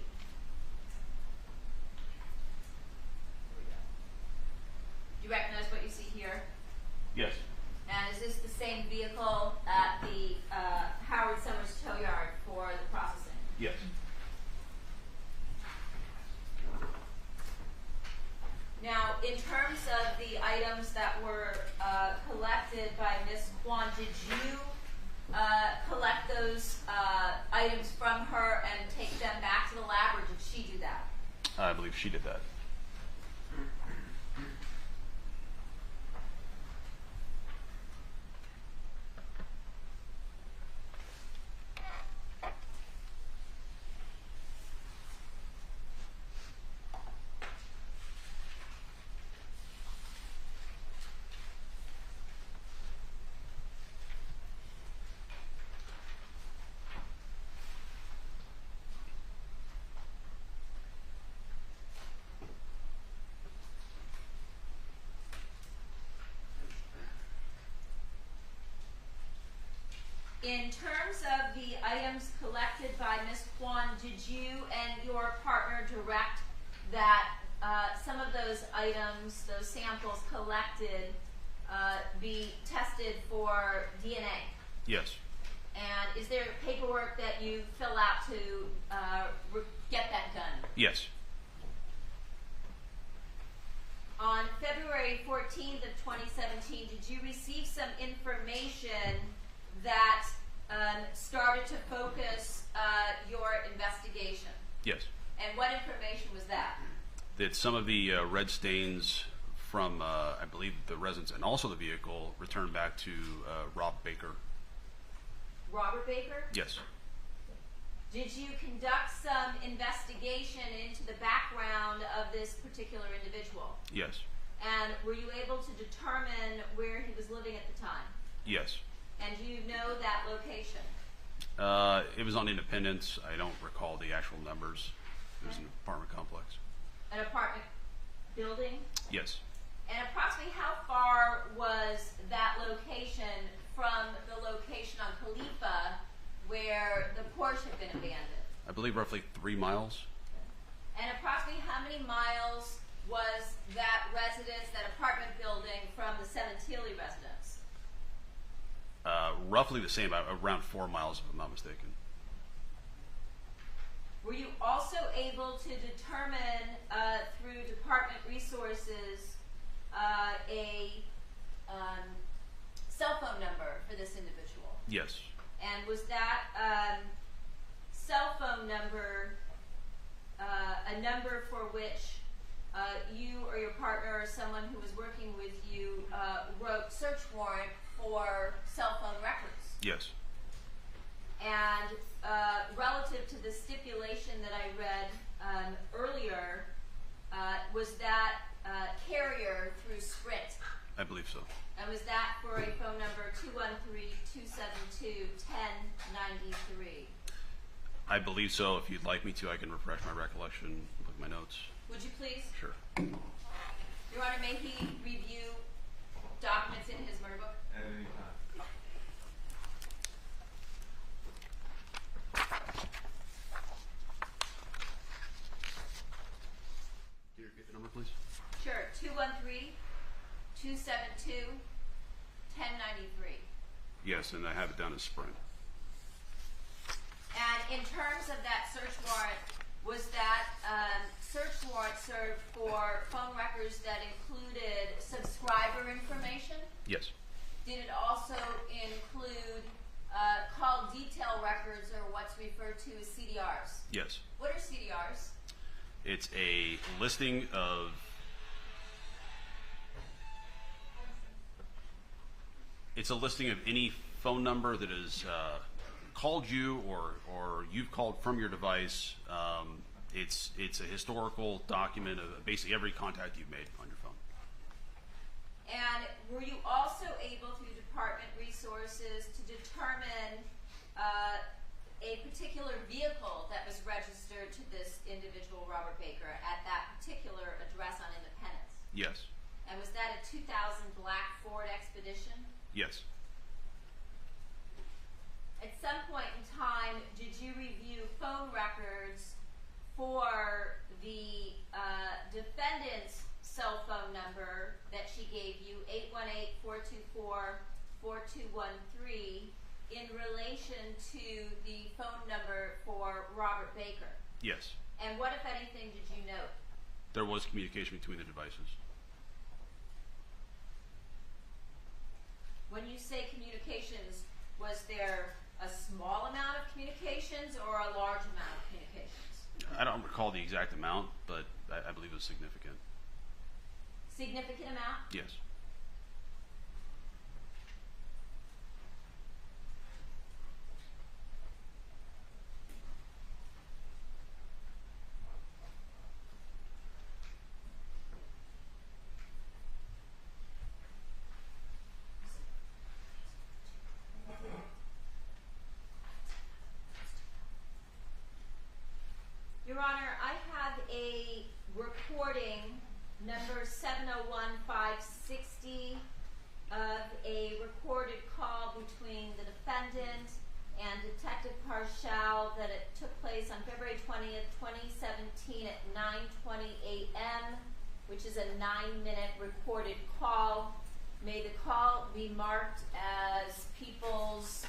B: we go. Do you recognize what you see here?
D: Yes.
B: And is this the same vehicle at the Howard Summers tow yard for the processing?
D: Yes.
B: Now, in terms of the items that were collected by Ms. Kwan, did you collect those items from her and take them back to the lab, or did she do that?
D: I believe she did that.
B: In terms of the items collected by Ms. Kwan, did you and your partner direct that some of those items, those samples collected, be tested for DNA?
D: Yes.
B: And is there paperwork that you fill out to get that done?
D: Yes.
B: On February 14th of 2017, did you receive some information that started to focus your investigation?
D: Yes.
B: And what information was that?
D: That some of the red stains from, I believe, the residence and also the vehicle returned back to Rob Baker.
B: Robert Baker?
D: Yes.
B: Did you conduct some investigation into the background of this particular individual?
D: Yes.
B: And were you able to determine where he was living at the time?
D: Yes.
B: And do you know that location?
D: It was on Independence. I don't recall the actual numbers. It was an apartment complex.
B: An apartment building?
D: Yes.
B: And approximately how far was that location from the location on Khalifa where the Porsche had been abandoned?
D: I believe roughly 3 miles.
B: And approximately how many miles was that residence, that apartment building, from the Sementilli residence?
D: Roughly the same, around 4 miles if I'm not mistaken.
B: Were you also able to determine through department resources a cell phone number for this individual?
D: Yes.
B: And was that cell phone number a number for which you or your partner or someone who was working with you wrote search warrant for cell phone records?
D: Yes.
B: And relative to the stipulation that I read earlier, was that carrier through Sprint?
D: I believe so.
B: And was that for a phone number 213-272-1093?
D: I believe so. If you'd like me to, I can refresh my recollection with my notes.
B: Would you please?
D: Sure.
B: Your Honor, may he review documents in his murder book?
C: At any time.
D: Can you repeat the number, please?
B: Sure. 213-272-1093.
D: Yes, and I have it down as Sprint.
B: And in terms of that search warrant, was that search warrant served for phone records that included subscriber information?
D: Yes.
B: Did it also include call detail records, or what's referred to as CDRs?
D: Yes.
B: What are CDRs?
D: It's a listing of any phone number that has called you or you've called from your device. It's a historical document of basically every contact you've made on your phone.
B: And were you also able, through department resources, to determine a particular vehicle that was registered to this individual, Robert Baker, at that particular address on Independence?
D: Yes.
B: And was that a 2000 black Ford Expedition?
D: Yes.
B: At some point in time, did you review phone records for the defendant's cell phone number that she gave you, 818-424-4213, in relation to the phone number for Robert Baker?
D: Yes.
B: And what, if anything, did you note?
D: There was communication between the devices.
B: When you say communications, was there a small amount of communications or a large amount of communications?
D: I don't recall the exact amount, but I believe it was significant.
B: Significant amount?
D: Yes.
B: Your Honor, I have a recording, number 701560, of a recorded call between the defendant place on February 20th, 2017 at 9:20 a.m., which is a 9-minute recorded call. May the call be marked as People's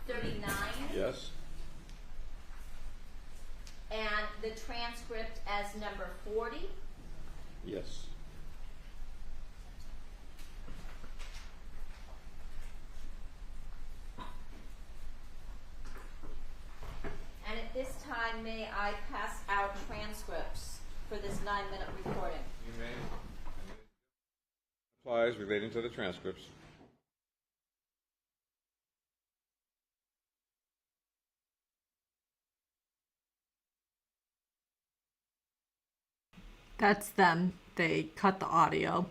B: 39.
C: Yes.
B: And the transcript as number 40.
C: Yes.
B: And at this time, may I pass out transcripts for this 9-minute recording?
C: You may. Applies relating to the transcripts.
A: That's them. They cut the audio.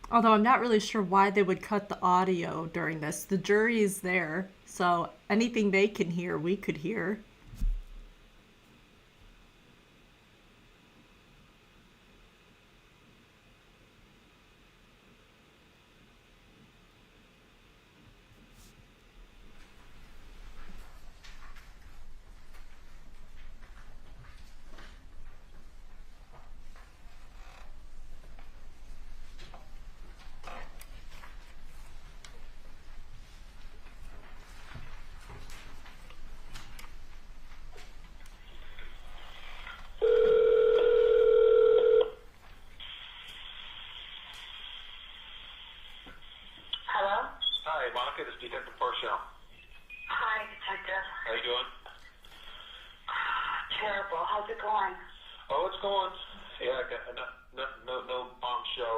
A: Although I'm not really sure why they would cut the audio during this. The jury is there, so anything they can hear, we could hear.
F: Hello?
E: Hi, Monica, this is Detective Parcell.
F: Hi, Detective.
E: How you doing?
F: Terrible. How's it going?
E: Oh, it's going. Yeah, I got no bombshell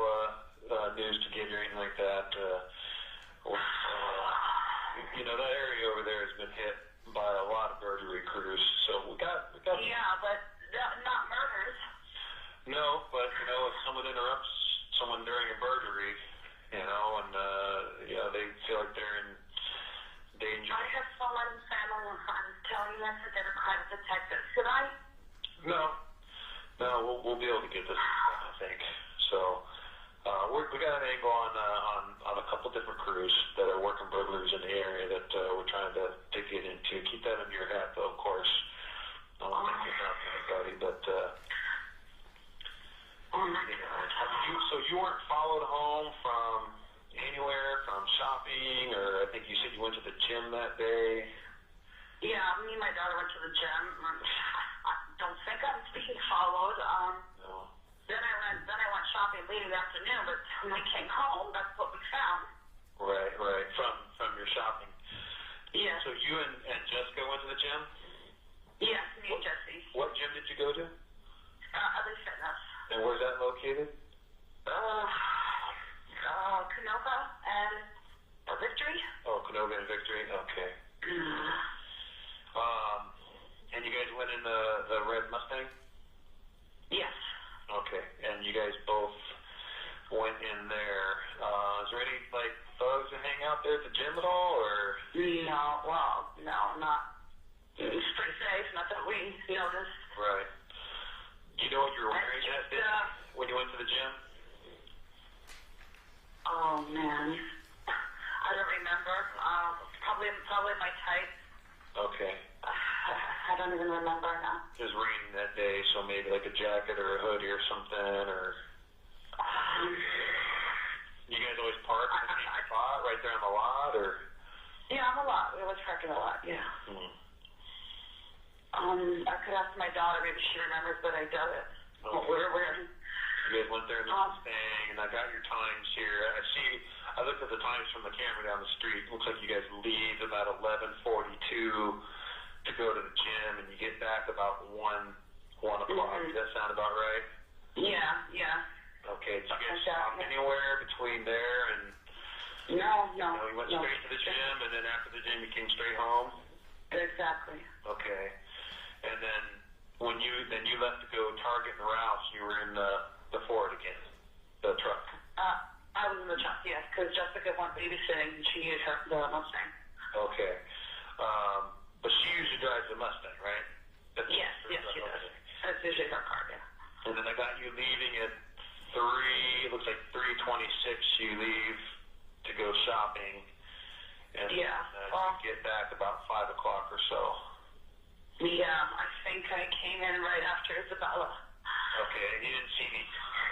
E: news to give you or anything like that. You know, that area over there has been hit by a lot of burglary crews, so we got.
F: Yeah, but not murders.
E: No, but you know, if someone interrupts someone during a burglary, you know, and you know, they feel like they're in danger.
F: I have someone, family, and friends telling us that they're a crime detective. Should I?
E: No, we'll be able to get this, I think. So, we got an angle on a couple different crews that are working burglaries in the area that we're trying to get into. Keep that in your hat, though, of course. I don't want to get out to anybody, but.
F: Oh my God.
E: So you weren't followed home from anywhere, from shopping, or I think you said you went to the gym that day?
F: Yeah, me and my daughter went to the gym. I don't think I'm being followed.
E: No.
F: Then I went shopping late in the afternoon, but when I came home, that's what we found.
E: Right. From your shopping.
F: Yes.
E: So you and Jessica went to the gym?
F: Yes, me and Jesse.
E: What gym did you go to?
F: Elite Fitness.
E: And where's that located?
F: Canova and Victory.
E: Oh, Canova and Victory. Okay. And you guys went in the red Mustang?
F: Yes.
E: Okay. And you guys both went in there. Is there any like thugs that hang out there at the gym at all, or?
F: No, not. It's pretty safe. Not that we noticed.
E: Right. You know what you were wearing that day when you went to the gym?
F: Oh man, I don't remember. Probably my type.
E: Okay.
F: I don't even remember now.
E: It was raining that day, so maybe like a jacket or a hoodie or something, or. You guys always park in the same spot right there on the lot, or?
F: Yeah, on the lot. We always park in the lot. Yeah. I could ask my daughter. Maybe she remembers, but I doubt it.
E: Okay.
F: Where?
E: You guys went there in the Mustang, and I got your times here. I looked at the times from the camera down the street. Looks like you guys leave about 11:42 to go to the gym, and you get back about 1 o'clock. Does that sound about right?
F: Yeah.
E: Okay. Did you guys stop anywhere between there and?
F: No.
E: You went straight to the gym, and then after the gym, you came straight home.
F: Exactly.
E: Okay. And then you left to go Target and Ralph's, you were in the Ford again, the truck.
F: I was in the truck, yes, because Jessica went babysitting and she used the Mustang.
E: Okay. But she usually drives the Mustang, right?
F: Yes, she does. That's usually her car, yeah.
E: And then I got you leaving at 3, it looks like 3:26 you leave to go shopping. And
F: Yeah.
E: You get back about 5 o'clock or so.
F: Yeah, I think I came in right after Isabella.
E: Okay, and you didn't see any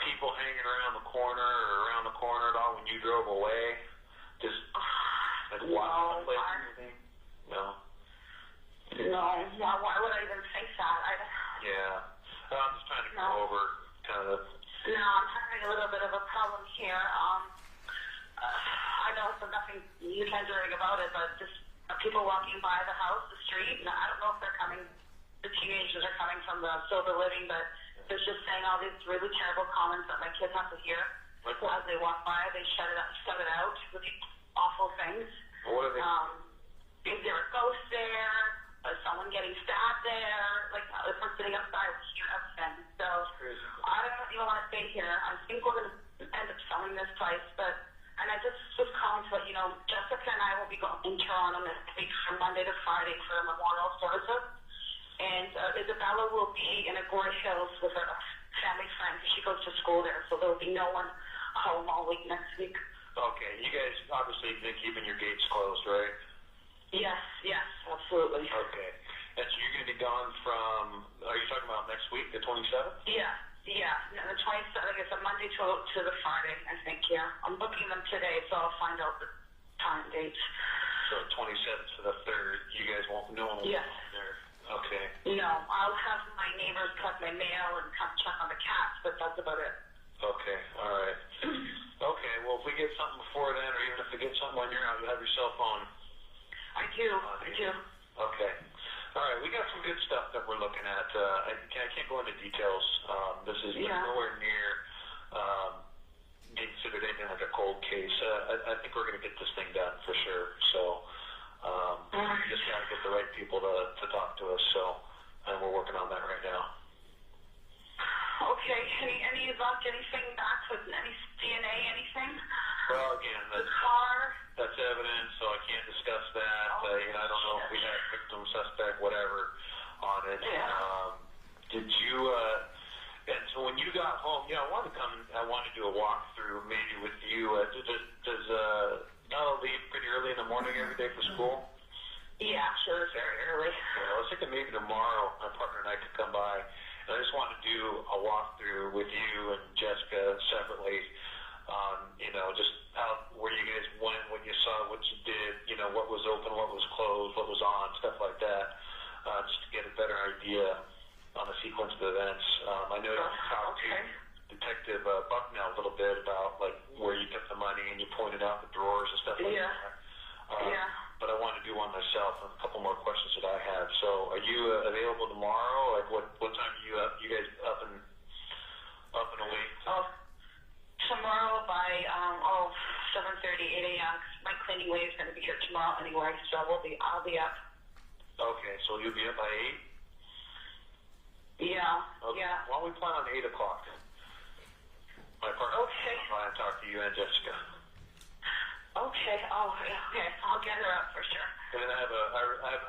E: people hanging around the corner or around the corner at all when you drove away? Just like walking the place or anything? No.
F: No, why would I even think that?
E: Yeah. I'm just trying to go over kind of.
F: No, I'm having a little bit of a problem here. I know it's nothing you can do anything about it, but just people walking by the house, the street, and I don't know if they're coming, the teenagers are coming from the sober living, but they're just saying all these really terrible comments that my kids have to hear.
E: Like
F: so as they walk by, they shut it out with these awful things.
E: What are they?
F: Is there a ghost there? Is someone getting stabbed there? Like, if we're sitting outside, we hear everything. So, I don't even want to stay here. I think we're going to end up selling this place, and I just was calling to let you know, Jessica and I will be going in Toronto next week from Monday to Friday for memorial services. And Isabella will be in Agora Hills with her family friend because she goes to school there. So there will be no one home all week next week.
E: Okay, you guys obviously have been keeping your gates closed, right?
F: Yes, absolutely.
E: Okay. And so you're going to be gone from, are you talking about next week, the 27th?
F: Yeah. No, the 27th, I guess, Monday to the Friday, I think, yeah. I'm booking them today, so I'll find out the time dates.
E: So 27th to the 3rd, you guys won't, no one will be there. Okay.
F: No, I'll have my neighbors cut my mail and come check on the cats, but that's about it.
E: Okay, all right. Okay, well, if we get something before then, or even if we get something when you're out, you have your cell phone.
F: I do.
E: Okay. All right, we got some good stuff that we're looking at. I can't go into details. This is nowhere near being considered anything like a cold case. I think we're going to get this thing done for sure. So we just got to get the right people to talk to us. So, and we're working on that right now.
F: Okay. Any luck? Anything back with any DNA? Anything?
E: Well, again, that's evidence, so I can't discuss that. I don't know if we had victim, suspect, whatever on it.
F: Yeah.
E: Did you? And so when you got home, I want to do a walkthrough maybe with you. Does Nala leave pretty early in the morning every day for school?
F: Yeah, sure, very early.
E: Yeah, I was thinking maybe tomorrow my partner and I could come by. And I just want to do a walkthrough with you and Jessica separately on, just where you guys went, what you saw, what you did, what was open, what was closed, what was on, stuff like that, just to get a better idea on the sequence of events. I know you talked to Detective Bucknell a little bit about, where you kept the money and you pointed out the drawers and stuff like that. But I want to do one myself and a couple more questions that I have. So are you available tomorrow? What time are you guys up and awake?
F: Tomorrow by 7:30, 8 a.m. My cleaning lady is going to be here tomorrow anyway, so I'll be up.
E: Okay, so you'll be up by 8?
F: Yeah.
E: Okay.
F: Yeah.
E: Why don't we plan on 8 o'clock? My partner.
F: Okay.
E: I'll talk to you and Jessica.
F: Okay. Okay. I'll get her up for sure.
E: And then I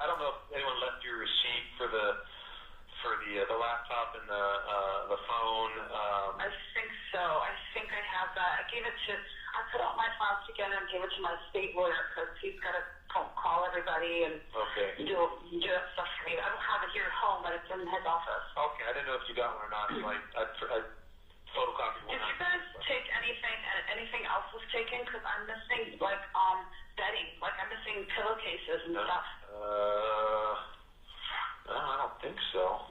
E: don't know if anyone left your receipt for the laptop and the phone.
F: I think so. I think I have that. I put all my files together and gave it to my state lawyer because he's got to call everybody and do that stuff for me. I don't have it here at home, but it's in his office.
E: Okay, I didn't know if you got one or not, so I photocopied one.
F: Did you guys take anything else was taken? Because I'm missing, bedding. I'm missing pillowcases and stuff.
E: No, I don't think so.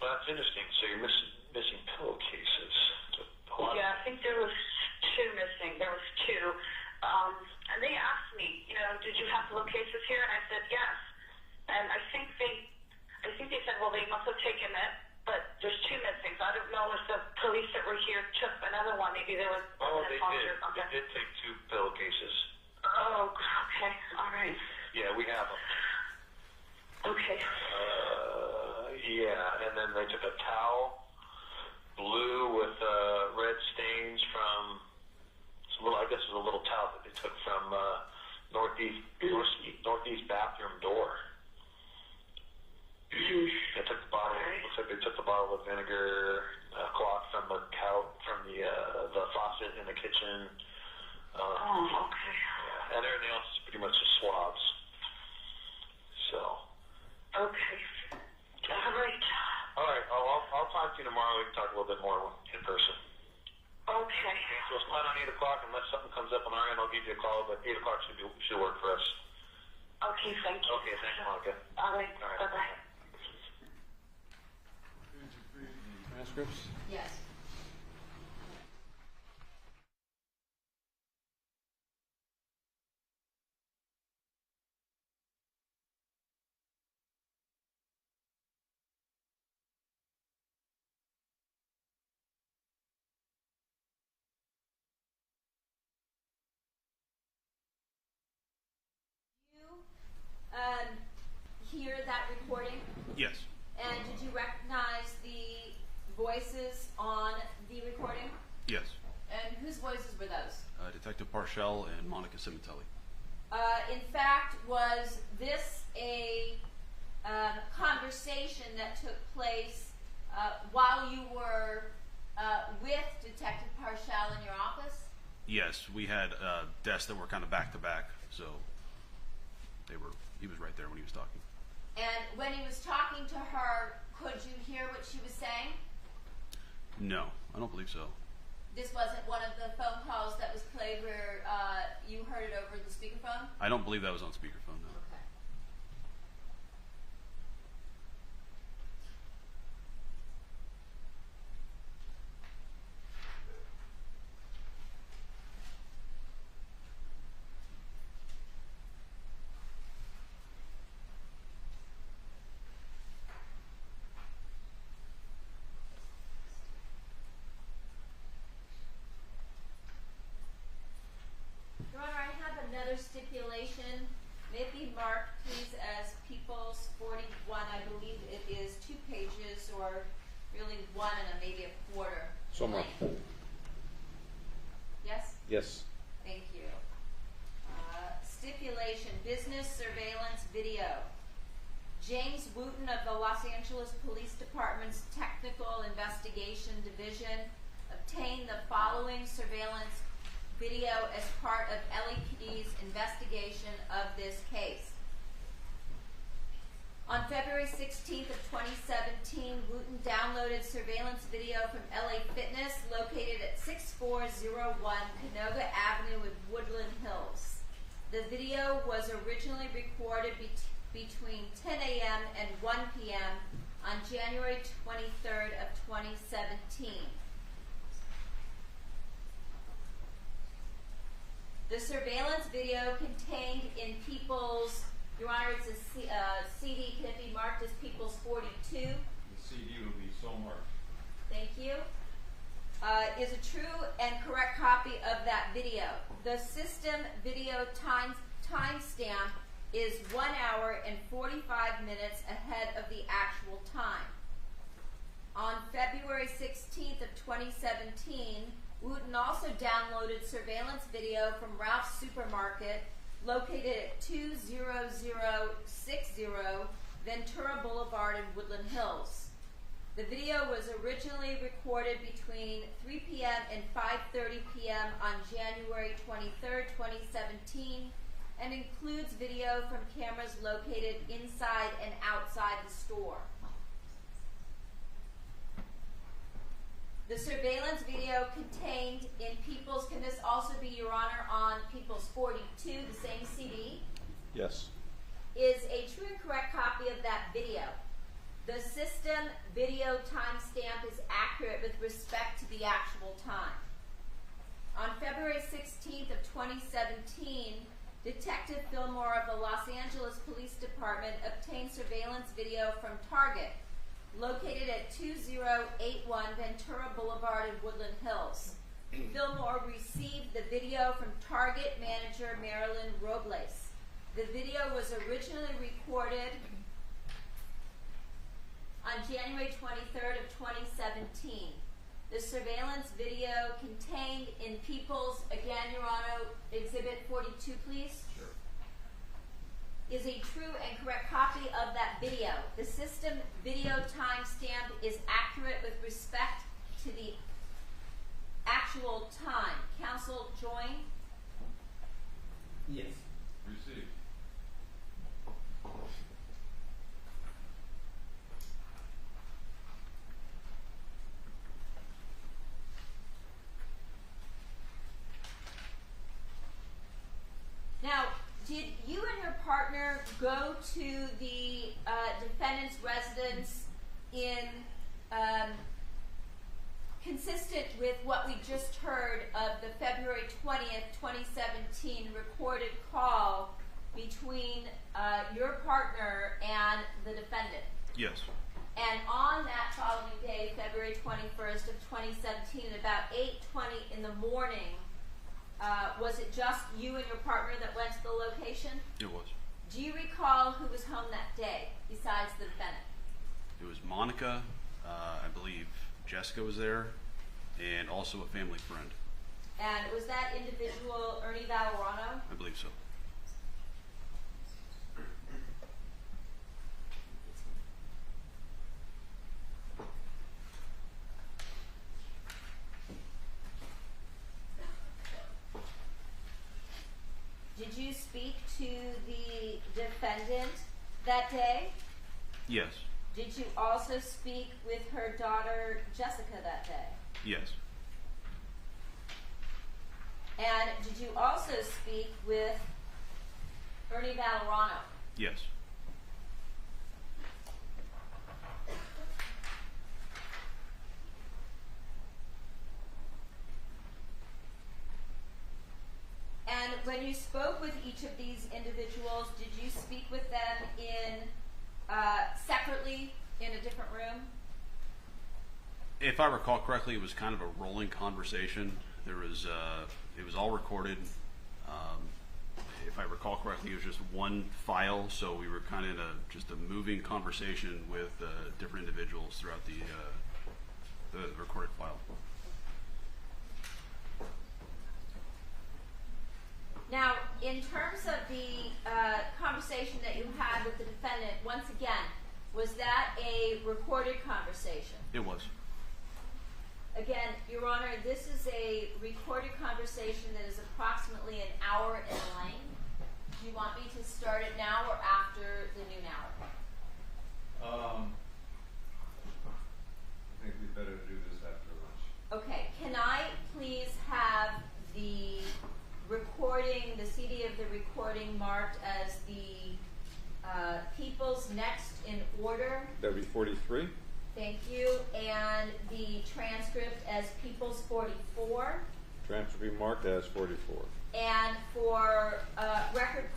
E: Well, that's interesting. So you're missing pillowcases.
F: Yeah, I think there was 2 missing. There was 2. And they asked me, did you have pillowcases here? And I said, yes. And I think they said, well, they must have taken it, but there's 2 missing. So I don't know if the police that were here took another one. Maybe there was
E: they did. They did take 2 pillowcases.
F: Oh, okay. All right.
E: Yeah, we have them.
F: Okay.
E: northeast bathroom door. They took the bottle. Looks like they took the bottle of vinegar, cloth from the the faucet in the kitchen.
F: Okay.
E: Yeah, and everything else is pretty much just swabs. So.
F: Okay. All right.
E: All right. I'll talk to you tomorrow. We can talk a little bit more in person.
F: Okay.
E: So let's plan on 8 o'clock. Unless something comes up on our end, I'll give you a call. But 8 o'clock should work for us.
F: Okay, thank you.
E: Okay, thanks, Monica.
F: All right.
E: All right.
F: Bye-bye.
C: Transcripts?
A: Yes. Hear that recording?
D: Yes.
A: And did you recognize the voices on the recording?
D: Yes.
A: And whose voices were those?
D: Detective Parshall and Monica Sementilli.
A: In fact, was this a conversation that took place while you were with Detective Parshall in your office?
D: Yes, we had desks that were kind of back to back, so he was right there when he was talking.
A: And when he was talking to her, could you hear what she was saying?
D: No, I don't believe so.
A: This wasn't one of the phone calls that was played where you heard it over the speakerphone?
D: I don't believe that was on speakerphone, no.
A: Okay. Your Honor, I have another stipulation. May it be marked, please, as People's 41. I believe it is 2 pages, or really 1 and maybe a quarter.
C: So marked.
A: Yes?
C: Yes.
A: Thank you. Stipulation, business surveillance video. James Wooten of the Los Angeles Police Department's Technical Investigation Division obtained the following surveillance video as part of LAPD's investigation of this case. On February 16th of 2017, Wooten downloaded surveillance video from LA Fitness located at 6401 Canoga Avenue in Woodland Hills. The video was originally recorded between 10 a.m. and 1 p.m. on January 23rd of 2017. The surveillance video contained in People's, Your Honor, it's a CD, can it be marked as People's 42?
C: The CD will be so marked.
A: Thank you. Is a true and correct copy of that video. The system video timestamp is 1 hour and 45 minutes ahead of the actual time. On February 16th of 2017, Wooten also downloaded surveillance video from Ralph's Supermarket located at 20060 Ventura Boulevard in Woodland Hills. The video was originally recorded between 3 p.m. and 5:30 p.m. on January 23rd, 2017, and includes video from cameras located inside and outside the store. The surveillance video contained in People's, can this also be, Your Honor, on People's 42, the same CD?
C: Yes.
A: Is a true and correct copy of that video. The system video timestamp is accurate with respect to the actual time. On February 16th of 2017, Detective Fillmore of the Los Angeles Police Department obtained surveillance video from Target, located at 2081 Ventura Boulevard in Woodland Hills. Fillmore received the video from Target manager Marilyn Robles. The video was originally recorded on January 23rd of 2017. The surveillance video contained in People's, again, Your Honor, Exhibit 42, please.
C: Sure.
B: is a true and correct copy of that video. The system video timestamp is accurate with respect to the actual time. Council, join.
I: Yes.
C: Received.
B: Now, did you and your partner go to the defendant's residence in consistent with what we just heard of the February 20th, 2017 recorded call between your partner and the defendant?
D: Yes.
B: And on that following day, February 21st of 2017, at about 8:20 in the morning, was it just you and your partner that went to the location?
D: It was.
B: Do you recall who was home that day besides the defendant?
D: It was Monica, I believe Jessica was there, and also a family friend.
B: And was that individual Ernie Valorano?
D: I believe so.
B: Did you speak to the defendant that day?
D: Yes.
B: Did you also speak with her daughter Jessica that day?
D: Yes.
B: And did you also speak with Ernie Valorano?
D: Yes.
B: And when you spoke with each of these individuals, did you speak with them in separately in a different room?
D: If I recall correctly, it was kind of a rolling conversation. There was, it was all recorded. If I recall correctly, it was just one file, so we were kind of in just a moving conversation with different individuals throughout the recorded file.
B: Now, in terms of the conversation that you had with the defendant, once again, was that a recorded conversation?
D: It was.
B: Again, Your Honor, this is a recorded conversation that is approximately an hour in length. Do you want me to start it now or after the noon hour?
C: I think we'd better do this after lunch.
B: Okay, can I please have the recording, the CD of the recording marked as the People's Next in order?
C: That would be 43.
B: Thank you. And the transcript as People's 44.
C: Transcript be marked as 44.
B: And for record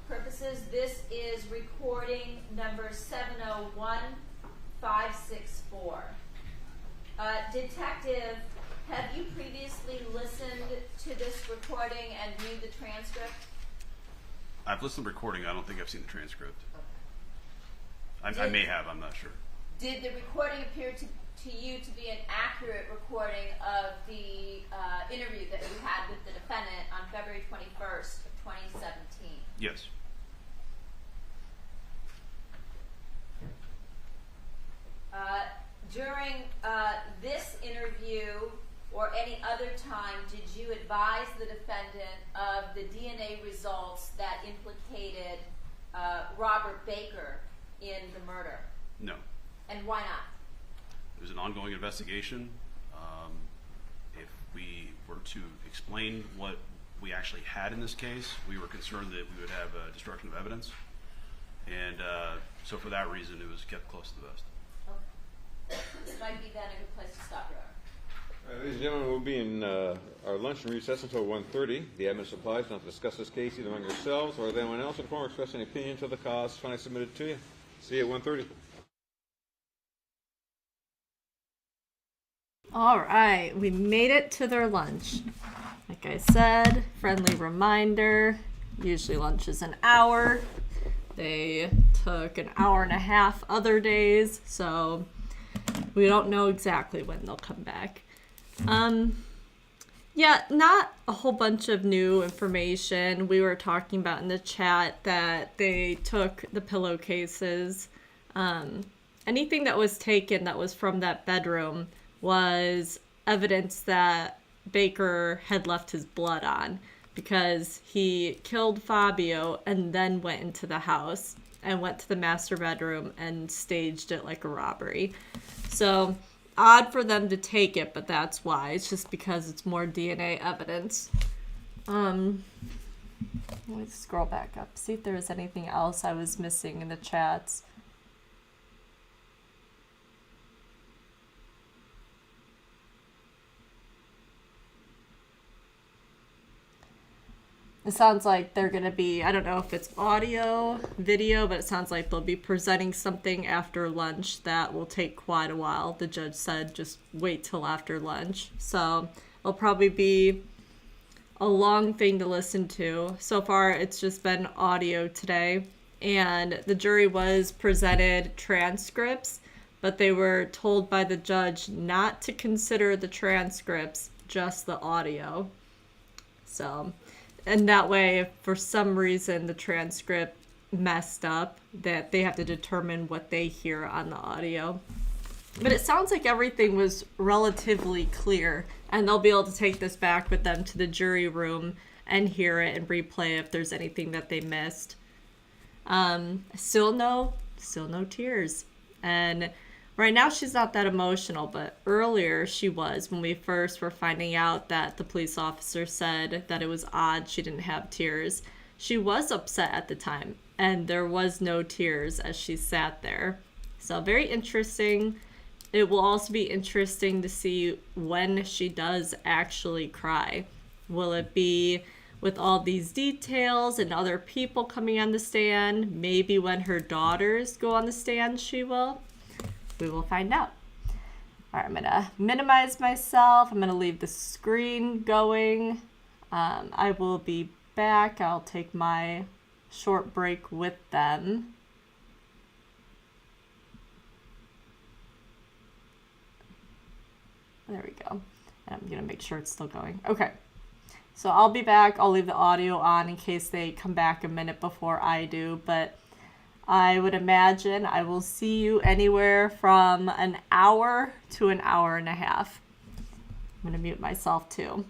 B: purposes, this is recording number 701564. Detective, have you previously listened to this recording and viewed the transcript?
D: I've listened to the recording. I don't think I've seen the transcript.
B: Okay.
D: I may have. I'm not sure.
B: Did the recording appear to you to be an accurate recording of the interview that you had with the defendant on February 21st of 2017?
D: Yes.
B: During this interview or any other time, did you advise the defendant of the DNA results that implicated Robert Baker in the murder?
D: No.
B: And why not?
D: It was an ongoing investigation. If we were to explain what we actually had in this case, we were concerned that we would have destruction of evidence. And so for that reason, it was kept close to the vest.
B: Okay. This might be then a good place to stop, Your Honor.
C: Ladies and gentlemen, we'll be in our lunch and recess until 1:30. The evidence applies not to discuss this case either among yourselves or with anyone else in the form of expressing any opinion to the cause finally submitted to you. See you at 1:30.
A: All right, we made it to their lunch. Like I said, friendly reminder, usually lunch is an hour. They took an hour and a half other days, so we don't know exactly when they'll come back. Yeah, not a whole bunch of new information. We were talking about in the chat that they took the pillowcases. Um, Anything that was taken that was from that bedroom was evidence that Baker had left his blood on because he killed Fabio and then went into the house and went to the master bedroom and staged it like a robbery. So odd for them to take it, but that's why. It's just because it's more DNA evidence. Let me scroll back up, see if there was anything else I was missing in the chats. It sounds like they're going to be, I don't know if it's audio, video, but it sounds like they'll be presenting something after lunch that will take quite a while. The judge said just wait till after lunch. So it'll probably be a long thing to listen to. So far, it's just been audio today. And the jury was presented transcripts, but they were told by the judge not to consider the transcripts, just the audio. So, and that way, if for some reason the transcript messed up, that they have to determine what they hear on the audio. But it sounds like everything was relatively clear, and they'll be able to take this back with them to the jury room and hear it and replay if there's anything that they missed. Still no tears. And right now she's not that emotional, but earlier she was when we first were finding out that the police officer said that it was odd she didn't have tears. She was upset at the time, and there was no tears as she sat there. So very interesting. It will also be interesting to see when she does actually cry. Will it be with all these details and other people coming on the stand? Maybe when her daughters go on the stand, she will. We will find out. All right, I'm going to minimize myself. I'm going to leave the screen going. I will be back. I'll take my short break with them. There we go. I'm going to make sure it's still going. Okay. So I'll be back. I'll leave the audio on in case they come back a minute before I do. But I would imagine I will see you anywhere from an hour to an hour and a half. I'm going to mute myself too.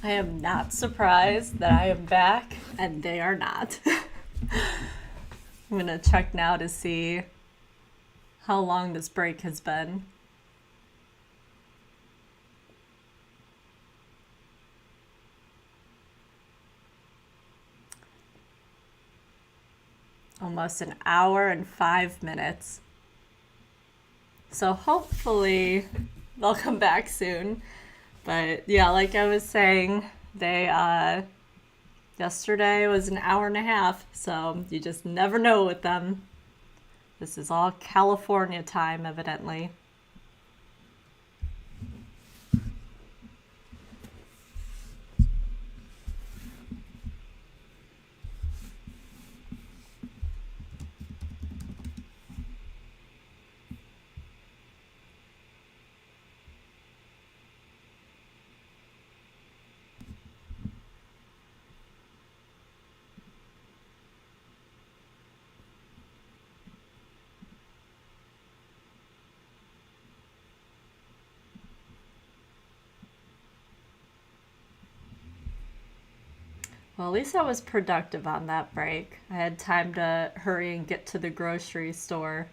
A: I am not surprised that I am back, and they are not. I'm gonna check now to see how long this break has been. Almost an hour and 5 minutes. So hopefully they'll come back soon. But yeah, like I was saying, they yesterday was an hour and a half, so you just never know with them. This is all California time, evidently. Well, at least I was productive on that break. I had time to hurry and get to the grocery store.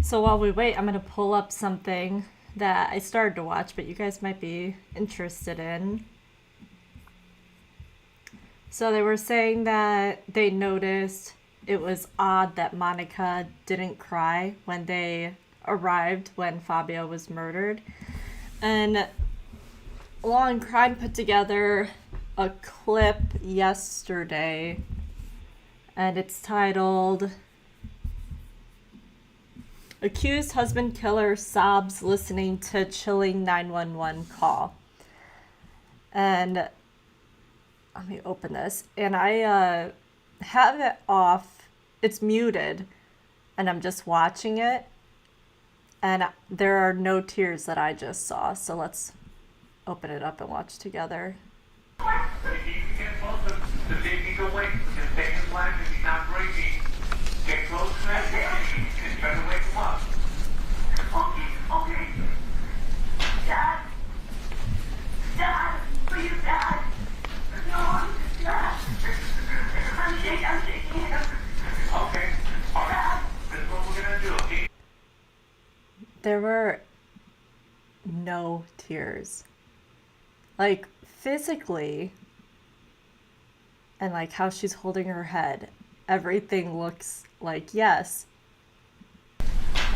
A: So while we wait, I'm going to pull up something that I started to watch, but you guys might be interested in. So they were saying that they noticed it was odd that Monica didn't cry when they arrived when Fabio was murdered. And Law and Crime put together a clip yesterday, and it's titled Accused Husband Killer Sobs Listening to Chilling 911 Call. And let me open this. And I have it off. It's muted. And I'm just watching it. And there are no tears that I just saw. So let's open it up and watch together.
J: If you can get close to the baby go away, just take his life if he's not breathing. Get close to that and try to wake him up.
F: Okay. Dad. Dad, please, Dad. No, Dad. I'm shaking him.
J: Okay, all right. That's what we're gonna do, okay?
A: There were no tears. Like, physically, and like how she's holding her head, everything looks like yes.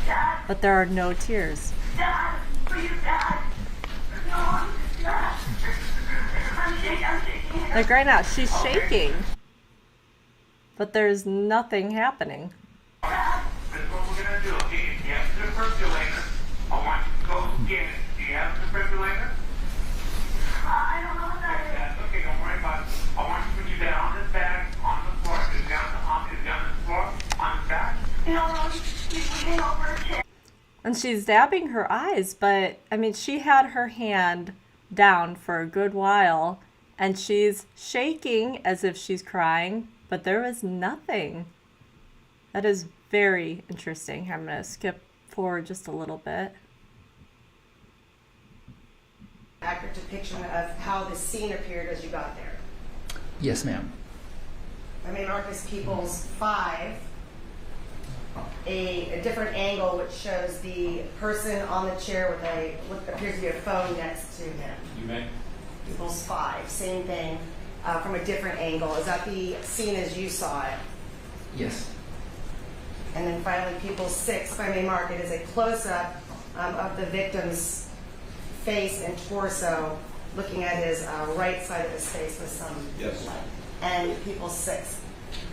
F: Dad.
A: But there are no tears.
F: Dad, please, Dad. No, Dad. I'm shaking him.
A: Like right now, she's shaking. But there's nothing happening.
J: That's what we're gonna do, okay? If you have the defibrillator, I want you to go get it. Do you have the defibrillator?
F: I don't know what that is.
J: That's okay, don't worry about it. I want you to put you down on his back, on the floor. Is down the floor, on his back.
F: No, he's leaning over a chair.
A: And she's dabbing her eyes, but I mean, she had her hand down for a good while, and she's shaking as if she's crying, but there was nothing. That is very interesting. I'm going to skip forward just a little bit.
K: Accurate depiction of how the scene appeared as you got there.
L: Yes, ma'am.
K: I mean, Marcus Peoples 5, a different angle which shows the person on the chair with what appears to be a phone next to him.
J: You may.
K: Peoples 5, same thing, from a different angle. Is that the scene as you saw it?
L: Yes.
K: And then finally, Peoples 6, if I may mark it, is a close-up of the victim's face and torso, looking at his right side of his face with some light. And Peoples 6,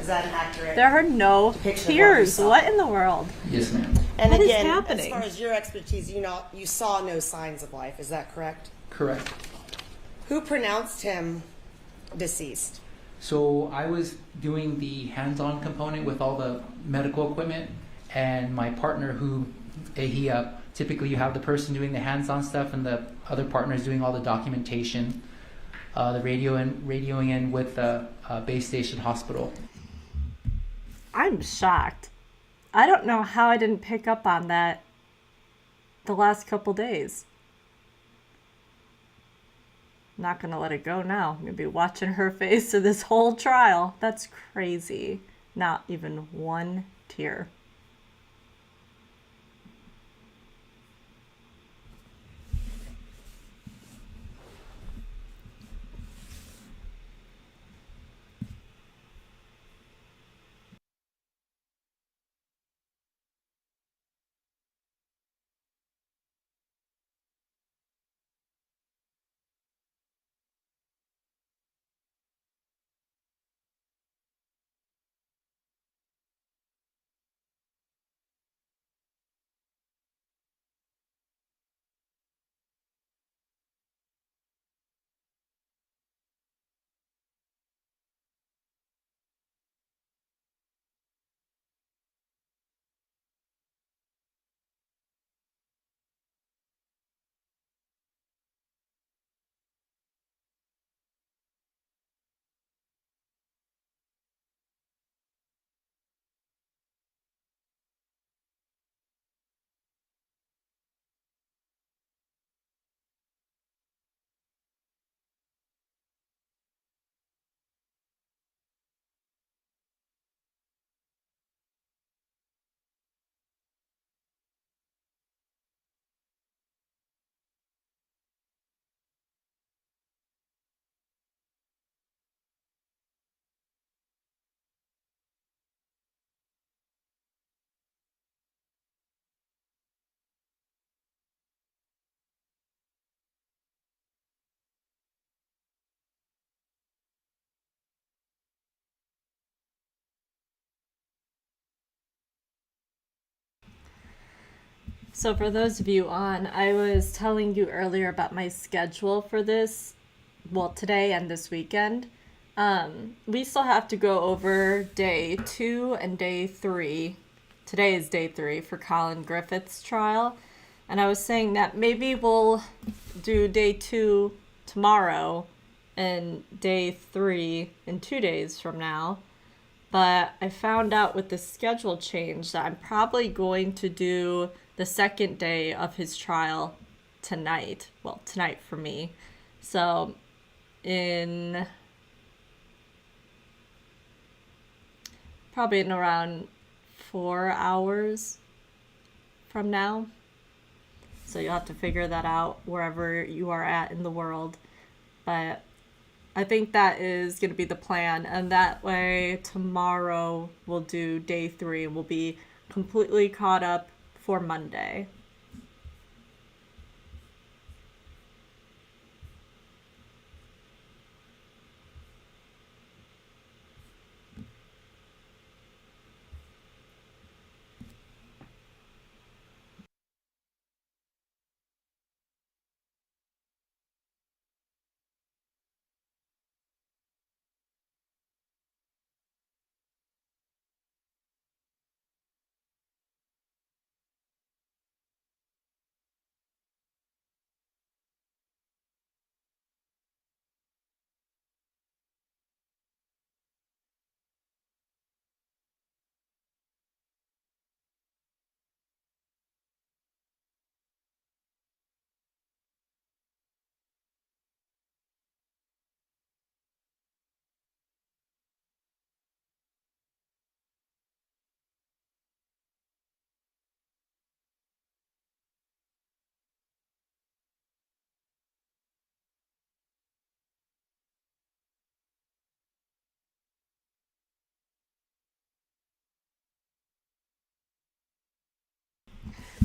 K: is that an accurate?
A: There are no
K: depiction of what you
A: tears.
K: saw?
A: What in the world?
L: Yes, ma'am.
K: And
A: What is
K: again,
A: happening?
K: as far as your expertise, you saw no signs of life. Is that correct?
L: Correct.
K: Who pronounced him deceased?
L: So I was doing the hands-on component with all the medical equipment, and my partner, typically you have the person doing the hands-on stuff, and the other partner is doing all the documentation, the radioing in with the base station hospital.
A: I'm shocked. I don't know how I didn't pick up on that the last couple days. I'm not going to let it go now. I'm going to be watching her face through this whole trial. That's crazy. Not even one tear. So for those of you on, I was telling you earlier about my schedule for this, well, today and this weekend. We still have to go over day 2 and day 3. Today is day 3 for Colin Griffith's trial. And I was saying that maybe we'll do day 2 tomorrow and day 3 in 2 days from now. But I found out with the schedule change that I'm probably going to do the second day of his trial tonight. Well, tonight for me. So probably in around 4 hours from now. So you'll have to figure that out wherever you are at in the world. But I think that is going to be the plan. And that way tomorrow we'll do day 3. We'll be completely caught up for Monday.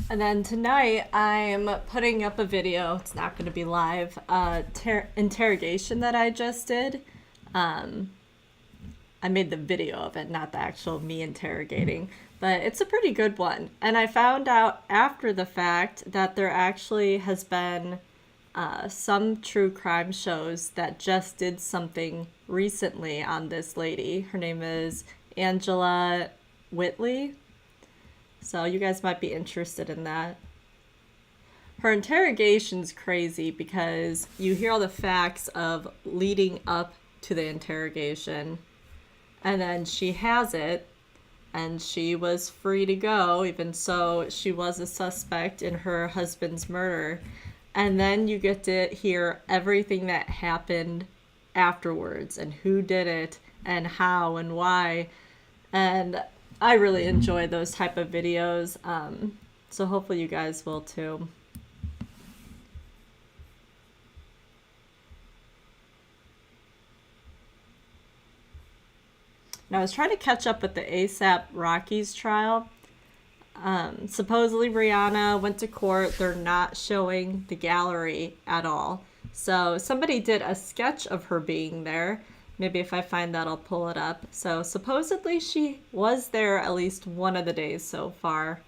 A: And then tonight I'm putting up a video. It's not going to be live. Interrogation that I just did. I made the video of it, not the actual me interrogating. But it's a pretty good one. And I found out after the fact that there actually has been some true crime shows that just did something recently on this lady. Her name is Angela Whitley. So you guys might be interested in that. Her interrogation's crazy because you hear all the facts of leading up to the interrogation. And then she has it, and she was free to go, even so she was a suspect in her husband's murder. And then you get to hear everything that happened afterwards, and who did it, and how, and why. And I really enjoy those type of videos, so hopefully you guys will too. Now I was trying to catch up with the ASAP Rocky's trial. Supposedly Rihanna went to court. They're not showing the gallery at all. So somebody did a sketch of her being there. Maybe if I find that, I'll pull it up. So supposedly she was there at least one of the days so far.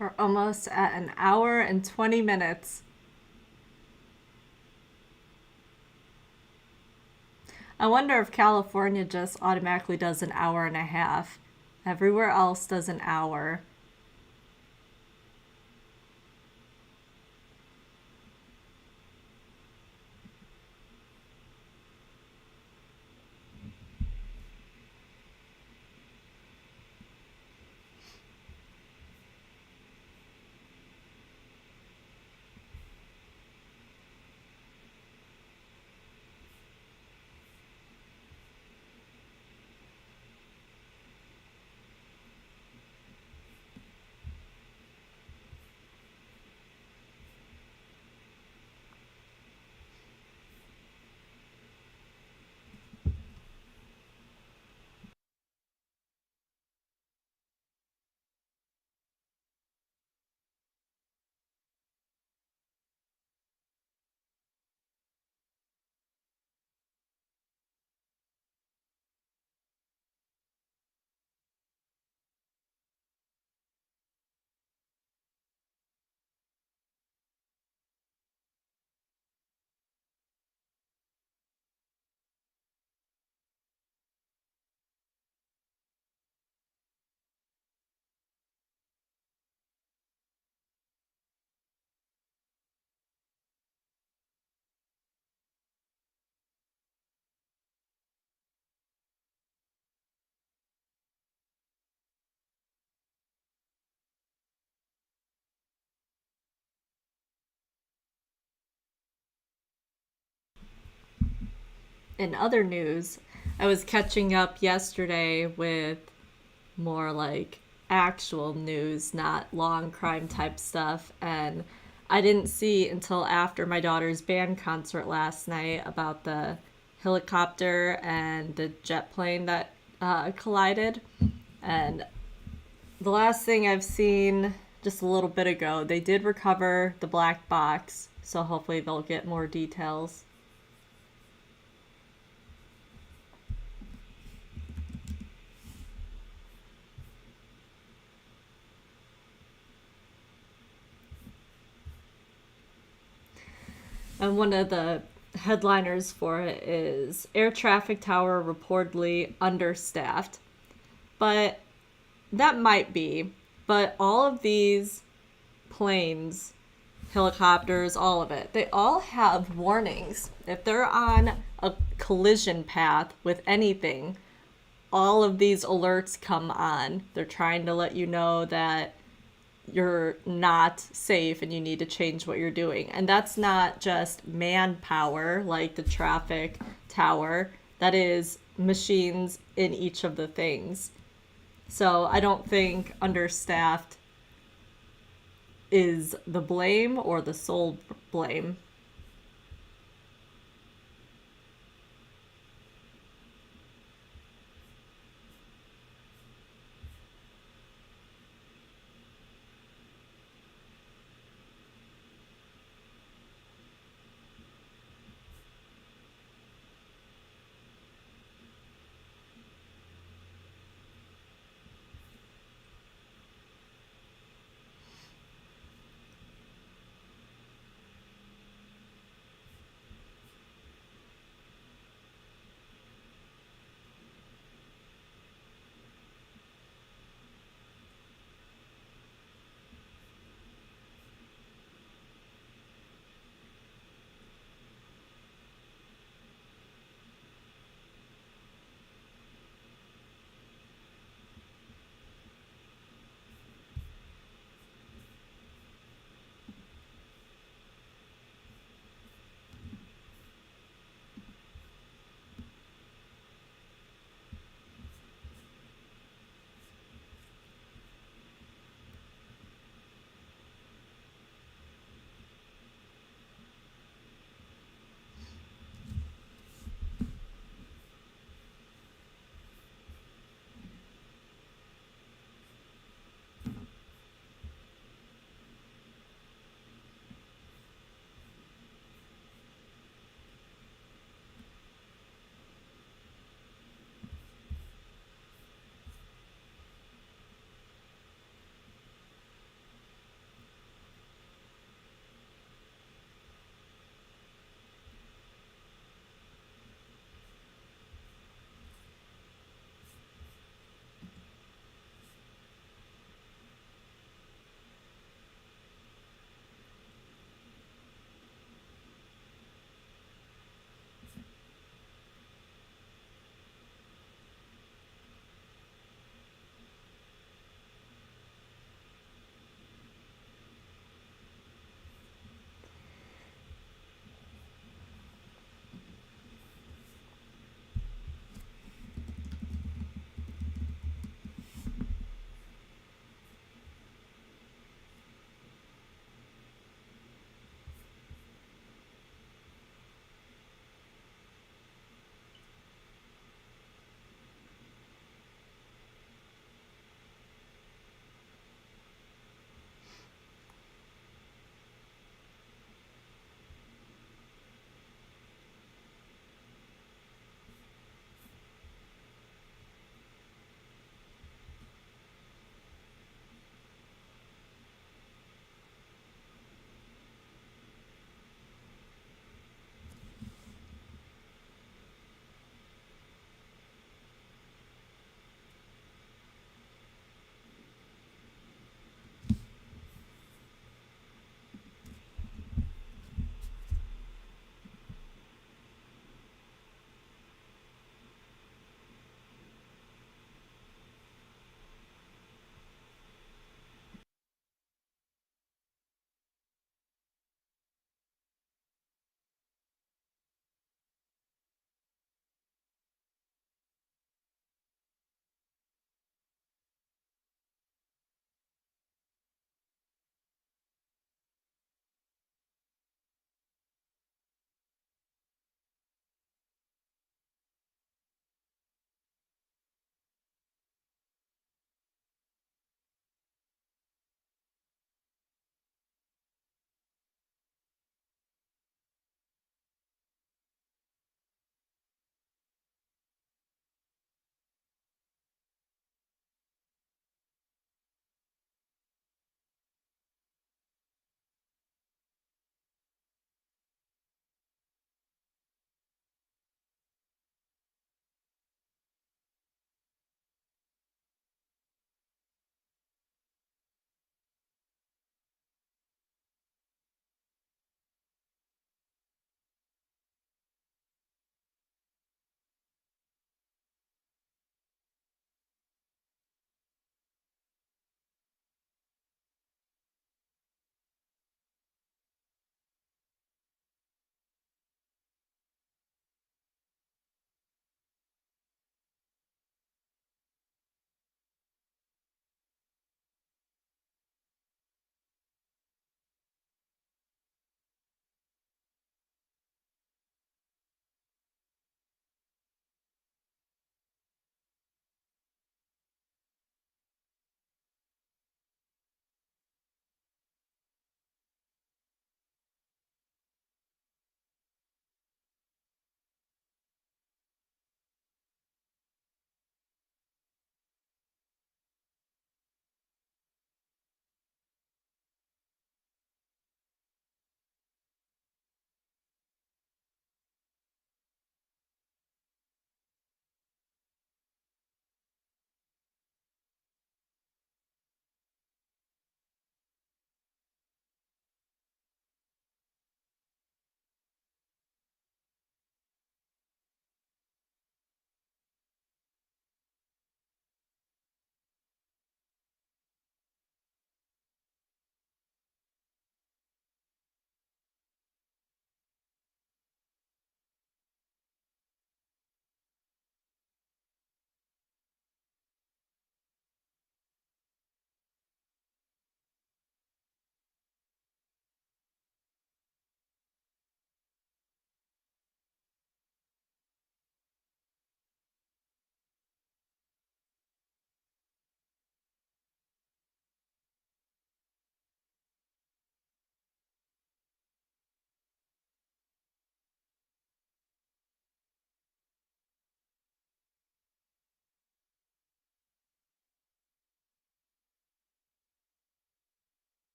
A: We're almost at an hour and 20 minutes. I wonder if California just automatically does an hour and a half. Everywhere else does an hour. In other news, I was catching up yesterday with more like actual news, not long crime type stuff, and I didn't see until after my daughter's band concert last night about the helicopter and the jet plane that collided. And the last thing I've seen just a little bit ago, they did recover the black box, so hopefully they'll get more details. And one of the headliners for it is air traffic tower reportedly understaffed. But that might be. But all of these planes, helicopters, all of it, they all have warnings. If they're on a collision path with anything, all of these alerts come on. They're trying to let you know that you're not safe and you need to change what you're doing. And that's not just manpower like the traffic tower, that is machines in each of the things. So I don't think understaffed is the blame or the sole blame.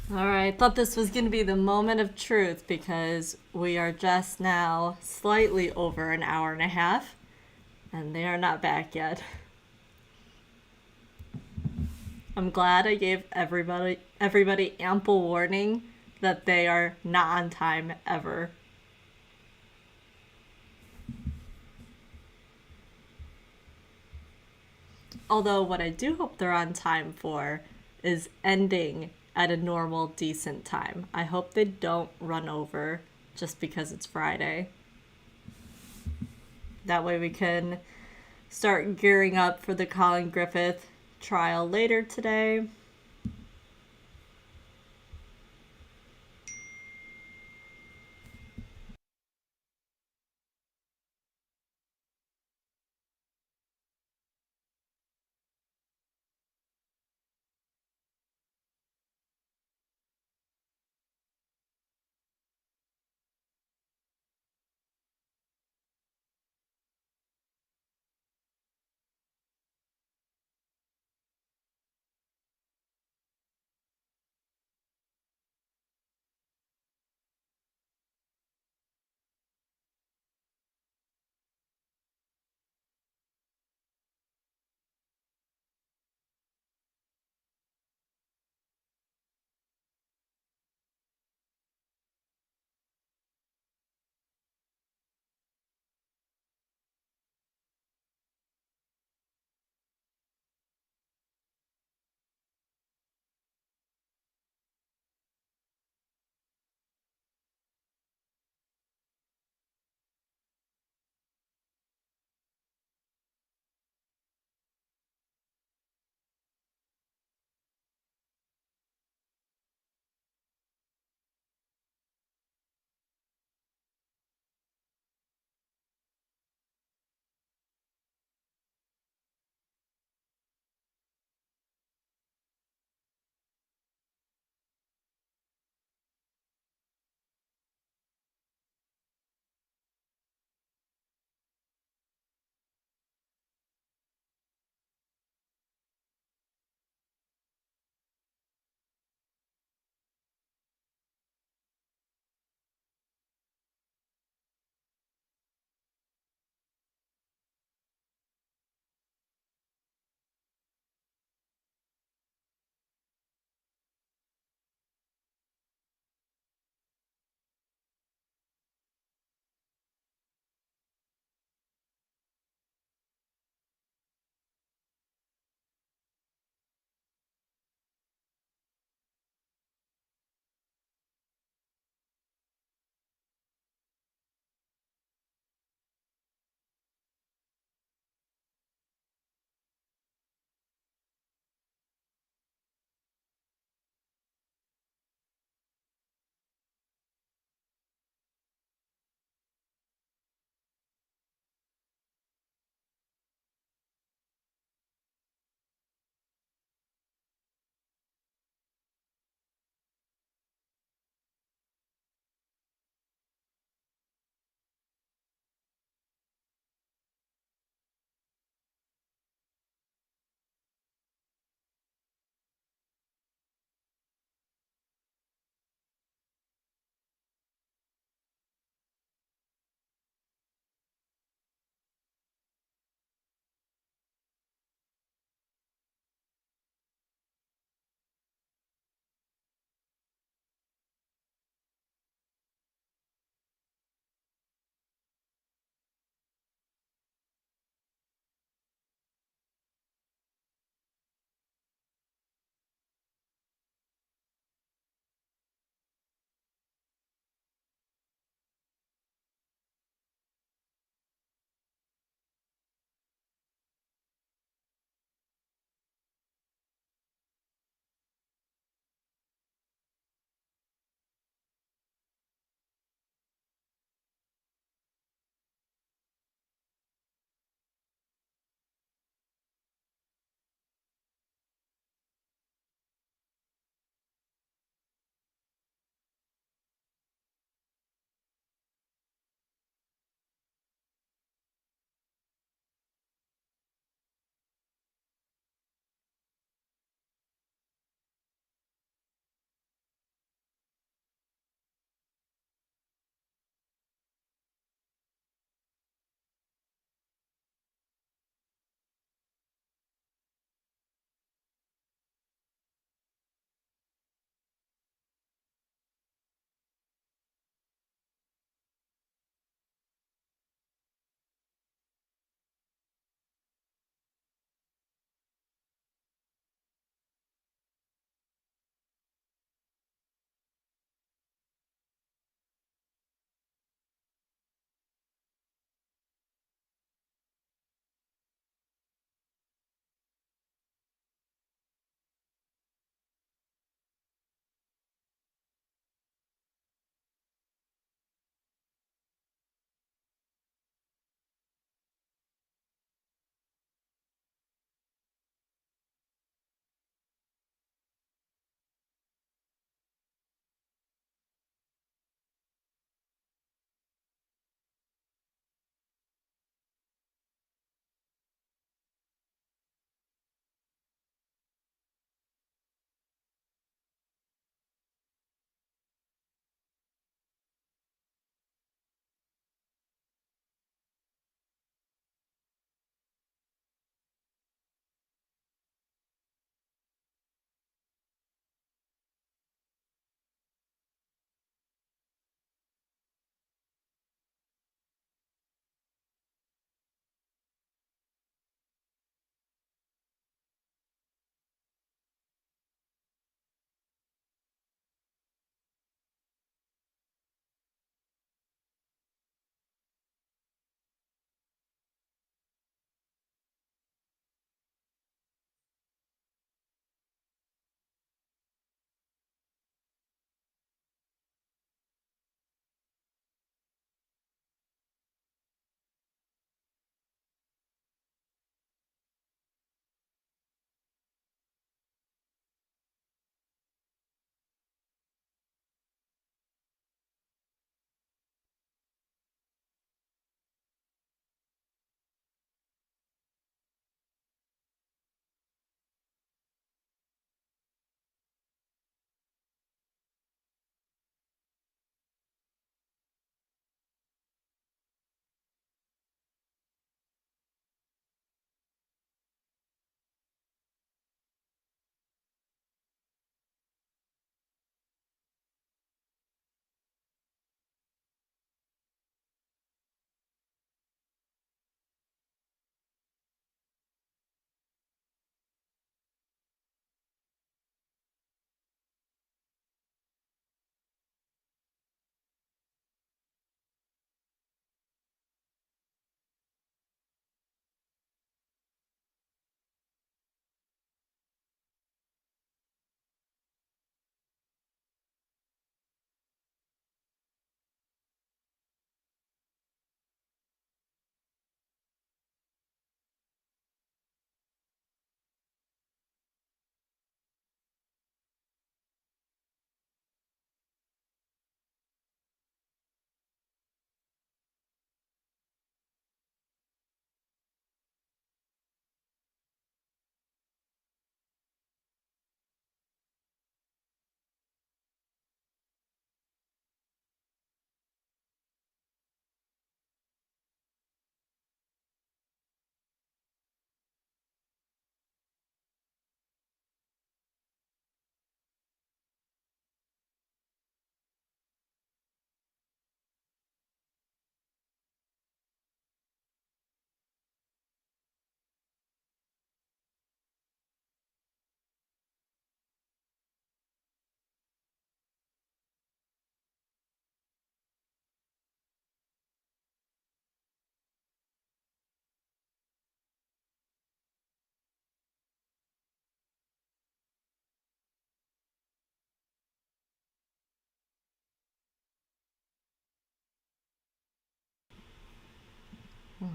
A: All right, thought this was going to be the moment of truth because we are just now slightly over an hour and a half, and they are not back yet. I'm glad I gave everybody ample warning that they are not on time ever. Although what I do hope they're on time for is ending at a normal, decent time. I hope they don't run over just because it's Friday. That way we can start gearing up for the Colin Griffith trial later today.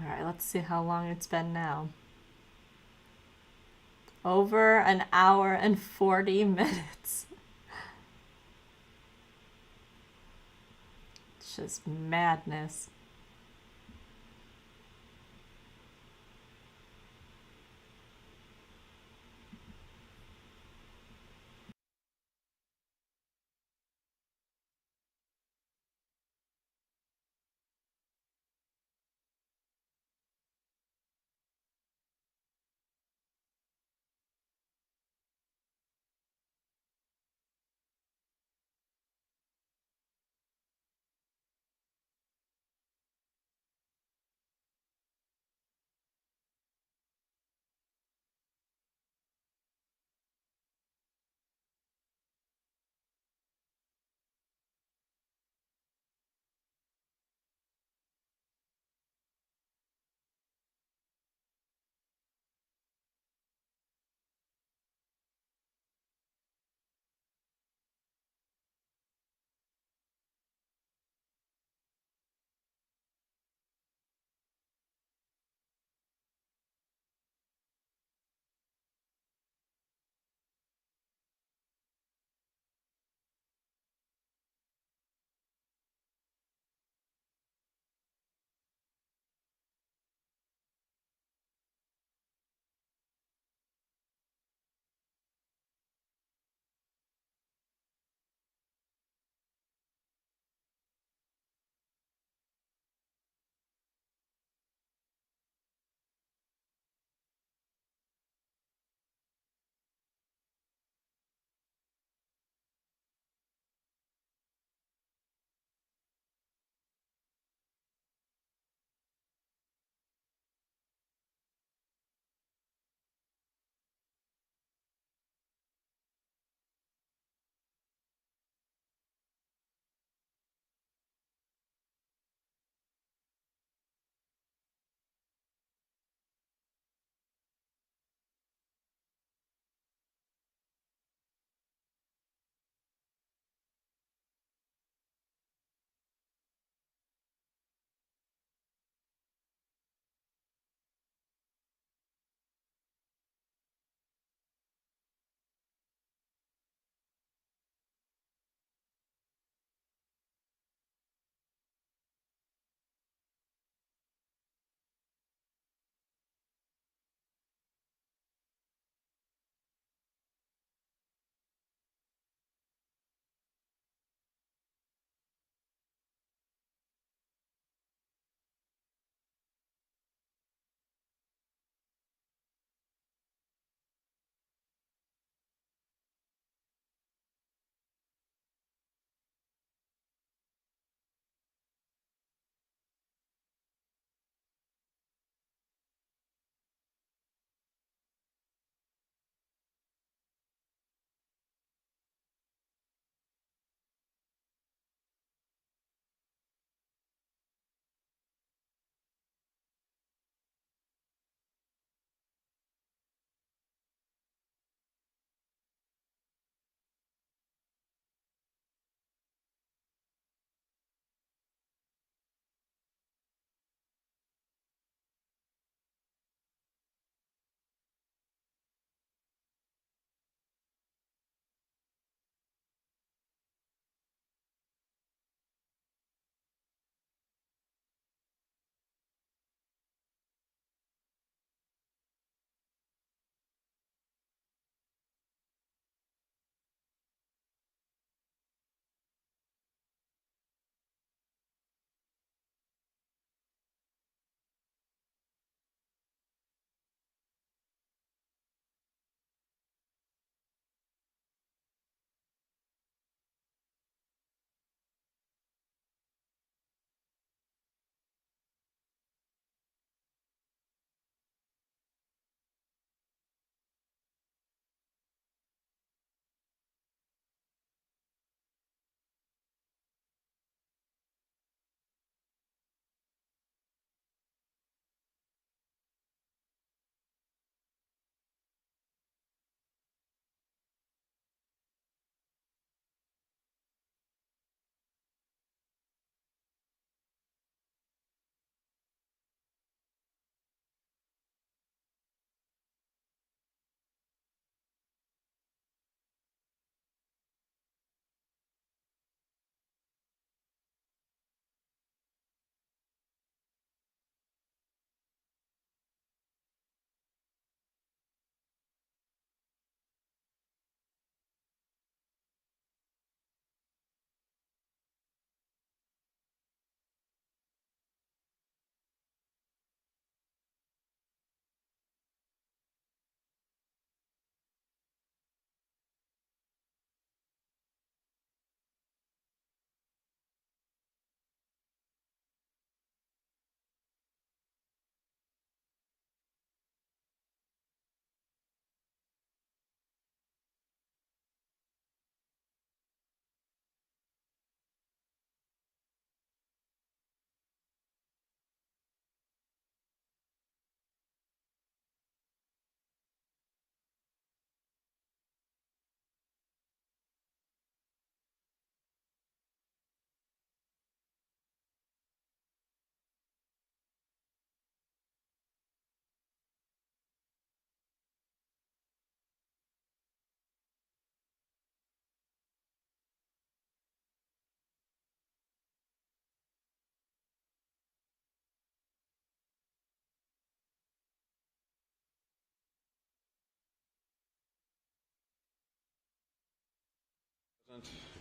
A: All right, let's see how long it's been now. Over an hour and 40 minutes. It's just madness.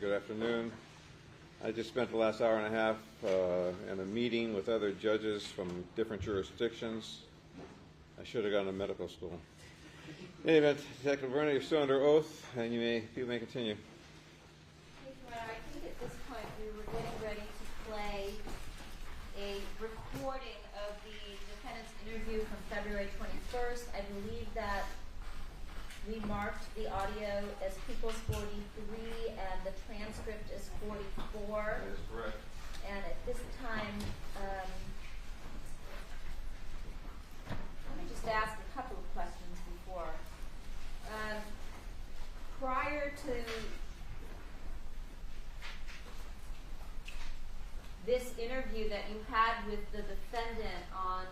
C: Good afternoon. I just spent the last hour and a half in a meeting with other judges from different jurisdictions. I should have gone to medical school. In any event, Detective Verna, you're still under oath, and you may continue.
B: Thank you, Mayor. I think at this point we were getting ready to play a recording of the defendant's interview from February 21st. I believe that we marked the audio as People's 43 and the transcript as 44.
C: That is correct.
B: And at this time, let me just ask a couple of questions before. Prior to this interview that you had with the defendant on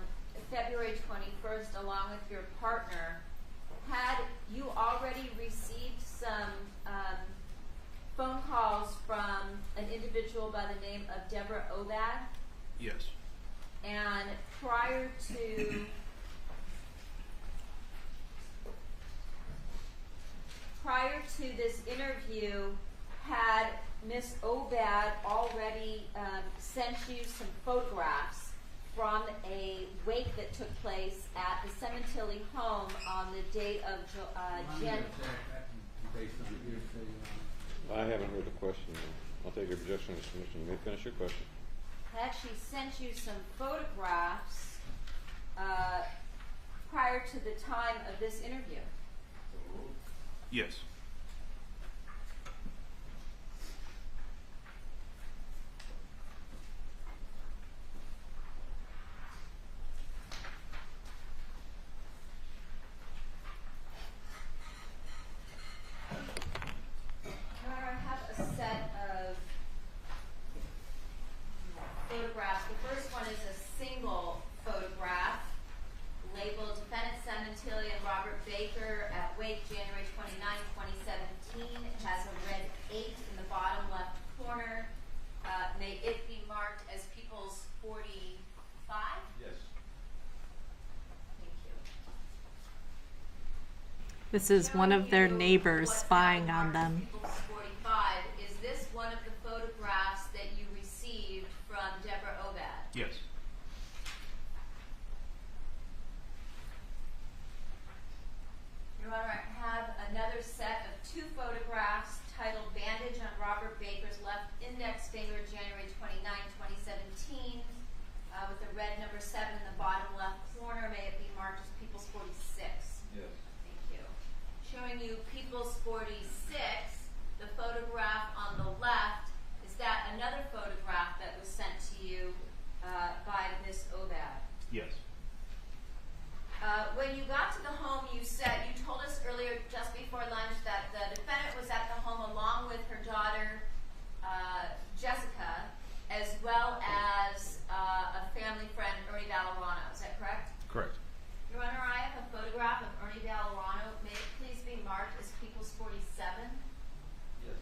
B: February 21st along with your partner, had you already received some phone calls from an individual by the name of Deborah Obad?
D: Yes.
B: And prior to this interview, had Miss Obad already sent you some photographs from a wake that took place at the Sementilli home on the date of Jan?
C: I haven't heard the question. I'll take your objection as submission. You may finish your question.
B: Had she sent you some photographs prior to the time of this interview?
D: Yes.
B: I have a set of photographs. The first one is a single photograph labeled Defendant Sementilli and Robert Baker at Wake, January 29, 2017. It has a red 8 in the bottom left corner. May it be marked as People's 45?
C: Yes.
B: Thank you.
A: This is one of their neighbors
B: What's
A: spying
B: now
A: on
B: marked as
A: them.
B: People's 45. Is this one of the photographs that you received from Deborah Obad?
D: Yes.
B: Your Honor, I have another set of 2 photographs titled Bandage on Robert Baker's left index finger, January 29, 2017, with the red number 7 in the bottom left corner. May it be marked as People's 46.
C: Yes.
B: Thank you. Showing you People's 46, the photograph on the left, is that another photograph that was sent to you by Miss Obad?
D: Yes.
B: When you got to the home, you told us earlier, just before lunch, that the defendant was at the home along with her daughter, Jessica, as well as a family friend, Ernie Valorano. Is that correct?
D: Correct.
B: Your Honor, I have a photograph of Ernie Valorano. May it please be marked as People's 47?
C: Yes.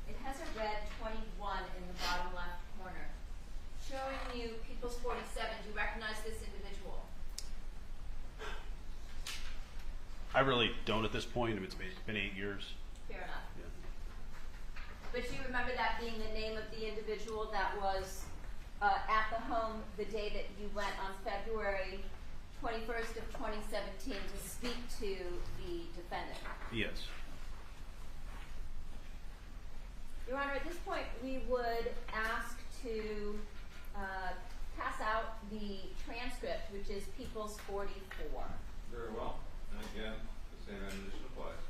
B: It has a red 21 in the bottom left corner. Showing you People's 47, do you recognize this individual?
D: I really don't at this point. It's been 8 years.
B: Fair enough.
D: Yeah.
B: But you remember that being the name of the individual that was at the home the day that you went on February 21st of 2017 to speak to the defendant?
D: Yes.
B: Your Honor, at this point, we would ask to pass out the transcript, which is People's 44.
C: Very well. And again, the same ammunition applies.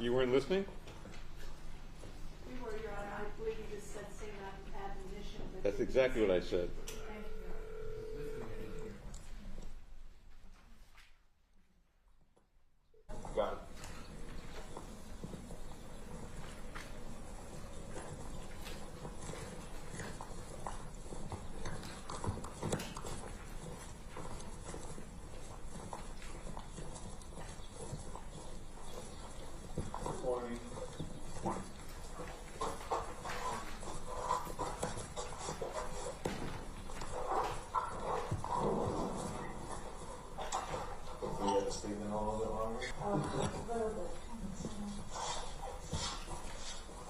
C: You weren't listening?
H: We were, Your Honor. I believe you just said same admonition. But
C: That's exactly what I said.
H: Thank you.
C: Got it.
E: Morning. We had to stay in a little bit longer.
F: A little bit.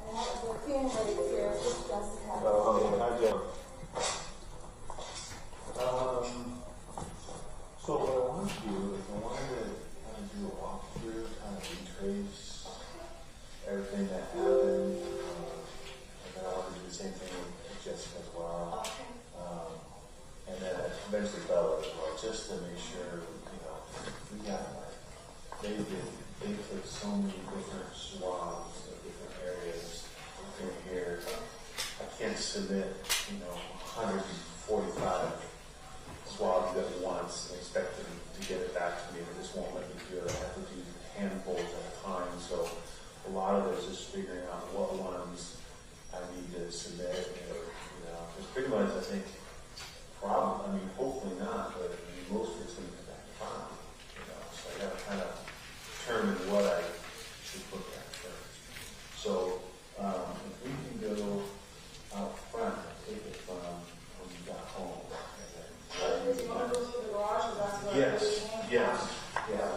F: And the family here, just Jessica.
E: Okay, hi, Jen. So what I want to do is I wanted to kind of do a walkthrough, kind of retrace everything that happened. And then I want to do the same thing with Jessica as well. And then eventually Bella as well, just to make sure, you know, we got like, they took so many different swabs of different areas in here. I can't submit, you know, 145 swabs at once and expect them to get it back to me. They just won't let me do it. I have to do handfuls at a time. So a lot of it is just figuring out what ones I need to submit. You know, it's pretty much, I think, I mean, hopefully not, but I mean, most of it's going to be back fine. You know, so I got to kind of determine what I should look at first. So if we can go out front and take it from when you got home.
K: Do you want to go through the garage, or that's where
E: Yes,
K: everything-
E: yes, yeah.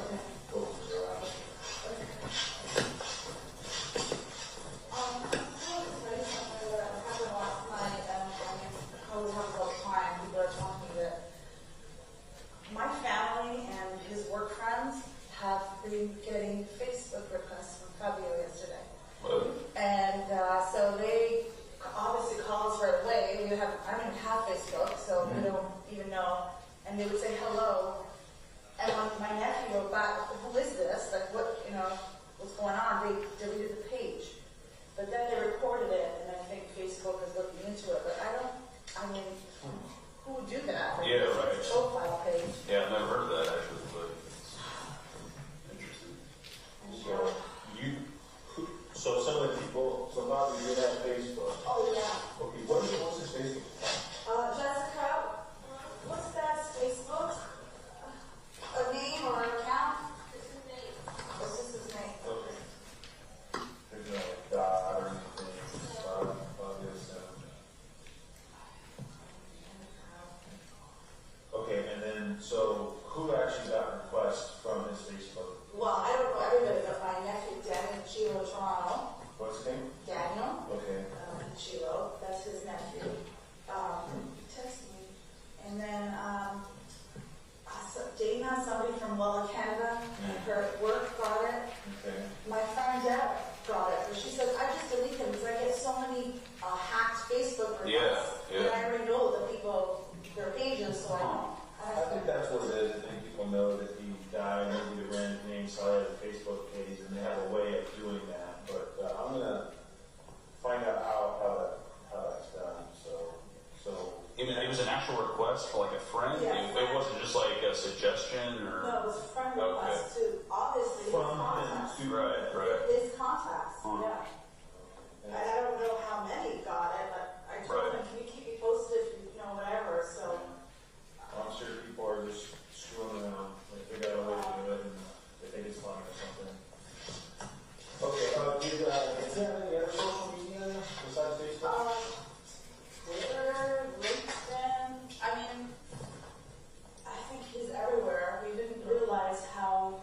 E: Go to the garage.
K: My family and his work friends have been getting Facebook requests from Fabio yesterday. And so they obviously call us right away. I don't even have Facebook, so we don't even know. And they would say hello. And when my nephew wrote back, who is this? Like, what, you know, what's going on? They deleted the page. But then they reported it, and I think Facebook is looking into it. But I mean, who would do that?
M: Yeah, right.
K: Profile page.
M: Yeah, I've never heard of that actually, but interesting.
E: So some of the people, so Bobby, you have Facebook.
K: Oh, yeah.
E: Okay, what's his Facebook?
K: Jessica, what's that Facebook? A name or an account? What's just his name?
E: Okay. There's no dot or anything. Fabio Sementilli. Okay, and then, so who actually got requests from his Facebook?
K: Well, I don't know everybody, but my nephew, Daniel Chilo Toronto.
E: What's his name?
K: Daniel.
E: Okay.
K: Chilo, that's his nephew. Text me. And then, Dana, somebody from Wella, Canada, her work got it.
E: Okay.
K: My friend Deb got it, but she says, I just delete them because I get so many hacked Facebook requests.
M: Yeah.
K: And I already know the people, their pages, so
E: I think that's what it is. I think people know that he died, maybe the brand name, so I have a Facebook page, and they have a way of doing that. But I'm going to find out how that's done.
M: It was an actual request for like a friend?
K: Yeah.
M: It wasn't just like a suggestion or?
K: no, it was a friend request too. Obviously, his
E: From
K: contacts.
E: him to
M: Right.
K: His contacts,
M: Huh.
K: yeah. I don't know how many got it, but I told
M: Right.
K: him, can you keep me posted, you know, whatever, so.
E: I'm sure people are just screwing around. Like they got a way to do it, and they think it's fun or something. Okay, is there any other social media besides Facebook?
K: Twitter, LinkedIn, I mean, I think he's everywhere. We didn't realize how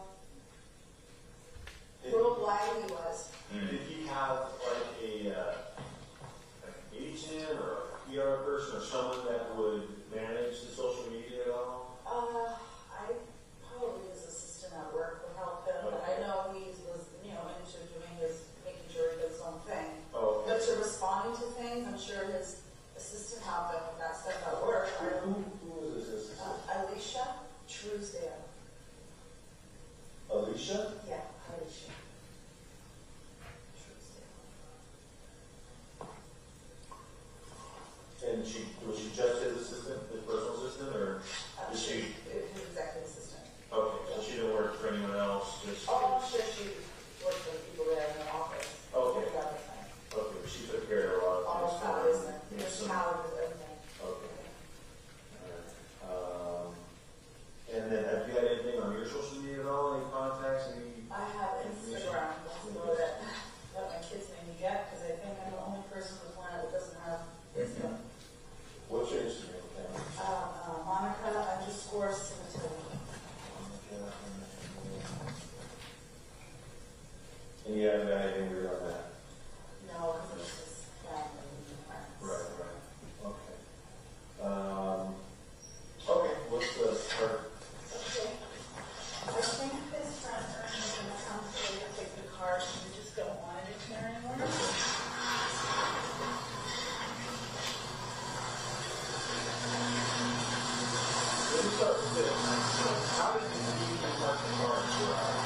K: worldwide he was.
E: Did he have like an agent or a PR person or someone that would manage the social media at all?
K: I probably his assistant at work would help him, but I know he was, you know, into doing his, making sure he does his own thing.
E: Oh, okay.
K: But to responding to things, I'm sure his assistant helped him with that stuff at work.
E: Who was his assistant?
K: Alicia Truesdale.
E: Alicia?
K: Yeah, Alicia.
M: How did you park the car in the garage?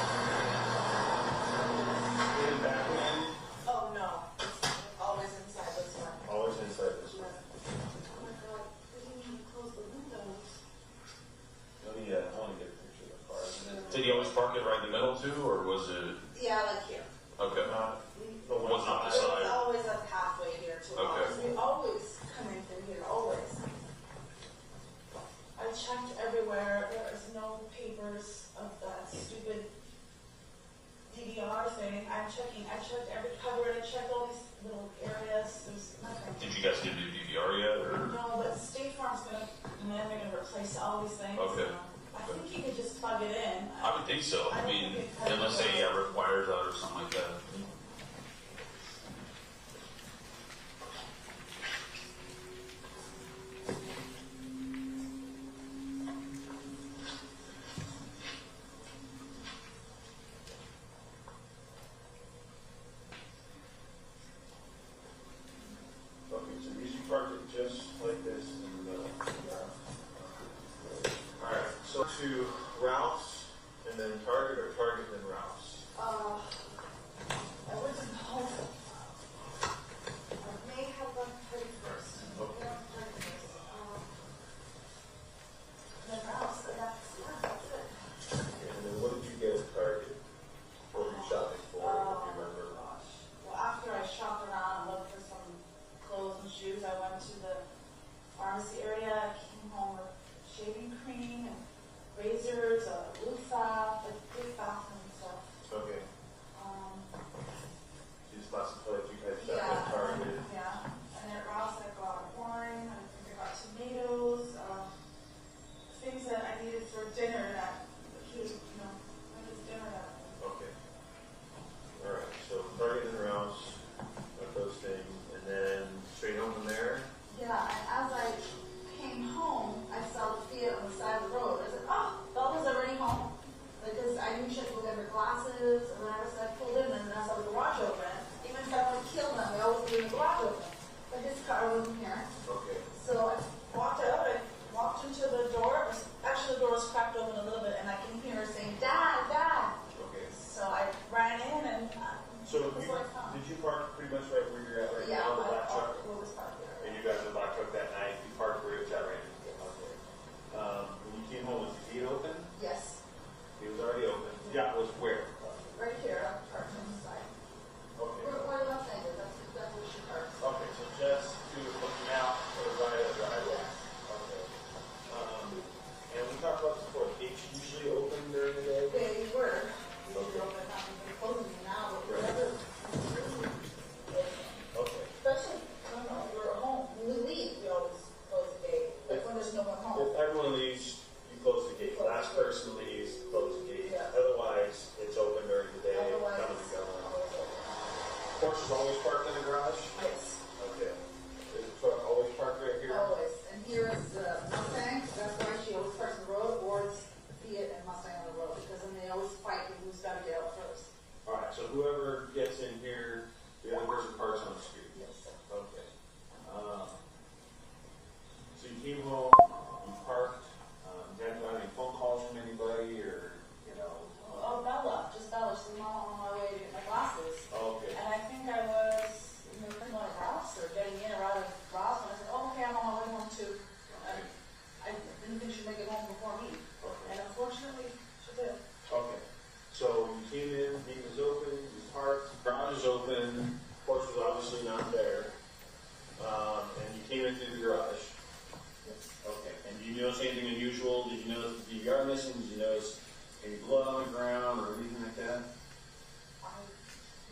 M: In the back end?
H: Oh, no. It's always inside this one.
M: Always inside this one.
H: Oh my God, we didn't even close the windows.
M: Let me, I want to get a picture of the car. Did he always park it right in the middle too, or was it?
H: Yeah, like here.
M: Okay.
H: It
M: was not the
H: was
M: side.
H: always up halfway here too.
M: Okay.
H: We always come in through here, always. I checked everywhere. There is no papers of that stupid DVR thing. I checked every cupboard. I checked all these little areas. There's nothing.
M: Did you guys get a new DVR yet, or?
H: No, but State Farm's gonna, they're gonna replace all these things.
M: Okay.
H: I think you could just plug it in.
M: I would think so. I mean, unless they rip wires out or something like that. Okay, so you should park it just like this in the middle. Alright, so to Ralph's and then Target, or Target then Ralph's?
H: I wasn't home. I may have done Target first.
M: Okay.
H: Target first. Then Ralph's, that's it.
M: And then what did you get at Target? What were you shopping for? If you remember?
H: Gosh. Well, after I shopped around and looked for some clothes and shoes, I went to the pharmacy area. I came home with shaving cream and razors, a loofah, like big bathroom stuff.
M: Okay. Just lots of toilet you guys shop
H: Yeah,
M: at Target.
H: yeah. And at Ross, I got wine. I think I got tomatoes, things that I needed for dinner that the kids, I needed dinner that.
M: Okay. Alright, so Target and Ralph's, got those things, and then straight home from there?
H: Yeah, and as I came home, I saw the Fiat on the side of the road. I said, oh, Bella's already home. Because I knew she had to go get her glasses, and then I pulled in, and I saw the garage open. Even if I would kill them, they always leave the garage open. But his car wasn't here.
M: Okay.
H: So I walked out, I walked into the door. Actually, the door was cracked open a little bit, and I can hear her saying, Dad, Dad.
M: Okay.
H: So I ran in, and
M: So did you park pretty much right where you're at right
H: yeah,
M: now, the black truck?
H: I was parked there.
M: And you got in the black truck that night, you parked where it's at right now? Okay. When you came home, was the gate open?
H: Yes,
M: It was already open. Yeah, it was where?
H: right here, I'm parked on the side.
M: Okay.
H: Where left handed, that's where she parks.
M: Okay, so just to looking out for the right of the driveway. Okay. And we talked about this before, gates usually open during the day?
H: They were. Usually open, not even closing now, but whatever.
M: Okay.
H: Especially, I don't know, we're home. When we leave, we always close the gate. Like when there's no one home.
M: If everyone leaves, you close the gate. Last person leaves, close the gate.
H: Yeah.
M: Otherwise, it's open during the day,
H: Otherwise,
M: coming and
H: it's
M: going.
H: always open.
M: Porsche is always parked in the garage?
H: Yes,
M: Okay. Is the truck always parked right here?
H: always. And here is the Mustang, that's why she always parks on the road, or it's Fiat and Mustang on the road, because then they always fight who's got to get out first.
M: Alright, so whoever gets in here, the other person parks on the street?
H: Yes.
M: Okay. So you came home, you parked, you hadn't got any phone calls from anybody, or,
H: Oh, Bella, just Bella. She's on my way to get my glasses.
M: Okay.
H: And I think I was in the middle of Ross or getting in or out of Ross, and I said, oh, okay, I'm on my way home too. And I didn't think she'd make it home before me.
M: Okay.
H: And unfortunately, she did.
M: Okay. So you came in, gate was open, you parked, garage is open, Porsche was obviously not there, and you came into the garage.
H: Yes.
M: Okay. And did you notice anything unusual? Did you notice the DVR missing? Did you notice any blood on the ground or anything like that?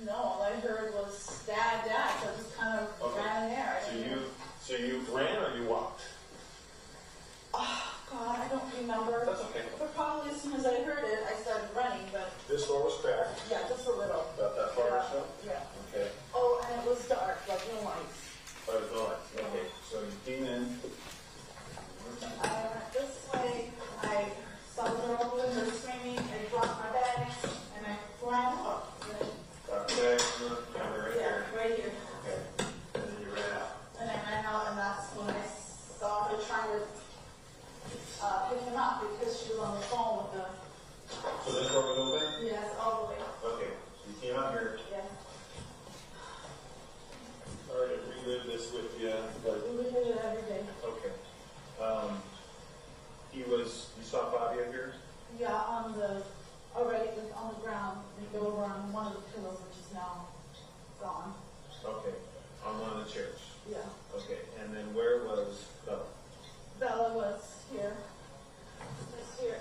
H: No, all I heard was Dad, Dad. So I just kind of
M: Okay.
H: ran in there.
M: So you ran or you walked?
H: Oh, God, I don't remember.
M: That's okay.
H: But probably as soon as I heard it, I started running, but
M: This door was cracked.
H: yeah, just a little.
M: About that far or so?
H: Yeah.
M: Okay.
H: Oh, and it was dark, like no lights.
M: Oh, it was all right. Okay. So you came in.
H: I went this way, I saw the door open, they were screaming, I dropped my bags, and I ran up.
M: Got the bag, with you? Like,
H: We did it every day.
M: okay. You saw Fabio here?
H: Yeah, on the ground. They go over on one of the pillows, which is now gone.
M: Okay. On one of the chairs?
H: Yeah.
M: Okay. And then where was Bella?
H: Bella was here. Was here.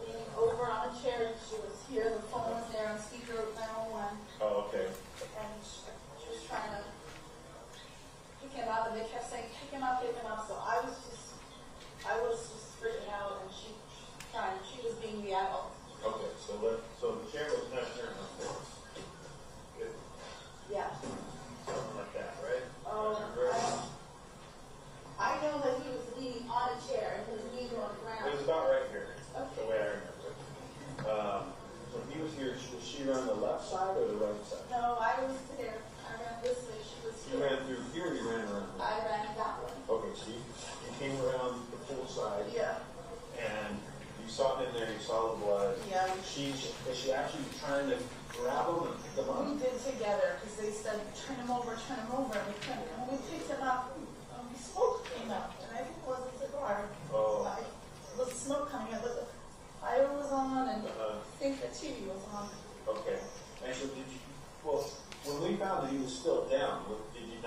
H: Leaning over on a chair. She was here. The phone was there on speaker 901.
M: Oh, okay.
H: And she was trying to pick him up, and they kept saying, pick him up, pick him up. So I was just freaking out, and she was being the adult.
M: Okay, so the chair was not turned on force. Good.
H: Yeah.
M: Something like that, right?
H: I know that he was leaning on a chair, and his knees were on the ground.
M: It was about right here,
H: Okay.
M: the way I remember it. When he was here, was she on the left side or the right side?
H: No, I was there. I ran this way. She was
M: You
H: here.
M: ran through here, or you ran around here?
H: I ran that way.
M: Okay, so you came around the pool side.
H: Yeah.
M: And you saw him in there, you saw the blood.
H: Yeah.
M: Is she actually trying to grab him and pick him up?
H: We did together because they said turn him over, and we couldn't. And when we picked him up, smoke came out, and I think it was a cigar.
M: Oh.
H: The smoke coming out, but the fire was on, and I think the TV was on.
M: Okay. And so well, when we found that he was still down, did you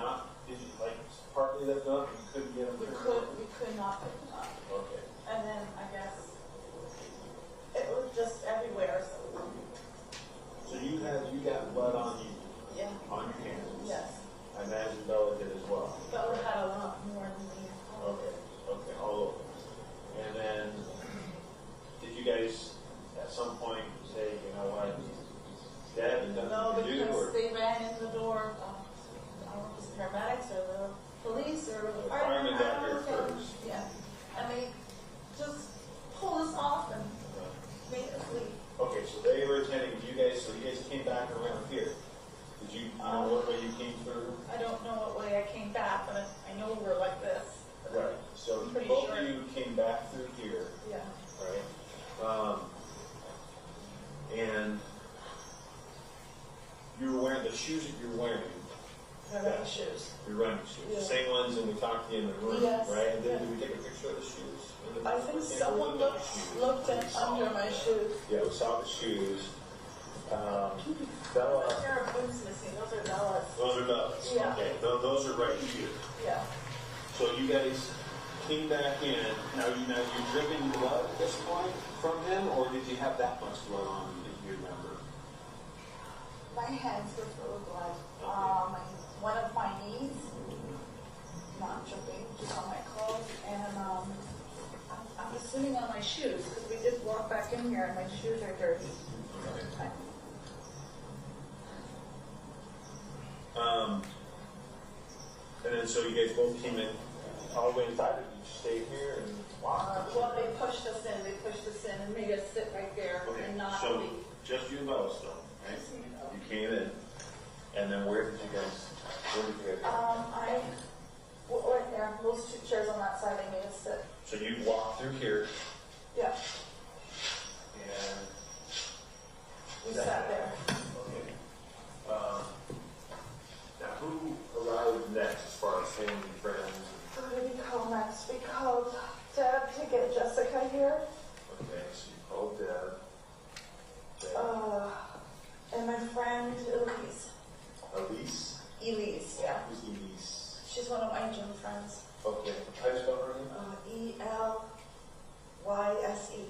M: like partly lift him up and you couldn't get him?
H: We could not pick him up.
M: Okay.
H: And then I guess it was just everywhere.
M: So you got blood on you?
H: Yeah.
M: On your hands?
H: Yes.
M: I imagine Bella did as well.
H: Bella had a lot more than me.
M: Okay, all over. And then, did you guys at some point say, you know what, Dad, you done
H: No,
M: what you do?
H: because they ran in the door. I don't know if it was the paramedics or the police or the
M: firemen got here
H: firemen.
M: first.
H: Yeah. And they just pulled us off and made us leave.
M: Okay, so they were attending, so you guys came back around here. Did you know what way you came through?
H: I don't know what way I came back, but I know we were like this.
M: Right, so
H: I'm pretty
M: both
H: sure.
M: of you came back through here,
H: Yeah.
M: right? And you were wearing the shoes that you're wearing.
H: My running shoes.
M: Your running shoes,
H: Yeah.
M: the same ones that we talked to you in the room,
H: Yes,
M: right? And then
H: yeah.
M: did we take a picture of the shoes?
H: I think someone looked in under my shoes.
M: Yeah, we saw the shoes.
H: A
M: Bella,
H: pair of boots missing. Those are Bella's.
M: those are Bella's.
H: Yeah.
M: Okay, those are right here.
H: Yeah.
M: So you guys came back in. Now you're dripping blood at this point from him, or did you have that much blood on you that you remember?
H: My hands were full of blood. One of my knees, not dripping, just on my clothes, and I'm assuming on my shoes because we did walk back in here and my shoes are dirty.
M: And then so you guys both came in all the way inside, or did you stay here and watch?
H: Well, they pushed us in and made us sit right there and not
M: so
H: leave.
M: just you and Bella still, right?
H: Just me and Bella.
M: You came in, and then where did you guys go?
H: Right there, those two chairs on that side, they made us sit.
M: So you walked through here,
H: Yeah,
M: and
H: we sat there.
M: okay. Now, who arrived next as far as family, friends?
H: Who did we call next? We called Deb to get Jessica here.
M: Okay, so you called Deb.
H: And my friend Elise.
M: Elise?
H: Elise, yeah.
M: Who's Elise?
H: She's one of my gym friends.
M: Okay, how do you spell her name?
H: Elyse.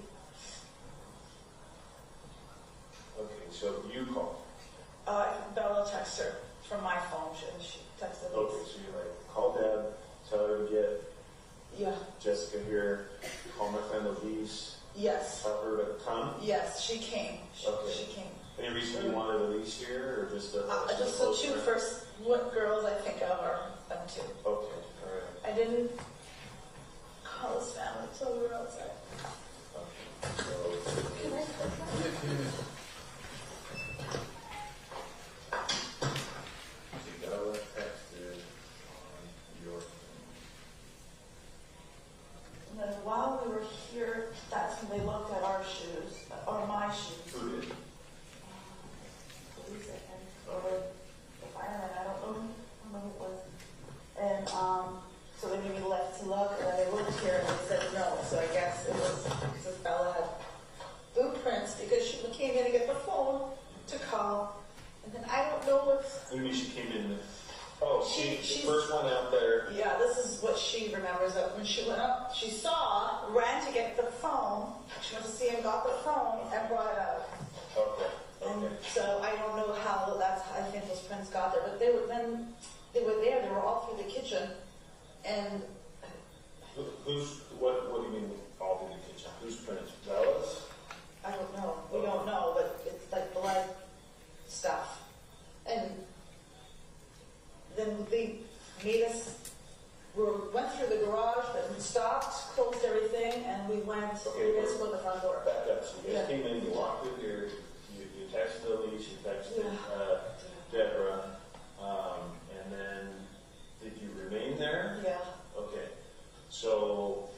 M: Okay, so you called.
H: Bella texted her from my phone, and she texted
M: Okay,
H: Elise.
M: so you're like, call Deb, tell her to get
H: Yeah.
M: Jessica here, call my friend Elise,
H: Yes.
M: tell her to come.
H: Yes, she came.
M: Okay.
H: She came.
M: Any reason you wanted Elise here, or just
H: Just the two first what girls I think of are them two.
M: Okay, all right.
H: I didn't call his family until we were outside.
M: Okay. So,
H: Can I put that?
M: Bella texted on your.
H: And then while we were here, that's when they looked at our shoes, or my shoes.
M: Who did?
H: Police, I think, or the fireman, I don't know who it was. And
M: she came in? Oh, the
H: She's-
M: first one out there.
H: Yeah, this is what she remembers. That when she went up, she saw, ran to get the phone. She went to see and got the phone and brought it out.
M: Okay.
H: And
M: Okay.
H: so I don't know how that's. I think those prints got there, but they were then. They were there. They were all through the kitchen, and
M: What do you mean all through the kitchen? Whose prints? Bella's?
H: I don't know. We don't know, but it's like blood stuff. And then they made us. We went through the garage, but we stopped, closed everything, and we went.
M: Okay,
H: We just go to the front door.
M: Back up. So you guys
H: Yeah.
M: came in, you walked through here, you texted Elise, you texted
H: Yeah.
M: Deborah, and then did you remain there?
H: Yeah.
M: Okay. So,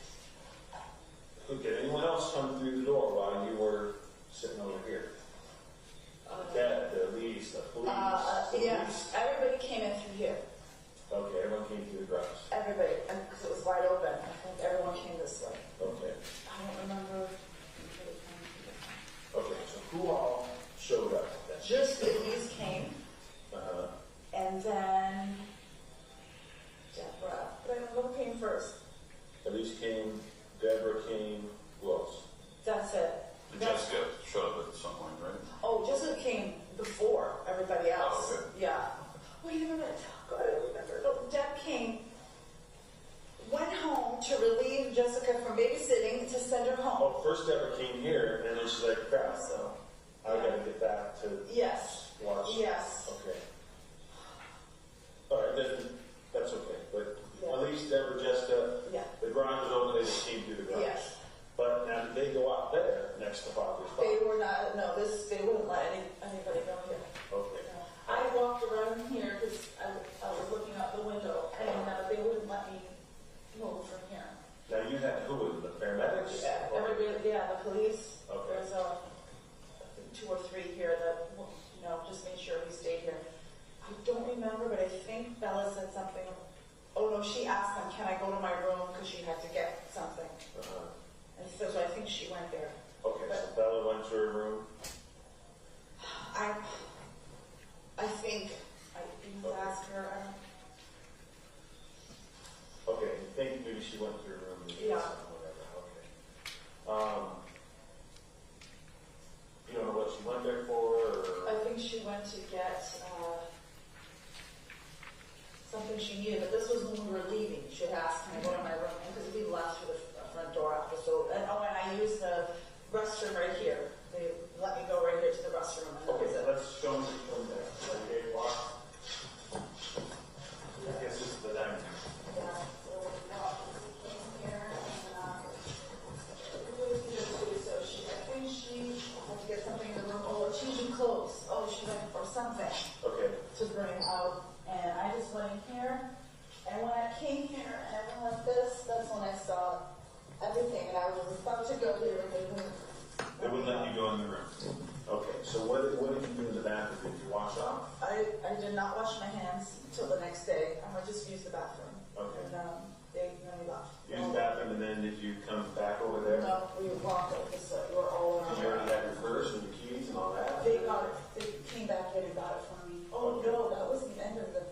M: did anyone else come through the door while you were sitting over here? Deb, the Elise, the police? the
H: Yeah.
M: police?
H: Everybody came in through here.
M: Okay, everyone came through the garage.
H: Everybody, because it was wide open. I think everyone came this way.
M: Okay.
H: I don't remember.
M: Okay, so who all showed up then?
H: Just Elise came,
M: Uh-huh.
H: and then Deborah. But I don't know who came first.
M: Elise came, Deborah came, who else?
H: That's it.
D: Jessica showed up at some point, right?
H: Oh, Jessica came before everybody else.
D: Oh, okay.
H: Yeah. Wait a minute. God, I don't remember. No, Deb came, went home to relieve Jessica from babysitting to send her home.
M: Oh, first Deborah came here, and then she's like, crap, so I gotta get back to
H: Yes.
M: watch.
H: Yes.
M: Okay. All right, then, that's okay. But
H: Yeah.
M: at least Deborah, Jessica,
H: Yeah.
M: the garage was open, they just came through the garage.
H: Yes.
M: But now, did they go out there next to Father's
H: They
M: Farm?
H: were not, no, they wouldn't let anybody go here.
M: Okay.
H: I walked around here because I was looking out the window and they wouldn't let me move from here.
M: Now, you had, who was it, the paramedics?
H: Yeah,
M: Or-
H: everybody, yeah, the police.
M: Okay.
H: There's I think 2 or 3 here that, just made sure we stayed here. I don't remember, but I think Bella said something. Oh no, she asked them, can I go to my room because she had to get something.
M: Uh-huh.
H: And so I think she went there.
M: Okay, so Bella went to her room.
H: I think I didn't ask her.
M: Okay, you think maybe she went to her room? and did
H: Yeah.
M: something, whatever, okay. You don't know what she went there for, or?
H: I think she went to get something she needed, but this was when we were leaving. She had asked, can I go to my room? Because we left through the front door after. So, and I used the restroom right here. They let me go right here to the restroom. And that
M: Okay,
H: was it.
M: let's show them there. Okay, walk. I guess this is the dining room.
H: Yeah, so we came here and so I think she had to get something in the room. Oh, changing clothes. Oh, she went for something
M: Okay.
H: to bring out. And I just went in here. And when I came here and I went like this, that's when I saw everything. And I was about to go here and
M: They wouldn't let you go in the room. Okay, so what did you do in the bathroom? Did you wash off?
H: I did not wash my hands until the next day. I just used the bathroom.
M: Okay.
H: And then we left.
M: You used the bathroom, and then did you come back over there?
H: No, we walked over this way. We were all in
M: Did you already have your purse and your keys and all that?
H: They got it. They came back in and got it for me. Oh no, that was the end of the.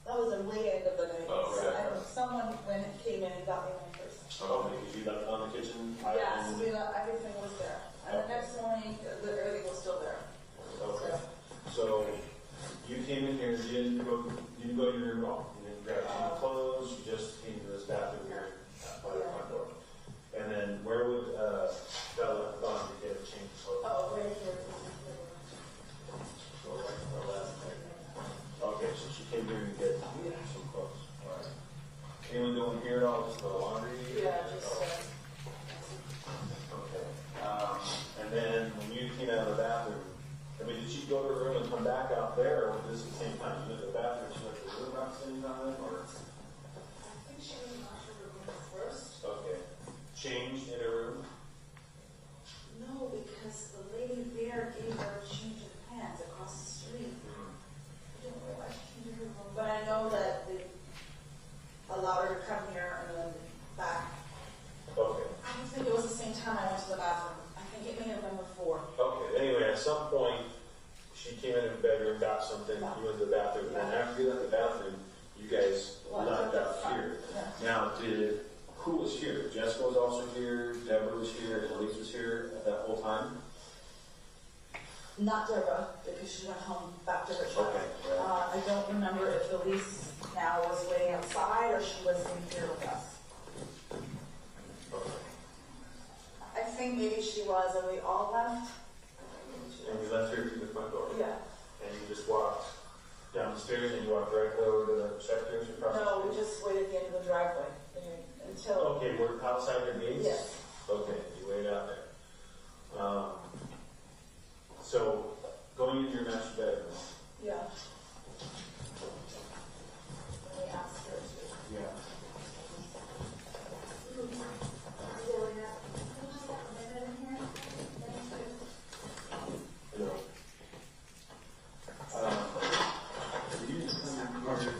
H: That was the way end of the night.
M: Oh, okay.
H: Someone came in and got me my purse.
M: Oh, because you left on the kitchen
H: Yes,
M: island?
H: everything was there. And the next morning, everything was still there.
M: Okay. So you came in here, you didn't go to your room at all. You didn't grab any clothes, you just came to this bathroom here by the front door. And then where would Bella have gone to get a change of clothes?
H: Oh, right here.
M: Go right to the left. Okay, so she came here to get some clothes. All right. Anyone going here at all? Just the laundry?
H: Yeah, just.
M: Okay. And then when you came out of the bathroom, I mean, did she go to her room and come back out there, or was this at the same time? She went to the bathroom, she went to the room at the same time, or?
H: I think she was not sure the room first.
M: Okay. Changed in her room?
H: No, because the lady there gave her a change of pants across the street. I don't know why she came to her room, but I know that they allowed her to come here and then back.
M: Okay.
H: I don't think it was the same time I went to the bathroom. I think it may have been before.
M: Okay, anyway, at some point, she came in her bedroom, got something,
H: Yeah.
M: you went to the bathroom, and then after you left the bathroom, you guys left out here. Now, who was here? Jessica was also here, Deborah was here, and Elise was here at that whole time?
H: Not Deborah, because she went home back to her child.
M: Okay.
H: I don't remember if Elise now was waiting outside or she was in here with us.
M: Okay.
H: I think maybe she was, and we all left.
M: And you left here through the front door?
H: Yeah.
M: And you just walked down the stairs and you walked directly over to the secretaries across the
H: No,
M: street?
H: we just waited at the end of the driveway until.
M: Okay, we're outside the gates?
H: Yes.
M: Okay, you waited out there. So, going into your master bedroom.
H: Yeah. Let me ask her to.
M: Yeah. Hello. You didn't come in here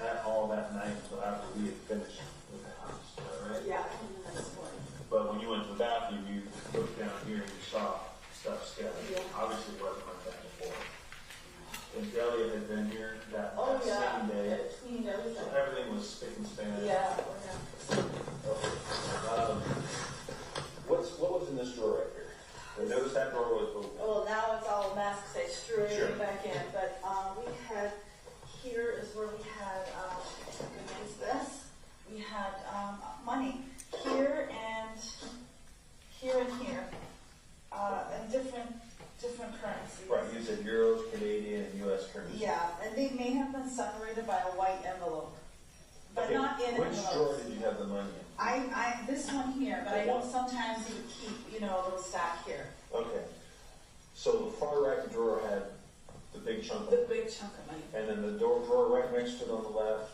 M: at all that night until after we had finished with the house, is that right?
H: Yeah, I came in this morning.
M: But when you went to the bathroom, you looked down here and you saw stuff scattered.
H: Yeah.
M: Obviously, it wasn't like that before. And Delia had been here that
H: Oh, yeah.
M: same day.
H: It cleaned everything.
M: So everything was spick and span.
H: Yeah.
M: Okay. What was in this drawer right here? I noticed that drawer was open.
H: Well, now it's all a mess because I threw
M: Sure.
H: everything back in. But we had, here is where we had, is this? We had money here and here and here. And different currencies.
M: Right, you said euros, Canadian, and U.S. currency.
H: Yeah, and they may have been separated by a white envelope. But
M: Okay,
H: not in
M: which
H: envelopes.
M: drawer did you have the money in?
H: This one here, but I know sometimes you would keep, a little stack here.
M: Okay. So the far right drawer had the big chunk of
H: The big chunk of money.
M: and then the drawer right next to it on the left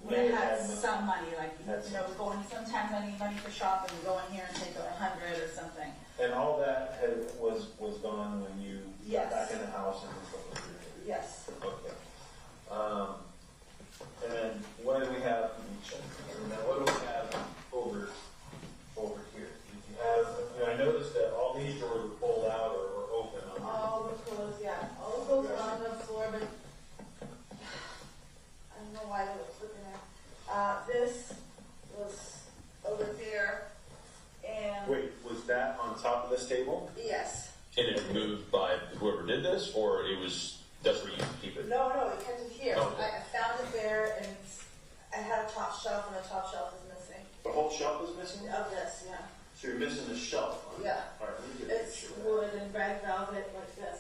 H: May
M: may
H: have
M: have
H: some money, like,
M: Had some.
H: going, sometimes I need money for shopping, go in here and take out 100 or something.
M: And all that was gone when you
H: Yes.
M: got back in the house and stuff.
H: Yes.
M: Okay. And then what do we have? And then what do we have over here? Did you have? I noticed that all these drawers were pulled out or open.
H: All the clothes, yeah. All the clothes were on the floor, but I don't know why they were flipping there. This was over there, and
M: Wait, was that on top of this table?
H: yes.
N: And it moved by whoever did this, or that's where you keep it?
H: No, we kept it here.
N: Okay.
H: I found it there, and I had a top shelf, and the top shelf is missing.
M: The whole shelf is missing?
H: Of this, yeah.
M: So you're missing the shelf.
H: Yeah.
M: All right, let me get a
H: It's
M: picture of
H: wood and red velvet like this.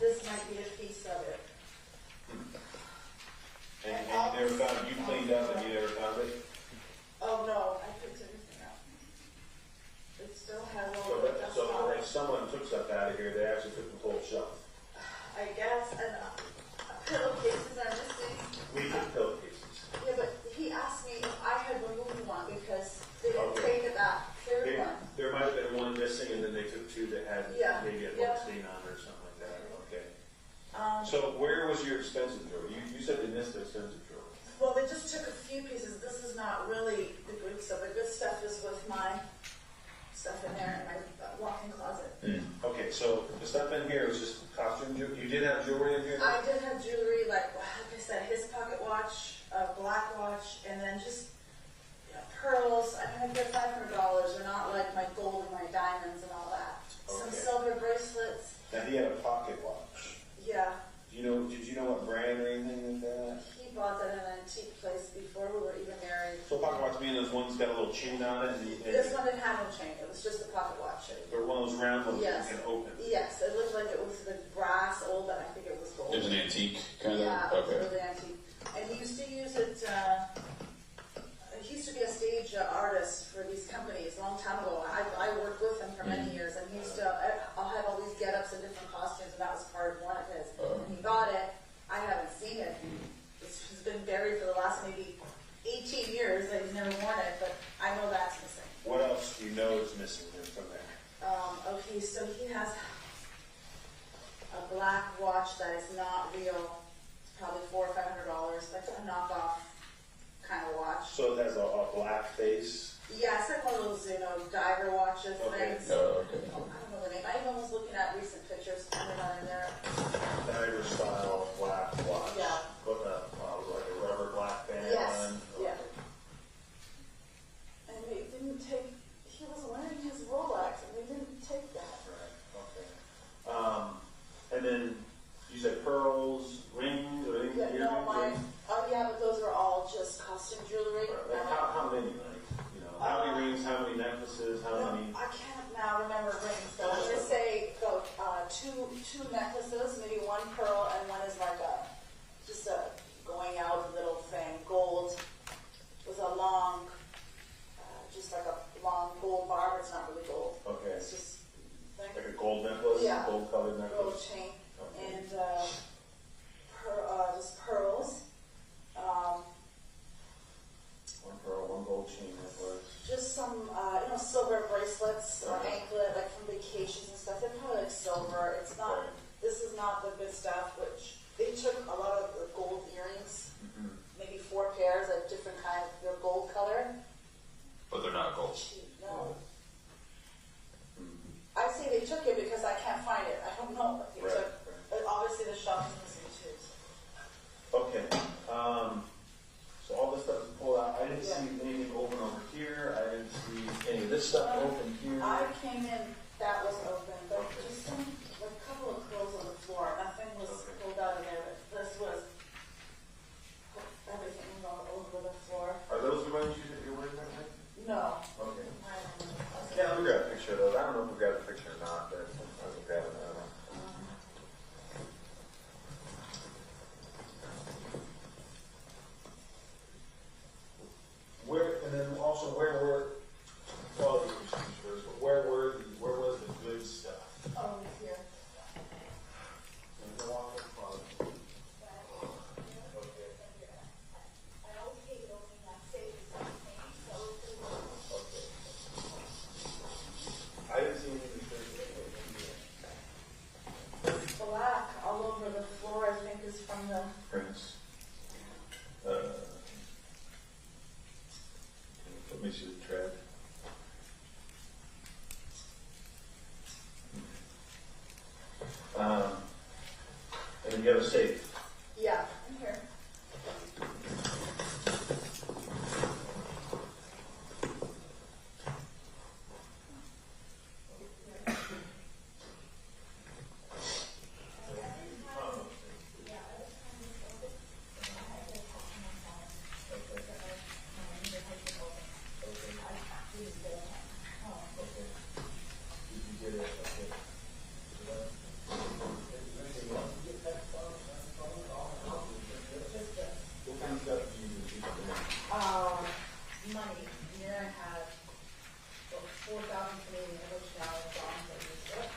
H: This might be a piece of it.
M: that. And you never found it? You cleaned up and you never found it?
H: Oh, no, I picked everything up. It still had a little bit of
M: So
H: stuff.
M: like someone took stuff out of here, they actually took the whole shelf.
H: I guess, and pillowcases are missing.
M: We took pillowcases.
H: Yeah, but he asked me if I had removed one because they didn't
M: Okay.
H: take it that third
M: There,
H: one.
M: there might have been one missing and then they took two that had
H: Yeah,
M: maybe a
H: yeah.
M: blood stain on it or something like that. Okay.
H: Um,
M: So where was your expensive drawer? You said they missed the expensive drawer.
H: Well, they just took a few pieces. This is not really the good stuff. The good stuff is with my stuff in there in my walk-in closet.
M: Okay, so the stuff in here was just costume jewelry. You did have jewelry in here?
H: I did have jewelry, like I said, his pocket watch, a black watch, and then just pearls. I mean, I get $500. They're not like my gold and my diamonds and all that. Some
M: Okay.
H: silver bracelets.
M: Now he had a pocket watch.
H: Yeah,
M: Did you know what brand or anything like that?
H: he bought that in an antique place before we were even married.
M: So pocket watch mean those ones got a little chain on it, and
H: This one didn't have no chain. It was just a pocket watch.
M: they're one of those round ones
H: Yes.
M: that you can open.
H: Yes, it looked like it was the brass old, but I think it was gold.
N: It was an antique kind
H: Yeah,
N: of?
H: it was
N: Okay.
H: really antique. And he used to use it, he used to be a stage artist for these companies a long time ago. I worked with him for many years, and he used to, I'll have all these get-ups and different costumes, and that was part of one of his. And he got it. I haven't seen it. It's been buried for the last maybe 18 years, and he's never worn it, but I know that's missing.
M: What else do you know is missing from there?
H: Okay, so he has a black watch that is not real. It's probably $400 or $500. That's a knockoff kind of watch.
M: So it has a black face.
H: Yeah, it's like one of those, diver watches
M: Okay.
H: things.
N: Oh, okay.
H: I don't know the name. I even was looking at recent pictures. They're not in there.
M: Diver style black watch.
H: Yeah.
M: With a
H: some jewelry.
M: Like how many, like, you know, how many rings, how many necklaces, how many?
H: I can't now remember rings, so I'm gonna say two necklaces, maybe one pearl and one is like just a going out little thing, gold with a long, just like a long gold bar, but it's not really gold.
M: Okay.
H: It's just
M: Like a gold necklace,
H: yeah,
M: gold colored necklace.
H: gold chain,
M: Okay.
H: and just pearls.
M: One pearl, one gold chain necklace.
H: Just some, silver bracelets or anklet, like from vacations and stuff. They're probably like silver. It's not.
M: Okay.
H: This is not the good stuff. Which they took a lot of the gold earrings, maybe 4 pairs of different kinds. They're gold color.
N: But they're not gold.
H: No. I say they took it because I can't find it. I don't know what they took. But obviously the shop is missing too.
M: Okay. So all this stuff is pulled out. I didn't see anything open over here. I didn't see any of this stuff open here.
H: I came in, that was open, but just a couple of clothes on the floor. Nothing was pulled out of there, but this was, everything was all over the floor.
M: Are those the ones you're wearing that night?
H: No.
M: Okay. Yeah, let me grab a picture of those. I don't know if we got a picture or not, but I will grab it. I don't know. Where were quality issues first, but where was the good stuff?
H: Oh, here.
M: I didn't see any
H: Black all over the floor, I think, is from the
M: prints. Let me see the tread. And then you have a safe.
H: Yeah, in here. Money. Here I had 4,000 Canadian, which now is gone, so I used it.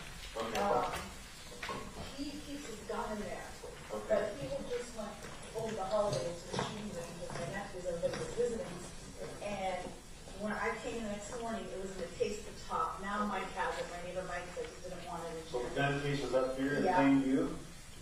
H: He keeps his gun in there, but he just went over the holidays to the shooting range with my nephews, everybody was visiting, and when I came the next morning, it was in the case at the top. Now Mike has it. My neighbor Mike said he didn't want it.
M: So the gun case was up here in
H: Yeah.
M: plain view?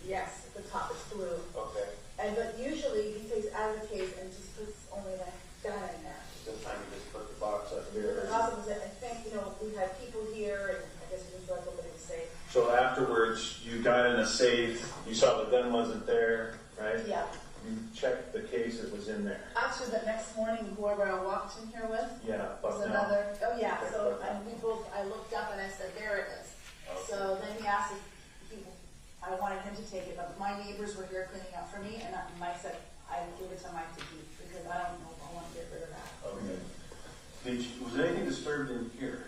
H: Yes, at the top it's blue.
M: Okay.
H: But usually he takes out of the case and just puts only the gun in there.
M: This time you just put the box up here.
H: The problem is that I think, we had people here, and I guess we just left opening the safe.
M: So afterwards, you got in a safe, you saw the gun wasn't there, right?
H: Yeah.
M: You checked the case, it was in there.
H: Actually, the next morning, whoever I walked in here with
M: Yeah,
H: was
M: but
H: another.
M: now.
H: Oh yeah.
M: Okay,
H: So
M: okay.
H: and we both. I looked up and I said, "There it is."
M: Okay.
H: So then he asked if I wanted him to take it, but my neighbors were here cleaning up for me, and Mike said I give it to Mike to keep because I don't know if I want to get rid of that.
M: Okay. Was anything disturbed in here?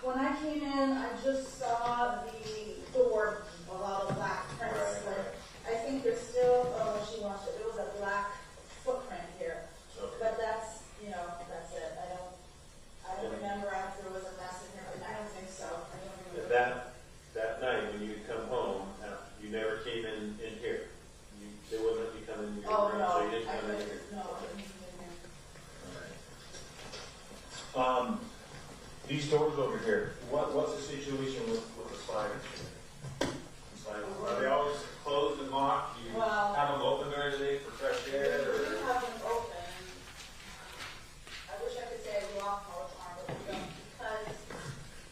H: When I came in, I just saw the door of all the black prints.
M: Right.
H: I think there's still, she washed it. There was a black footprint here.
M: Okay.
H: But that's, that's it. I don't remember if there was a mess in here, but I don't think so. I don't remember.
M: That night when you come home, you never came in here. They wouldn't let you come in your room,
H: no.
M: so you didn't come in here.
H: No, I didn't come in here.
M: All right. These doors over here, what's the situation with the sliders? Are they always closed and locked? Do you have them open during the day for fresh air?
H: We do have them open. I wish I could say I lock them all the time, but we don't, because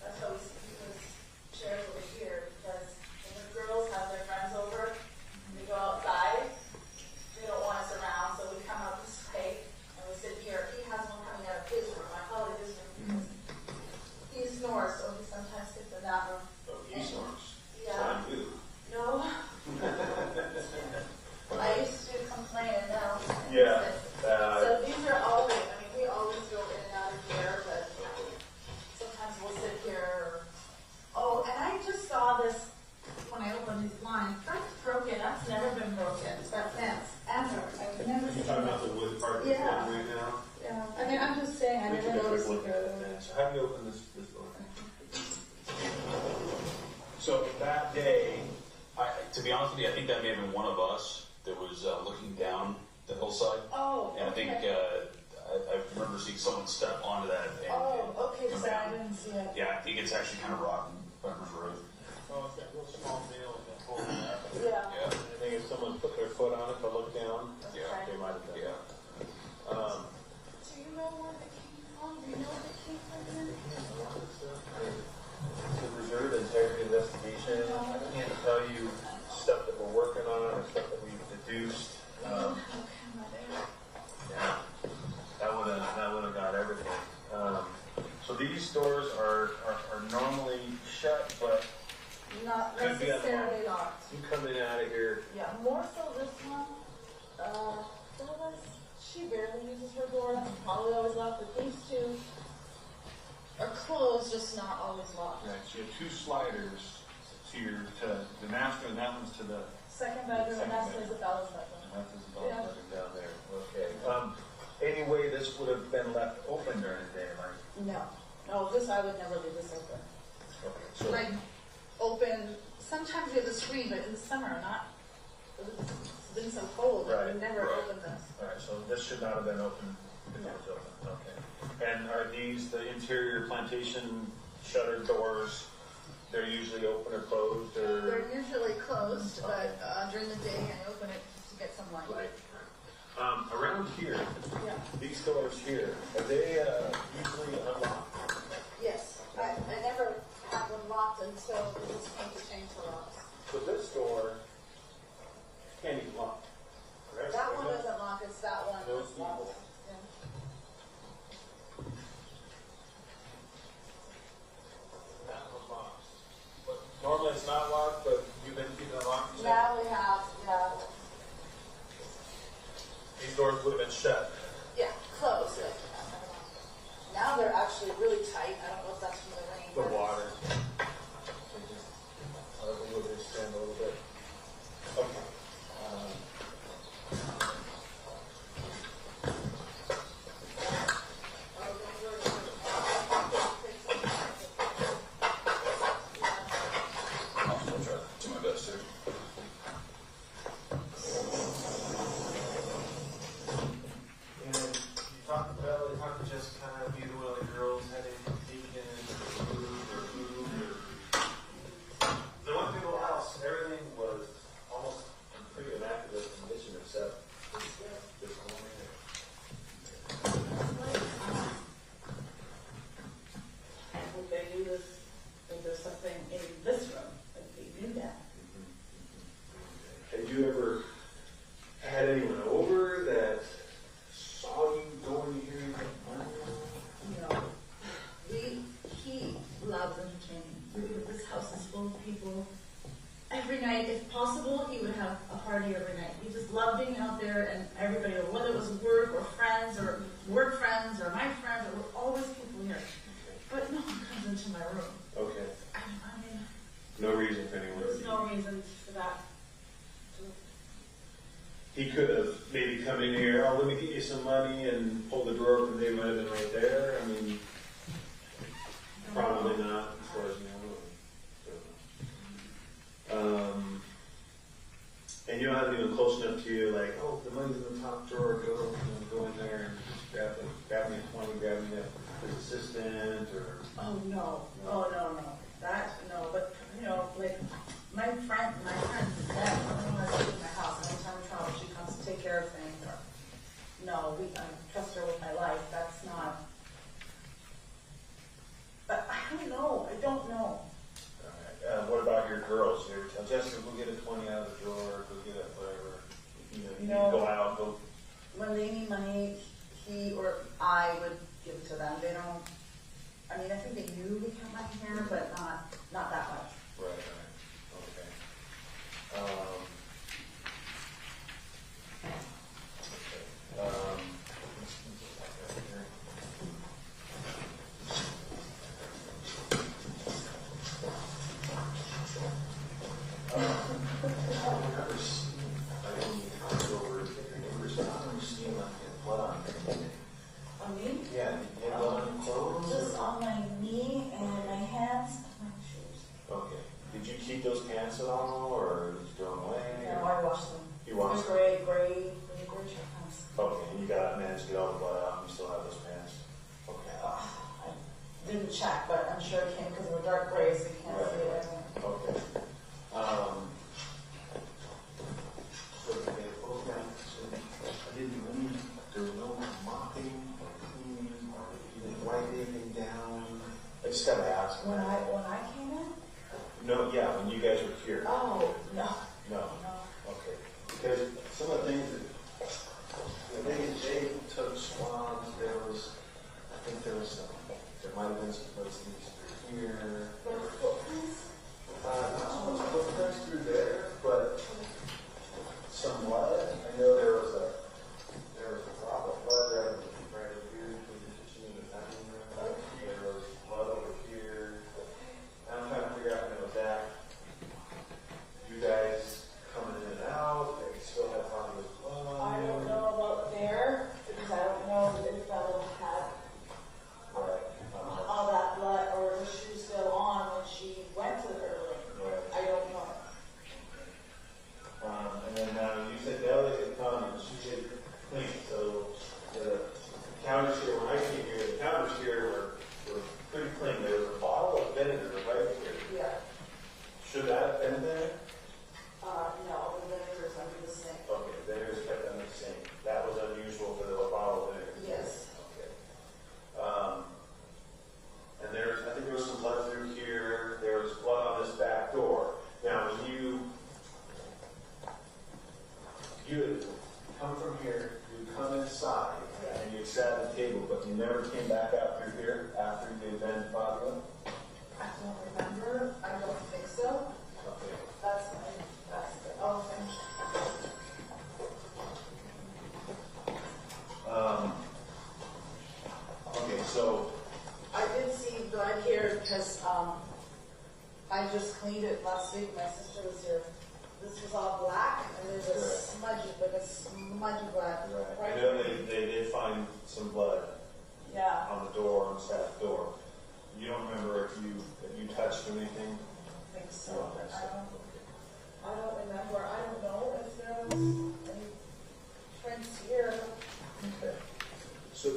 H: that's how we keep those chairs over here, because when the girls have their friends over, and they go outside, they don't want us around, so we come out this way, and we sit here. He has one coming out of his room. I call it his room because he snores It's that fence. Ever. I've never
M: You're
H: seen
M: talking
H: that.
M: about the wood part of the
H: Yeah.
M: building right now?
H: Yeah. I mean, I'm just saying, I
M: We can
H: never
M: take a
H: noticed
M: look
H: it.
M: at it. So how do you open this door?
N: So that day, to be honest with you, I think that may have been one of us that was looking down the hillside.
H: Oh,
N: And I think
H: okay.
N: I remember seeing someone step onto that. And
H: Oh, okay,
N: come
H: so
N: down.
H: I didn't see it.
N: Yeah, I think it's actually kind of rotten, Farmers Road.
M: Oh, it's got a little small nail in the hole in that.
H: Yeah.
N: Yeah.
M: I think if someone put their foot on it to look down,
N: Yeah.
M: they might have done
N: Yeah.
M: that.
H: Do you know where it came from? Do you know where it came from?
M: To reserve integrity investigation, I can't tell you stuff that we're working on or stuff that we've deduced. Yeah, that would have got everything. So these doors are normally shut, but
H: Not
M: could be
H: necessarily
M: unlocked.
H: locked.
M: You coming out of here?
H: Yeah, more so this one. Phyllis, she barely uses her door. That's probably always locked. But these two are closed, just not always locked.
M: Right. So you have two sliders to the master, and that one's to the
H: Second bedroom, and that's
M: Second
H: Isabella's bedroom.
M: that's the
H: Yeah.
M: bedroom down there. Okay. Anyway, this would have been left open during the day, right?
H: No, this I would never leave this open.
M: Okay. So
H: Like open. Sometimes we have the screen, but in the summer, not. It's been so cold that we
M: Right,
H: never
M: right.
H: open this.
M: all right. So this should not have been open if it was open. Okay. And are these the interior plantation shutter doors? They're usually open or closed, or
H: They're usually closed, but during the day I open it to get some light.
M: like around here?
H: Yeah.
M: These doors here, are they usually unlocked?
H: Yes. I never have them locked until this came to change the locks.
M: So this door can't even lock. Correct?
H: That one doesn't lock. It's that one.
M: Those
H: that's locked.
M: people.
H: Yeah.
M: That one's locked. But normally it's not locked, but you've been keeping it locked. you said?
H: Now we have, yeah.
M: These doors would have been shut.
H: Yeah, closed. Now they're actually really tight. I don't know if that's from the rain.
M: The
H: but-
M: water. They would extend a little bit. Okay.
N: I'll still try to do my best here.
M: And you talked to Bella, you talked to Jessica, either one of the girls had any Deacon or food or the one thing about the house, everything was almost in pretty immaculate condition except this one here.
H: I hope they knew this, that there's something in this room, that they knew that.
M: Had you ever had anyone over that saw you go in here and
H: No. He loves entertaining. This house is full of people. Every night, if possible, he would have a party every night. He just loved being out there and everybody, whether it was work or friends or work friends or my friends, there were always people here. But no one comes into my room.
M: Okay.
H: I mean,
M: No reason for anyone.
H: there's no reason for that.
M: He could have maybe come in here, oh, let me get you some money and pull the drawer open, they might have been right there. I mean, probably not, as far as you know. And you don't have anyone close enough to you, like, oh, the money's in the top drawer, go in there and grab me a 20, grab me his assistant, or.
H: Oh no, that, no, but, you know, like, my friend's dad, when I was in my house, anytime we travel, she comes to take care of things, or, no, I trust her with my life, that's not, but I don't know.
M: What about your girls? You ever tell Jessica, go get a 20 out of the drawer, go get a whatever. You
H: No.
M: go out, go.
H: When they need money, he or I would give it to them. They don't, I mean, I think they knew we kept money here, but not that much.
M: Right. Okay. I don't remember.
H: gray check pants.
M: Okay, and you managed to get all the blood out, and you still have those pants? Okay.
H: I didn't check, but I'm sure it came because of the dark gray, so you can't see it.
M: Okay. So they both got, I didn't really, there was no mopping or cleaning, or you didn't wipe anything down. I just gotta ask.
H: When I came in?
M: No, yeah, when you guys were here.
H: Oh, no.
M: No. Okay. Because some of the things that they took swabs, I think there might have been some places here.
H: There were footprints?
M: Not so much footprints through there, but some blood. I know there was a drop of blood right over here between the kitchen and the dining room. There was blood over here. I'm trying to figure out when it was at. You guys coming in and out, they still have Fabio's blood.
H: I don't know about there, because I don't know if that would have had all that blood, or was she still on when she went to her room?
M: Right.
H: I don't know.
M: And then you said Ellie had come and she said clean. So the counters here, when I came here, the counters here were pretty clean. There was a bottle of vinegar right here.
H: Yeah.
M: Should that have been there?
H: No, the vinegar's under the sink.
M: Okay, vinegar's kept under the sink. That was unusual for the bottle of vinegar.
H: Yes.
M: Okay. And I think there was some blood through here. There was blood on this back door. Now, when you had come from here, you come inside, and you sat at the table, but you never came back out through here after you had been Fabio?
H: I don't remember. I don't think so.
M: Okay.
H: That's the thing.
M: Okay, so
H: I did see blood here because I just cleaned it last week. My sister was here. This was all black, and there's a smudge of blood.
M: I know they did find some blood
H: Yeah.
M: on the door, on the staff door. You don't remember if you touched anything?
H: I think so, but I don't remember. I don't know if there was any prints here.
M: Okay. So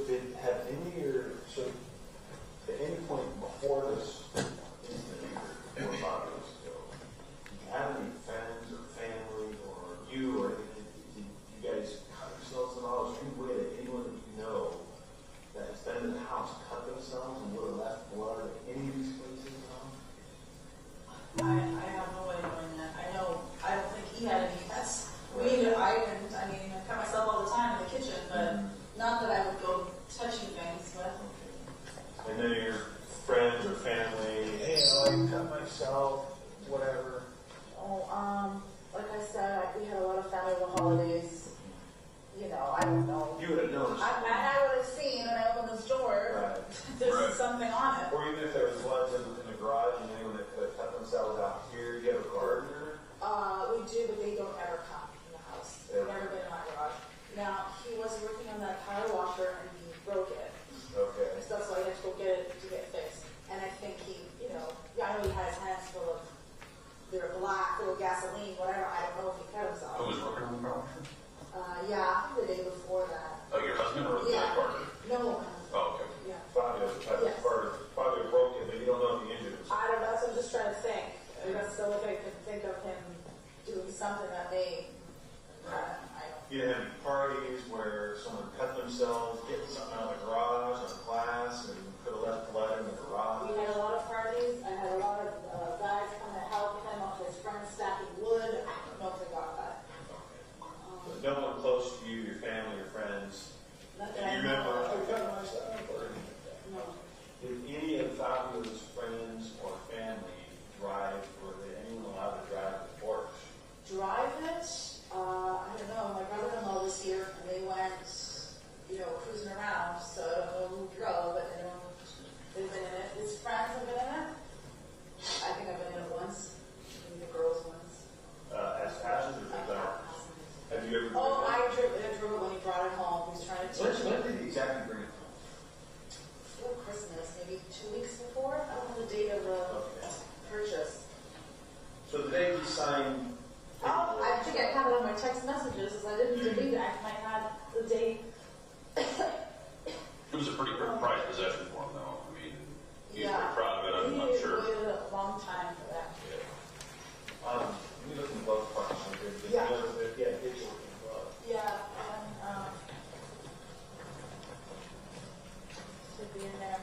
M: at any point before this incident, or Fabio's ago, did you have any friends or family or you or anything, did you guys cut yourselves at all? Is there any way that anyone that you know that has been in the house cut themselves and would have left blood at any of these places at all?
H: I have no way of knowing that. I don't think he had any pets. I cut myself all the time in the kitchen, but not that I would go touching things, but.
M: I know your friends or family, hey, I cut myself, whatever.
H: Oh, like I said, we had a lot of family holidays. I don't know.
M: You would have noticed.
H: I would have seen when I opened this door, there's something on it.
M: Or even if there was bloods in the garage and anyone that could have cut themselves out here, you have a gardener?
H: We do, but they don't ever come in the house. They've never been in my garage. Now, he was working on that power washer and he broke it.
M: Okay.
H: So that's why he had to go get it to get fixed. And I think he, I know he had his hands full of, they're black, full of gasoline, whatever. I don't know if he cut himself.
N: Who was working on the power washer?
H: Yeah, I think the day before that.
N: Oh, your husband or the partner?
H: No.
N: Oh, okay.
H: Yeah.
M: Fabio broke it, but you don't know if he injured himself.
H: I don't know, so I'm just trying to think. That's the only thing I can think of him doing something that may, I don't.
M: You didn't have any parties where someone cut themselves, getting something out of the garage on glass, and could have left blood in the garage?
H: We had a lot of parties. I had a lot of guys come to help him up his friends stacking wood. I don't know if they got that.
M: But no one close to you, your family, your friends,
H: Not
M: and
H: that
M: you
H: I know
M: remember,
H: of.
M: I cut myself, or anything like that?
H: No.
M: Did any of Fabio's friends or family drive, or did anyone allowed to drive the Porsche?
H: Drive it? I don't know. My brother-in-law was here, and they went, cruising around. So I don't know who drove, but they've been in it. His friends have been in it. I think I've been in it once. Maybe the girls once.
M: As passengers or not? Have you ever?
H: Oh, I drove it when he brought it home. He was trying to teach me.
M: When did he exactly bring it home?
H: Before Christmas, maybe 2 weeks before. I don't know the date of the purchase.
M: So the day he signed.
H: I think think I have it on my text messages, as I didn't delete it, I had the date.
N: It was a pretty prized possession for him, though. I mean, he's
H: Yeah.
N: pretty proud of it, I'm
H: He
N: sure.
H: waited a long time for that.
M: Let me look in the glove compartment.
H: Yeah.
M: Yeah, it's working glove.
H: Yeah, and, should be in there.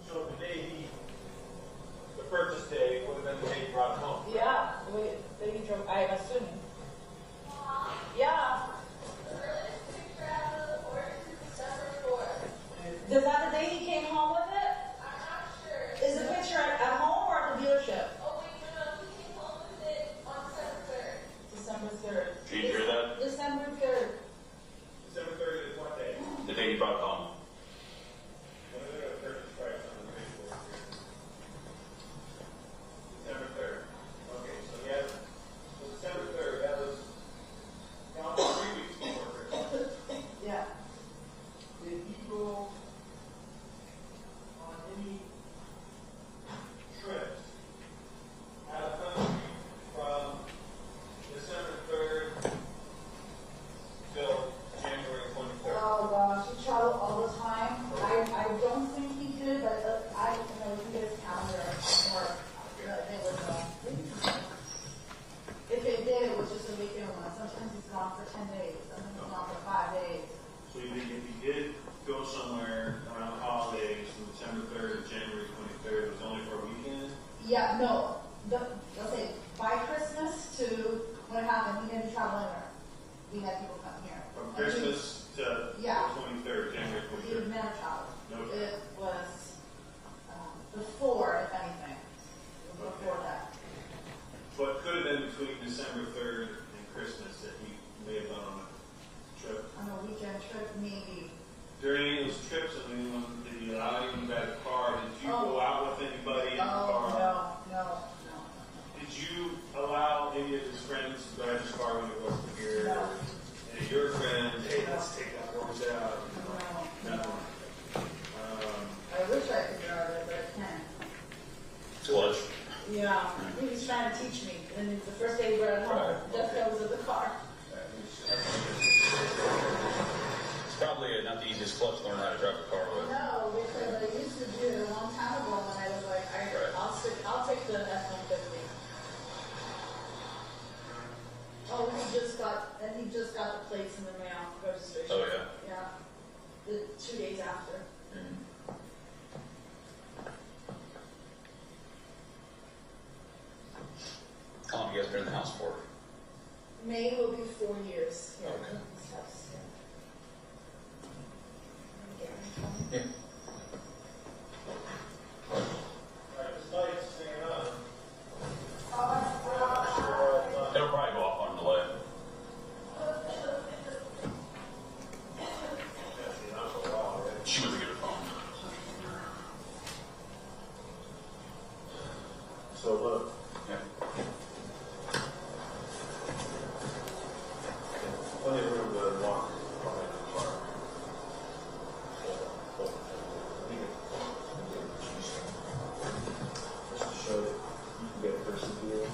M: So the day the purchase day would have been the day he brought it home.
H: Yeah, that he drove, I'm assuming. Yeah. Is that the day he came home with it? I'm not sure. Is the picture at home or at the dealership? Oh, wait, no, he came home with it on December 3rd. December 3rd.
N: Did you hear that?
H: December 3rd.
M: December 30th is what day?
N: The day he brought it home.
M: What is the purchase price on the paperwork here? December 3rd. Okay, so yeah, so December 3rd, that was almost 3 weeks before Christmas.
H: Yeah.
M: Did he go on any trips out of country from December 3rd till January 23rd?
H: Oh gosh, he traveled all the time. I don't think he did, but I you can get his calendar or it was if it did, it was just a weekend one. Sometimes he's gone for 10 days, sometimes he's gone for 5 days.
M: So you think if he did go somewhere around the holidays from December 3rd to January 23rd, it was only for a weekend?
H: Yeah, no. Let's say by Christmas to when it happened, he didn't travel anywhere. We had people come here.
M: From Christmas to
H: Yeah.
M: the 23rd, January
H: He
M: 23rd?
H: never traveled.
M: No.
H: It was before, if anything. Before that.
M: So it could have been between December 3rd and Christmas that he may have gone on a trip.
H: On a weekend trip, maybe.
M: During any of those trips, I mean, when did you allow you to drive the car? Did you go out with anybody in the car?
H: No.
M: Did you allow any of his friends to drive his car when he wasn't here?
H: No.
M: Any of your friends, hey, let's take that horse out?
H: No.
M: Nothing.
H: I wish I could drive it, but I can't.
N: Clutch.
H: Yeah, he was trying to teach me, and the first day we were at home, Jessica was in the car.
N: It's probably not the easiest clutch to learn how to drive a car with.
H: No, because I used to do it a long time ago when I was like, I'll take the F-150. Oh, he just got the plates in the mail, registration.
N: Oh, yeah?
H: Yeah. The 2 days after.
N: Mm-hmm. How long have you guys been in the house for?
H: May will be 4 years here
N: Okay.
H: in this house.
N: Yeah.
M: Alright, this light's staying on.
N: It'll probably go off on delay. She went to get her phone.
M: So look.
N: Yeah.
M: Plenty of room to walk behind the car. Just to show that you can get a person here.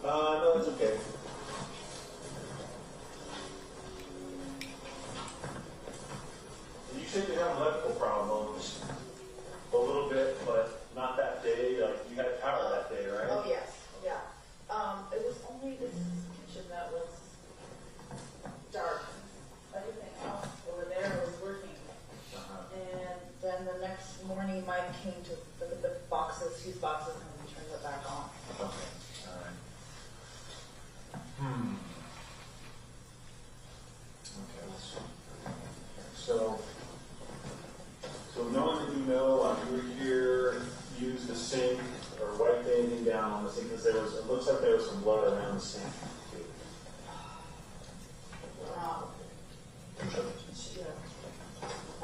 M: No, it's okay. You said you have electrical problems a little bit, but not that day. Like you had power that day, right?
H: Oh, yes, yeah. It was only this kitchen that was dark. Everything else over there was working. And then the next morning, Mike came to look at the boxes, fuse boxes, and we turned it back on.
M: Okay. All right. Okay. So knowing that you know, like you were here, used the sink or wiped anything down on the sink because it looks like there was some blood around the sink.
H: Yeah.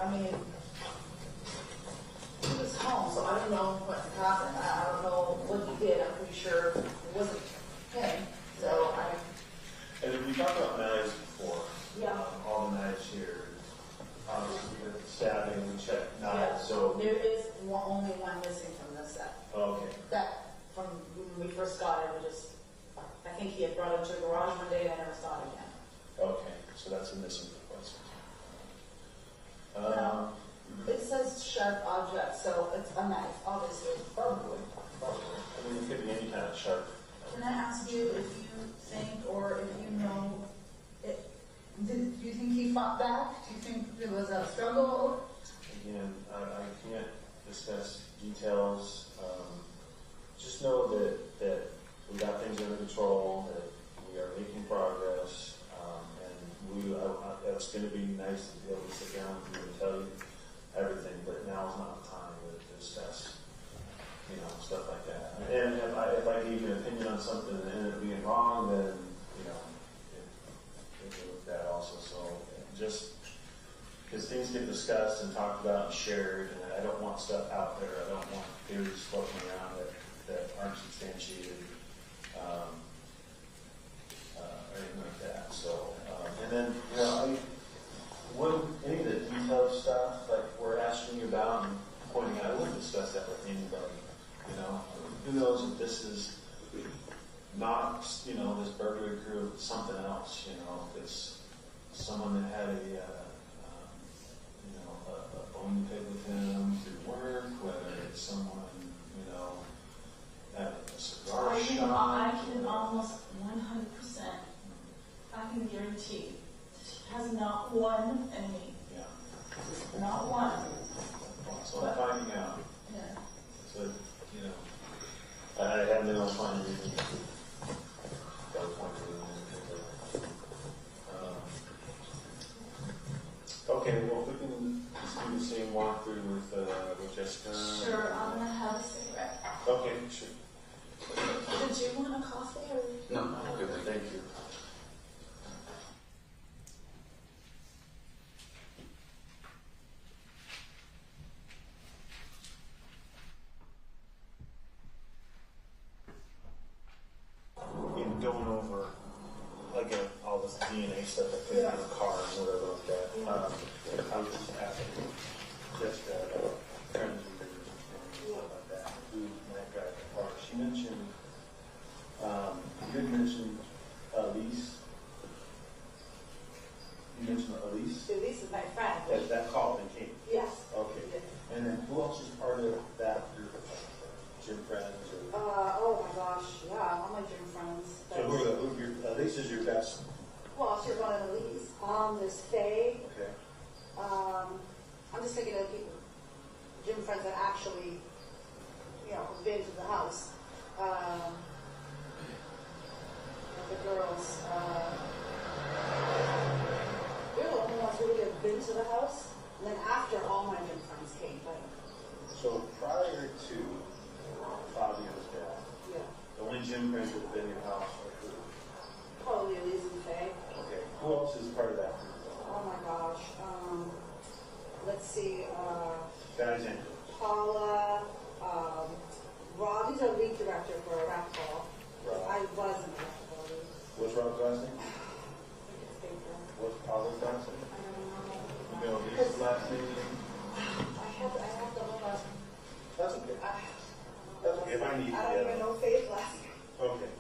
H: I mean, he was home, so I don't know what happened. I don't know what he did. I'm pretty sure it wasn't him. So
M: And we talked about knives before.
H: Yeah.
M: All the knives here. Obviously, we did stabbing, we checked knives.
H: Yeah.
M: So
H: there is only one missing from this set.
M: Okay.
H: That, from when we first got it, I think he had brought it to the garage one day and I never saw it again.
M: Okay, so that's a missing request.
H: No. It says sharp object, so it's a knife, obviously.
M: Probably. I mean, it could be any kind of sharp.
H: Can I ask you if you think, or if you know, do you think he fought back? Do you think there was a struggle?
M: Again, I can't discuss details. Just know that we got things under control, that we are making progress, and it's going to be nice to be able to sit down with you and tell you everything, but now is not the time to discuss, stuff like that. And if I gave you an opinion on something and it ended up being wrong, then, it was that also. So just because things get discussed and talked about and shared, and I don't want stuff out there. I don't want theories floating around that aren't substantiated, or anything like that. So, and then, any of the detailed stuff, like we're asking you about and pointing out, I wouldn't discuss that with anybody. Who knows if this is not, this burglary crew, it's something else. If it's someone that had a bone pick with him through work, whether it's someone, at a cigar shop.
H: I can almost 100%, I can guarantee, she has not one enemy.
M: Yeah.
H: Not one.
M: So I'm finding out.
H: Yeah.
M: So, I haven't been able to find anything that would point to it. Okay, well, if we can just do the same walkthrough with Jessica.
H: Sure, I'm going to have a cigarette.
M: Okay, sure.
H: Did you want a coffee or?
M: No, good, thank you. In going over, again, all this DNA stuff that could be in the car and whatever like that, I was just asking Jessica about friends and things and stuff like that, who might drive the car. She mentioned, you did mention Elise. You mentioned Elise?
H: Elise is my friend.
M: That called and came?
H: Yes.
M: Okay. And then who else is part of that group? Gym friends?
H: Oh my gosh, yeah, all my gym friends.
M: So Elise is your best?
H: Well, she's one of the leads. There's Faye.
M: Okay.
H: I'm just thinking of people, gym friends that actually, have been to the house. The girls, they're the only ones who really have been to the house. And then after, all my gym friends came. But
M: So prior to Fabio's death,
H: yeah,
M: the only gym friends that have been in your house are who?
H: probably Elise and Faye.
M: Okay. Who else is part of that group?
H: Oh my gosh. Let's see.
M: Guys and
H: Paula, Rob, he's our lead director for racquetball.
M: Rob.
H: I wasn't a racquetball lead.
M: What's Rob's last name?
H: I think it's Baker.
M: What's Paula's last name?
H: I don't know.
M: You know Lisa's last name?
H: I have to look up.
M: That's okay. That's okay. If I need
H: I don't even know Faye's last name.
M: Okay.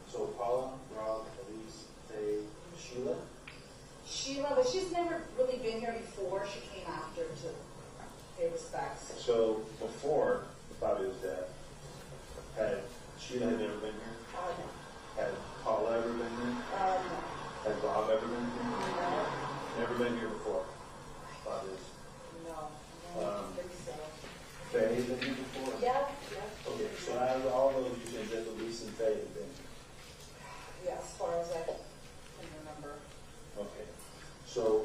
M: So Paula, Rob, Elise, Faye, Sheila?
H: Sheila, but she's never really been here before. She came after to pay respects.
M: So before Fabio's death, had Sheila had never been here?
H: No.
M: Had Paula ever been here?
H: No.
M: Has Rob ever been here?
H: No.
M: Never been here before? Fabio's.
H: No. I don't think so.
M: Faye been here before?
H: Yeah, yeah.
M: Okay, so out of all those, you said that Elise and Faye have been here?
H: Yeah, as far as I can remember.
M: Okay. So,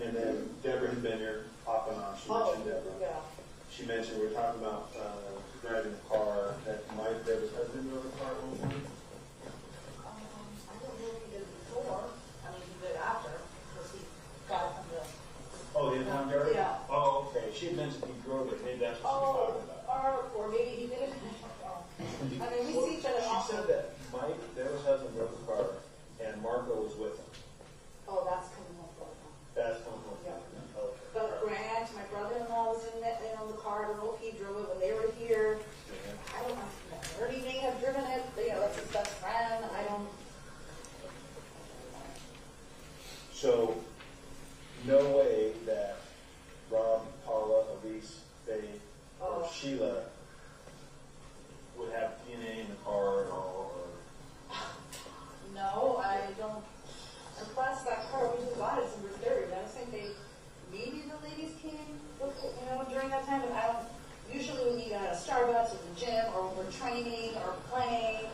M: and then Deborah had been here off and on. She mentioned Deborah.
H: Yeah.
M: She mentioned, we were talking about driving a car, that Mike, Deborah's husband, drove a car one time?
H: I don't know if he did before. I mean, he did after, because he got it from the...
M: Oh, the in-town driver?
H: Yeah.
M: Oh, okay. She had mentioned he drove it. Maybe that's what she was talking about.
H: Or maybe he did it. I mean, we see each other
M: She
H: often.
M: said that Mike, Deborah's husband, drove the car, and Marco was with him.
H: Oh, that's coming home.
M: That's coming home.
H: Yeah.
M: Okay.
H: But Grant, don't know if he drove it when they were here. I don't know. Ernie may have driven it. You know, that's his best friend. I don't.
M: So, no way that Rob, Paula, Elise, Faye, or Sheila would have DNA in the car at all, or...
H: No, I don't. And plus, that car we just bought it's in reserve. I was thinking maybe the ladies came, during that time, but I don't. Usually we meet at a Starbucks or the gym, or we're training or playing.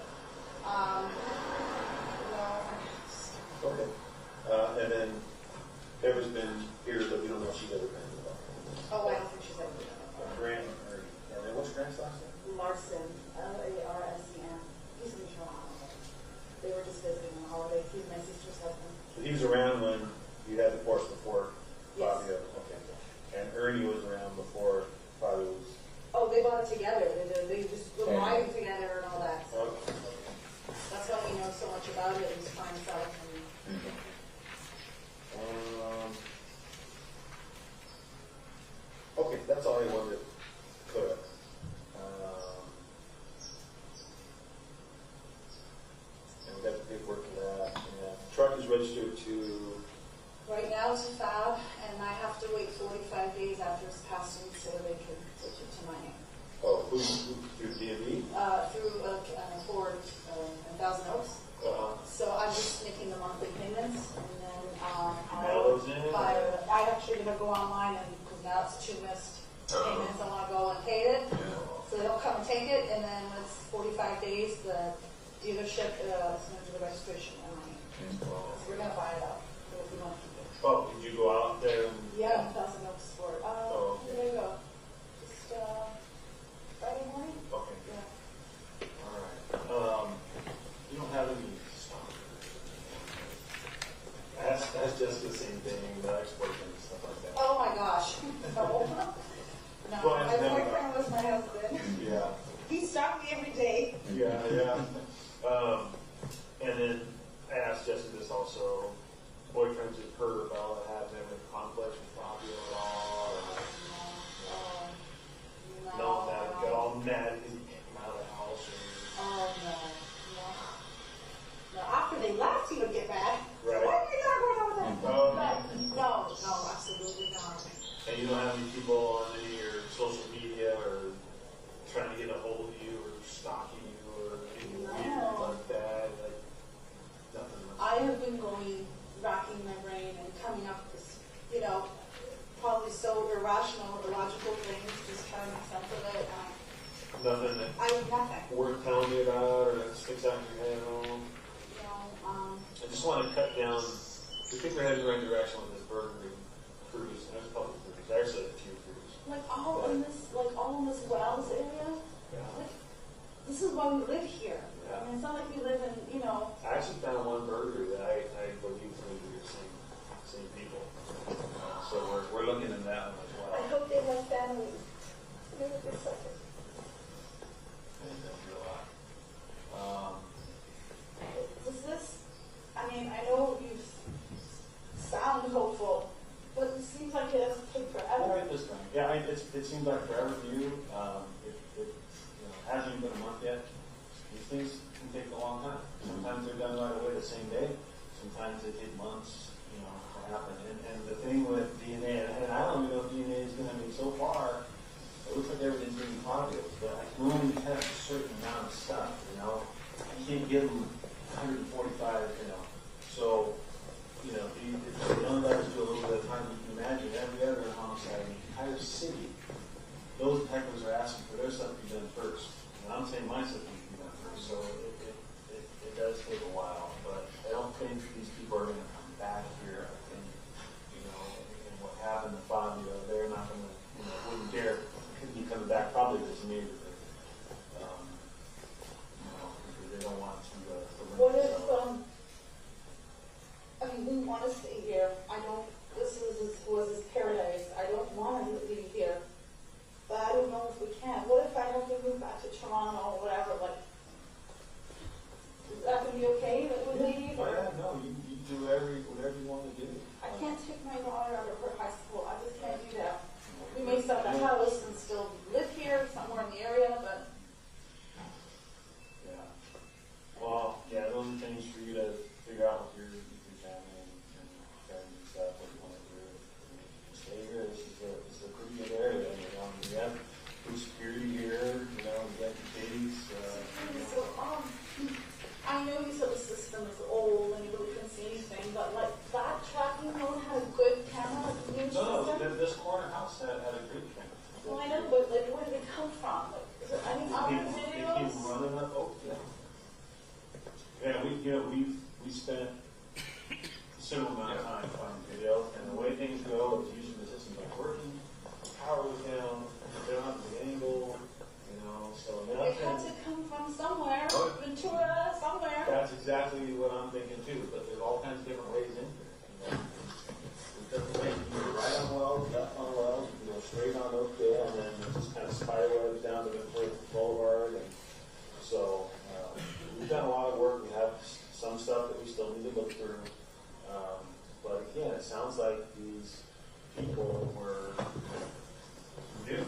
M: Okay. And then Deborah's been here, but we don't know if she's ever been in the car.
H: Oh, I don't think she's ever been in the car.
M: Grant, or what's Grant's last name?
H: Larson, Larscn. He's in Toronto. They were just visiting on holiday. He's my sister's husband.
M: So he was around when you had the Porsche before
H: Yes.
M: Fabio. Okay. And Ernie was around before Fabio was...
H: Oh, they bought it together. They just were riding together and all that. So
M: Okay.
H: that's why we know so much about it. He's trying to sell it to me.
M: Okay, that's all I wanted to clear up. And we got the paperwork for that. And the truck is registered to...
H: Right now it's a Fab, and I have to wait 45 days after it's passing so they can switch it to my name.
M: Oh, who through DMV?
H: Through Ford in Thousand Oaks. So I'm just making the monthly payments, and then
M: Mail those in?
H: I actually gonna go online, and because now it's 2 missed payments, I want to go and pay it. So they'll come and take it, and then when it's 45 days, the dealership is going to do the registration on my name. So we're gonna buy it out if we want to keep it.
M: Oh, did you go out there? And...
H: Yeah, Thousand Oaks Sport. Where did I go? Just Friday morning.
M: Okay.
H: Yeah.
M: All right. You don't have any stock. That's just the same thing, the explosion and stuff like that.
H: Oh my gosh. No. No,
M: Well,
H: my boyfriend was my husband.
M: Yeah.
H: He stopped me every day.
M: Yeah, yeah. And then I asked Jessica this also. Boyfriends have heard about it, have ever conflicts with Fabio at all? Or no, that got all mad because he can't come out of the house.
H: Oh no. No, after they left, he would get mad.
M: Right.
H: So why are you not going on with that?
M: Oh,
H: No, absolutely not.
M: And you don't have any people on any of your social media or trying to get a hold of you or stalking you or anything weird like that? Like, nothing like
H: I have been racking my brain and coming up with this, probably so irrational, illogical things, just trying to make sense of it.
M: nothing that
H: Nothing.
M: worth telling me about or that sticks out in your head at all? I just want to cut down. I think we're heading in the right direction with this burglary cruise. There's a couple of cruises. Actually, a few cruises.
H: Like all in this Wells area.
M: Yeah.
H: Like, this is why we live here.
M: Yeah.
H: I mean, it's not like we live in,
M: I actually found one burglary that I believe to be the same people. So we're looking at that one as well.
H: I hope they have families. Maybe they're suckers.
M: I think that'll be a lot.
H: Does this, I know you sound hopeful, but it seems like it has to take forever.
M: We'll get this done. Yeah, it seems like forever for you. It hasn't even been a month yet. These things can take a long time. Sometimes they're done right away the same day. Sometimes they take months, to happen. And the thing with DNA, and I don't even know if DNA is going to be so far. It looks like everything's being positive, but I can only test a certain amount of stuff. I can't give them 145. So, if the young guys do a little bit of time, you can imagine every other homicide in the entire city. Those detectives are asking for their stuff to be done first. And I'm saying my stuff needs to be done first. So it does take a while. But I don't think these people are going to come back here. I think, and what happened to Fabio, they're not going to, wouldn't dare be coming back probably this neighborhood. Because they don't want to
H: What if, we want to stay here. I don't, this was his paradise. I don't want to leave here. But I don't know if we can. What if I have to move back to Toronto or whatever? Is that going to be okay that we leave?
M: Oh, yeah, no, you do whatever you want to do.
H: I can't take my daughter out of her high school. I just can't do that. We may sell the house and still
M: we spent a similar amount of time finding video, and the way things go is usually the system's not working, the power was down, they don't have the angle, so now
H: It had to come from somewhere, Ventura, somewhere.
M: that's exactly what I'm thinking too, but there's all kinds of different ways in here. It doesn't make you go right on wells, left on wells, you go straight on Oakdale, and then it just kind of spirals down to the Boulevard, and so we've done a lot of work. We have some stuff that we still need to look through, but again, it sounds like these people were new.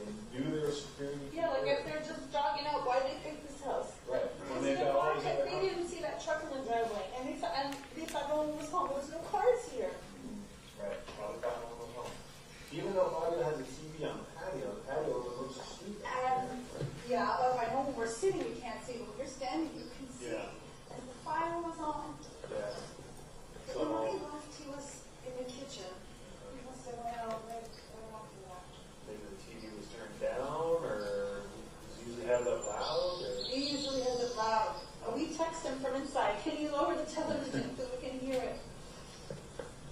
M: They knew they were security.
H: Yeah, like if they're just jogging out, why did they pick this house?
M: Right. When
H: Because
M: they got all these other
H: they didn't see that truck in the driveway, and they thought no one was home. There was no cars here.
M: Right. Probably thought no one was home. Even though Fabio has a TV on the patio overlooks the street.
H: And yeah, well, I know when we're sitting, we can't see, but when you're standing, you can see.
M: Yeah.
H: And the fire was on.
M: Yeah.
H: But when he left, he was in the kitchen. He must have went out right after that.
M: Maybe the TV was turned down, or does he usually have it up loud? Or?
H: He usually has it loud. We text him from inside. Can you lower the television so we can hear it?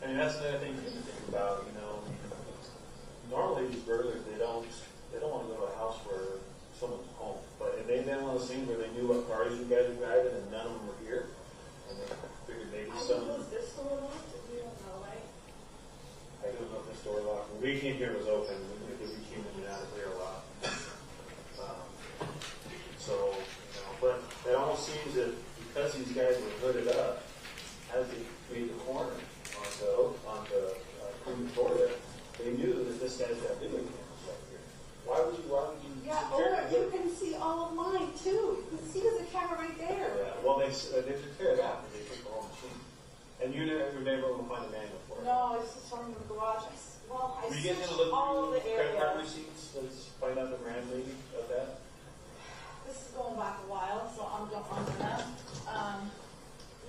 M: I mean, that's another thing to think about. Normally these burglars they don't want to go to a house where someone's home, but if they've been one of those things where they knew what cars you guys were driving and none of them were here, and they figured maybe some.
H: Was this door locked? We don't know, right?
M: I don't know if this door locked. When we came here, it was open. We came in and out of here a lot. But it almost seems that because these guys were hooded up, as they made the corner onto Queen Victoria, they knew that this guy's got video cameras right here. Why would you?
H: Yeah, or you can see all of mine too. You can see there's a camera right there.
M: Yeah. Well, they took care of that. They took the whole machine. And you never been able to find a manual for it.
H: No, it's just from the garage. I
M: Were you getting to
H: searched
M: look
H: all
M: through
H: the
M: credit card
H: areas.
M: receipts? Let's find out the brand maybe of that.
H: This is going back a while, so I'm gonna.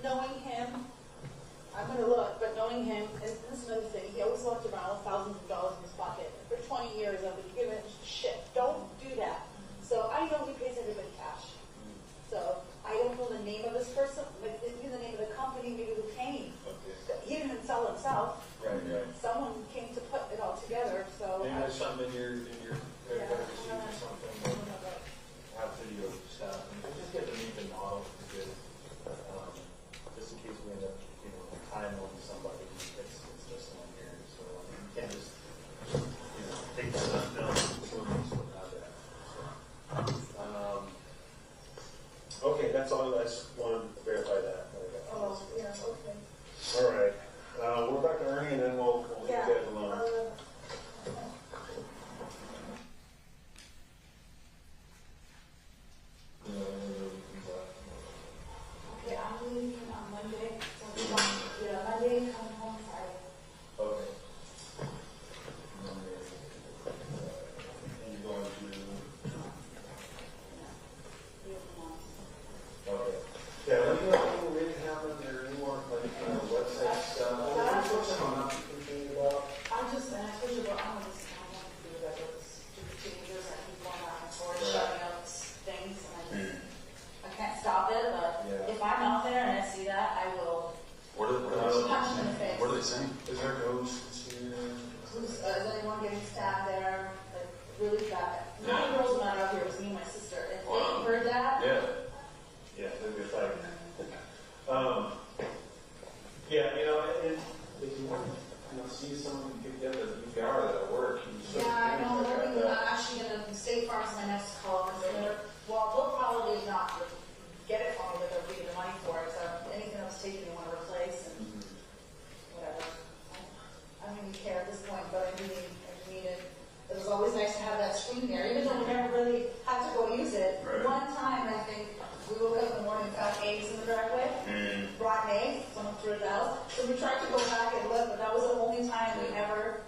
H: Knowing him, I'm gonna look, but knowing him, and this is another thing, he always walked around with thousands of dollars in his pocket. For 20 years, I've been giving it shit. Don't do that. So I know he pays everybody cash. So I don't know the name of this person, but even the name of the company, maybe who came.
M: Okay.
H: He didn't sell himself.
M: Right.
H: Someone came to put it all together. So
M: Maybe there's something in your credit card receipt or
H: I
M: something.
H: don't know.
M: Have video stuff. And just get to meet the model. Just in case we end up, tying on somebody. It's just on here. So you can't just, take the stuff down and without that. Okay, that's all. I just wanted to verify that.
H: Oh, yeah, okay.
M: All right. We're back to Ernie, and then we'll leave you guys alone.
H: Okay, I'm leaving on Monday. So Monday, come home Friday.
M: Okay. And you're going to. Okay. Yeah, let me know if anything really happened or any more website stuff. What's something I'm thinking about?
H: I'm just, and I told you about, I want to do that with stupid teenagers. I keep going back and forth, shouting out things, and I can't stop it, but if I'm out there and I see that, I will
N: What are
H: punch them in the face.
N: What are they saying?
M: Is there ghosts here?
H: Is anyone getting stabbed there? Like, really bad. The only girls were not out here, it was me and my sister. If they heard that,
M: Yeah, there'll be a fight. If you see someone picked up at the EPR that at work,
H: I know, I'm actually going to State Farm's my next call, because they'll probably not get it for me, but they'll give me the money for it, so anything that was taken they want to replace, and whatever. I don't even care at this point, but I do need it. It was always nice to have that screen there, even though we never really had to go use it.
N: Right.
H: One time, I think, we woke up in the morning and found eggs in the driveway, rotten eggs, someone threw it out. So we tried to go back and look, but that was the only time we ever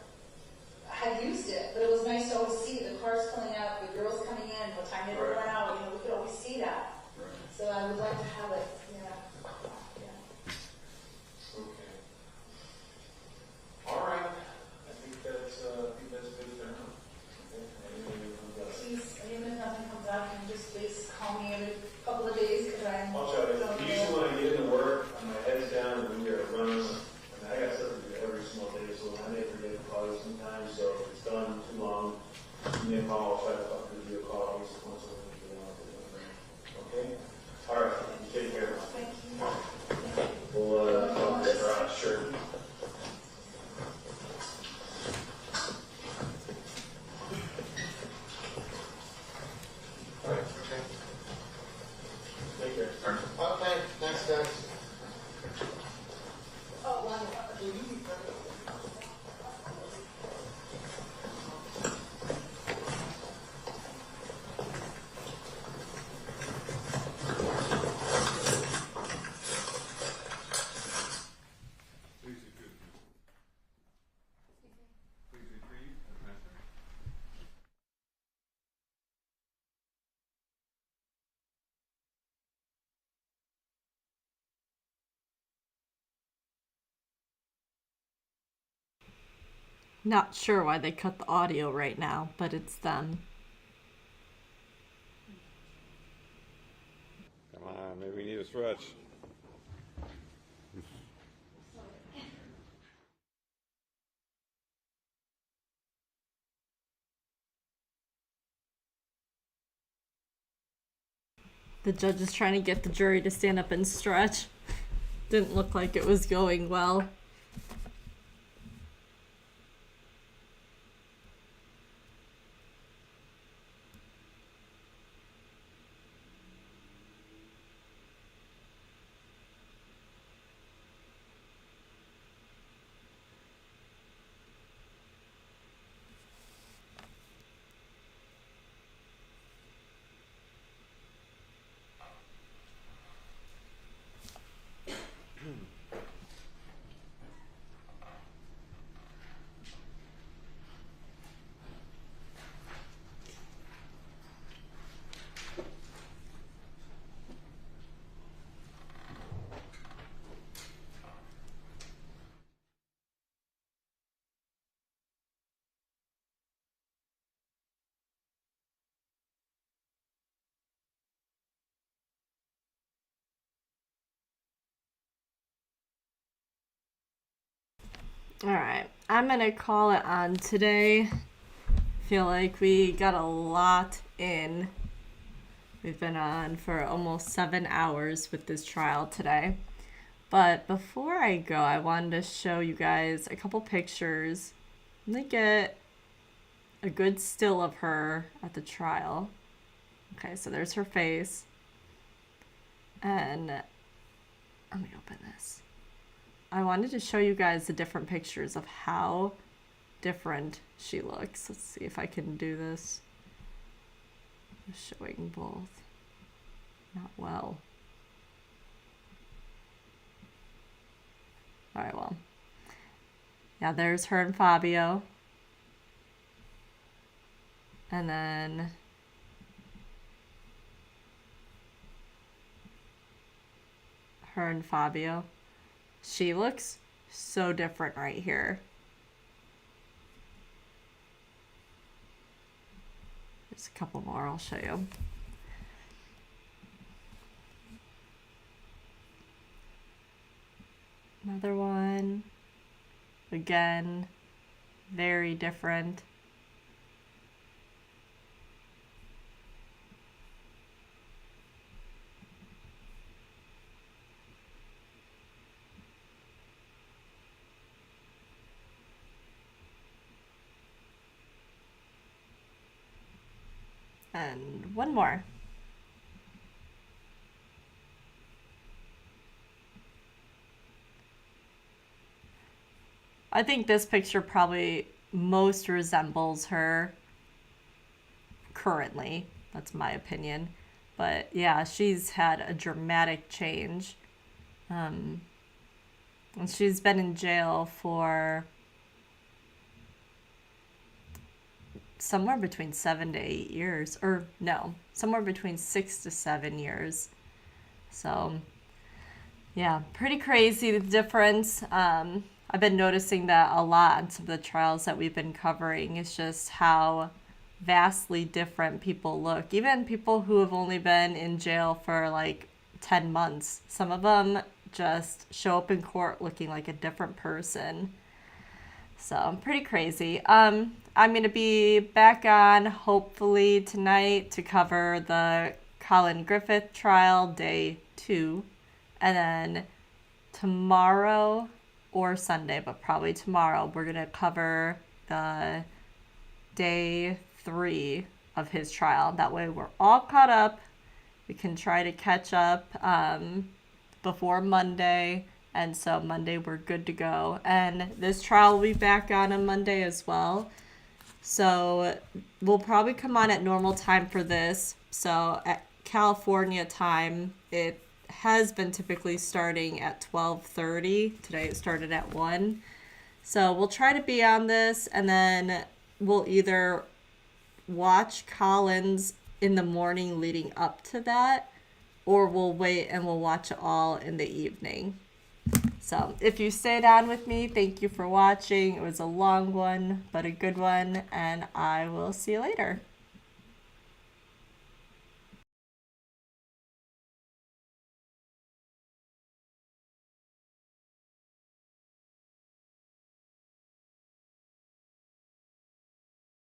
H: had used it. But it was nice to always see the cars coming out, the girls coming in, what time they were going out, we could always see that.
N: Right.
H: So I would like to have it,
M: Okay. All right. I think that's good for now.
H: Please, even if nothing comes out, can you just please call me every couple of days, because I
M: I'll try to.
H: don't
M: Usually when a call, I'll try to give you a call, once a week, if you want to. Okay? All right, you take care.
H: Thank you.
M: We'll talk to the garage, sure. All right, okay. Take care.
I: Okay, thanks, guys.
A: Not sure why they cut the audio right now, but it's them.
C: Come on, maybe we need a stretch.
A: The judge is trying to get the jury to stand up and stretch. Didn't look like it was going well. Alright, I'm gonna call it on today. Feel like we got a lot in. We've been on for almost 7 hours with this trial today. But before I go, I wanted to show you guys a couple pictures. I'm gonna get a good still of her at the trial. Okay, so there's her face. And let me open this. I wanted to show you guys the different pictures of how different she looks. Let's see if I can do this. Showing both. Not well. Alright, well. Yeah, there's her and Fabio. And then her and Fabio. She looks so different right here. There's a couple more I'll show you. Another one. Again, very different. And one more. I think this picture probably most resembles her currently. That's my opinion. But yeah, she's had a dramatic change. And she's been in jail for somewhere between 7 to 8 years, or no, somewhere between 6 to 7 years. So yeah, pretty crazy the difference. I've been noticing that a lot on some of the trials that we've been covering. It's just how vastly different people look. Even people who have only been in jail for like 10 months. Some of them just show up in court looking like a different person. So pretty crazy. I'm going to be back on hopefully tonight to cover the Colin Griffith trial, day 2. And then tomorrow or Sunday, but probably tomorrow, we're going to cover the day 3 of his trial. That way we're all caught up. We can try to catch up before Monday. And so Monday we're good to go. And this trial will be back on Monday as well. So we'll probably come on at normal time for this. So at California time, it has been typically starting at 12:30. Today it started at 1. So we'll try to be on this, and then we'll either watch Collins in the morning leading up to that, or we'll wait and we'll watch it all in the evening. So if you stayed on with me, thank you for watching. It was a long one, but a good one, and I will see you later.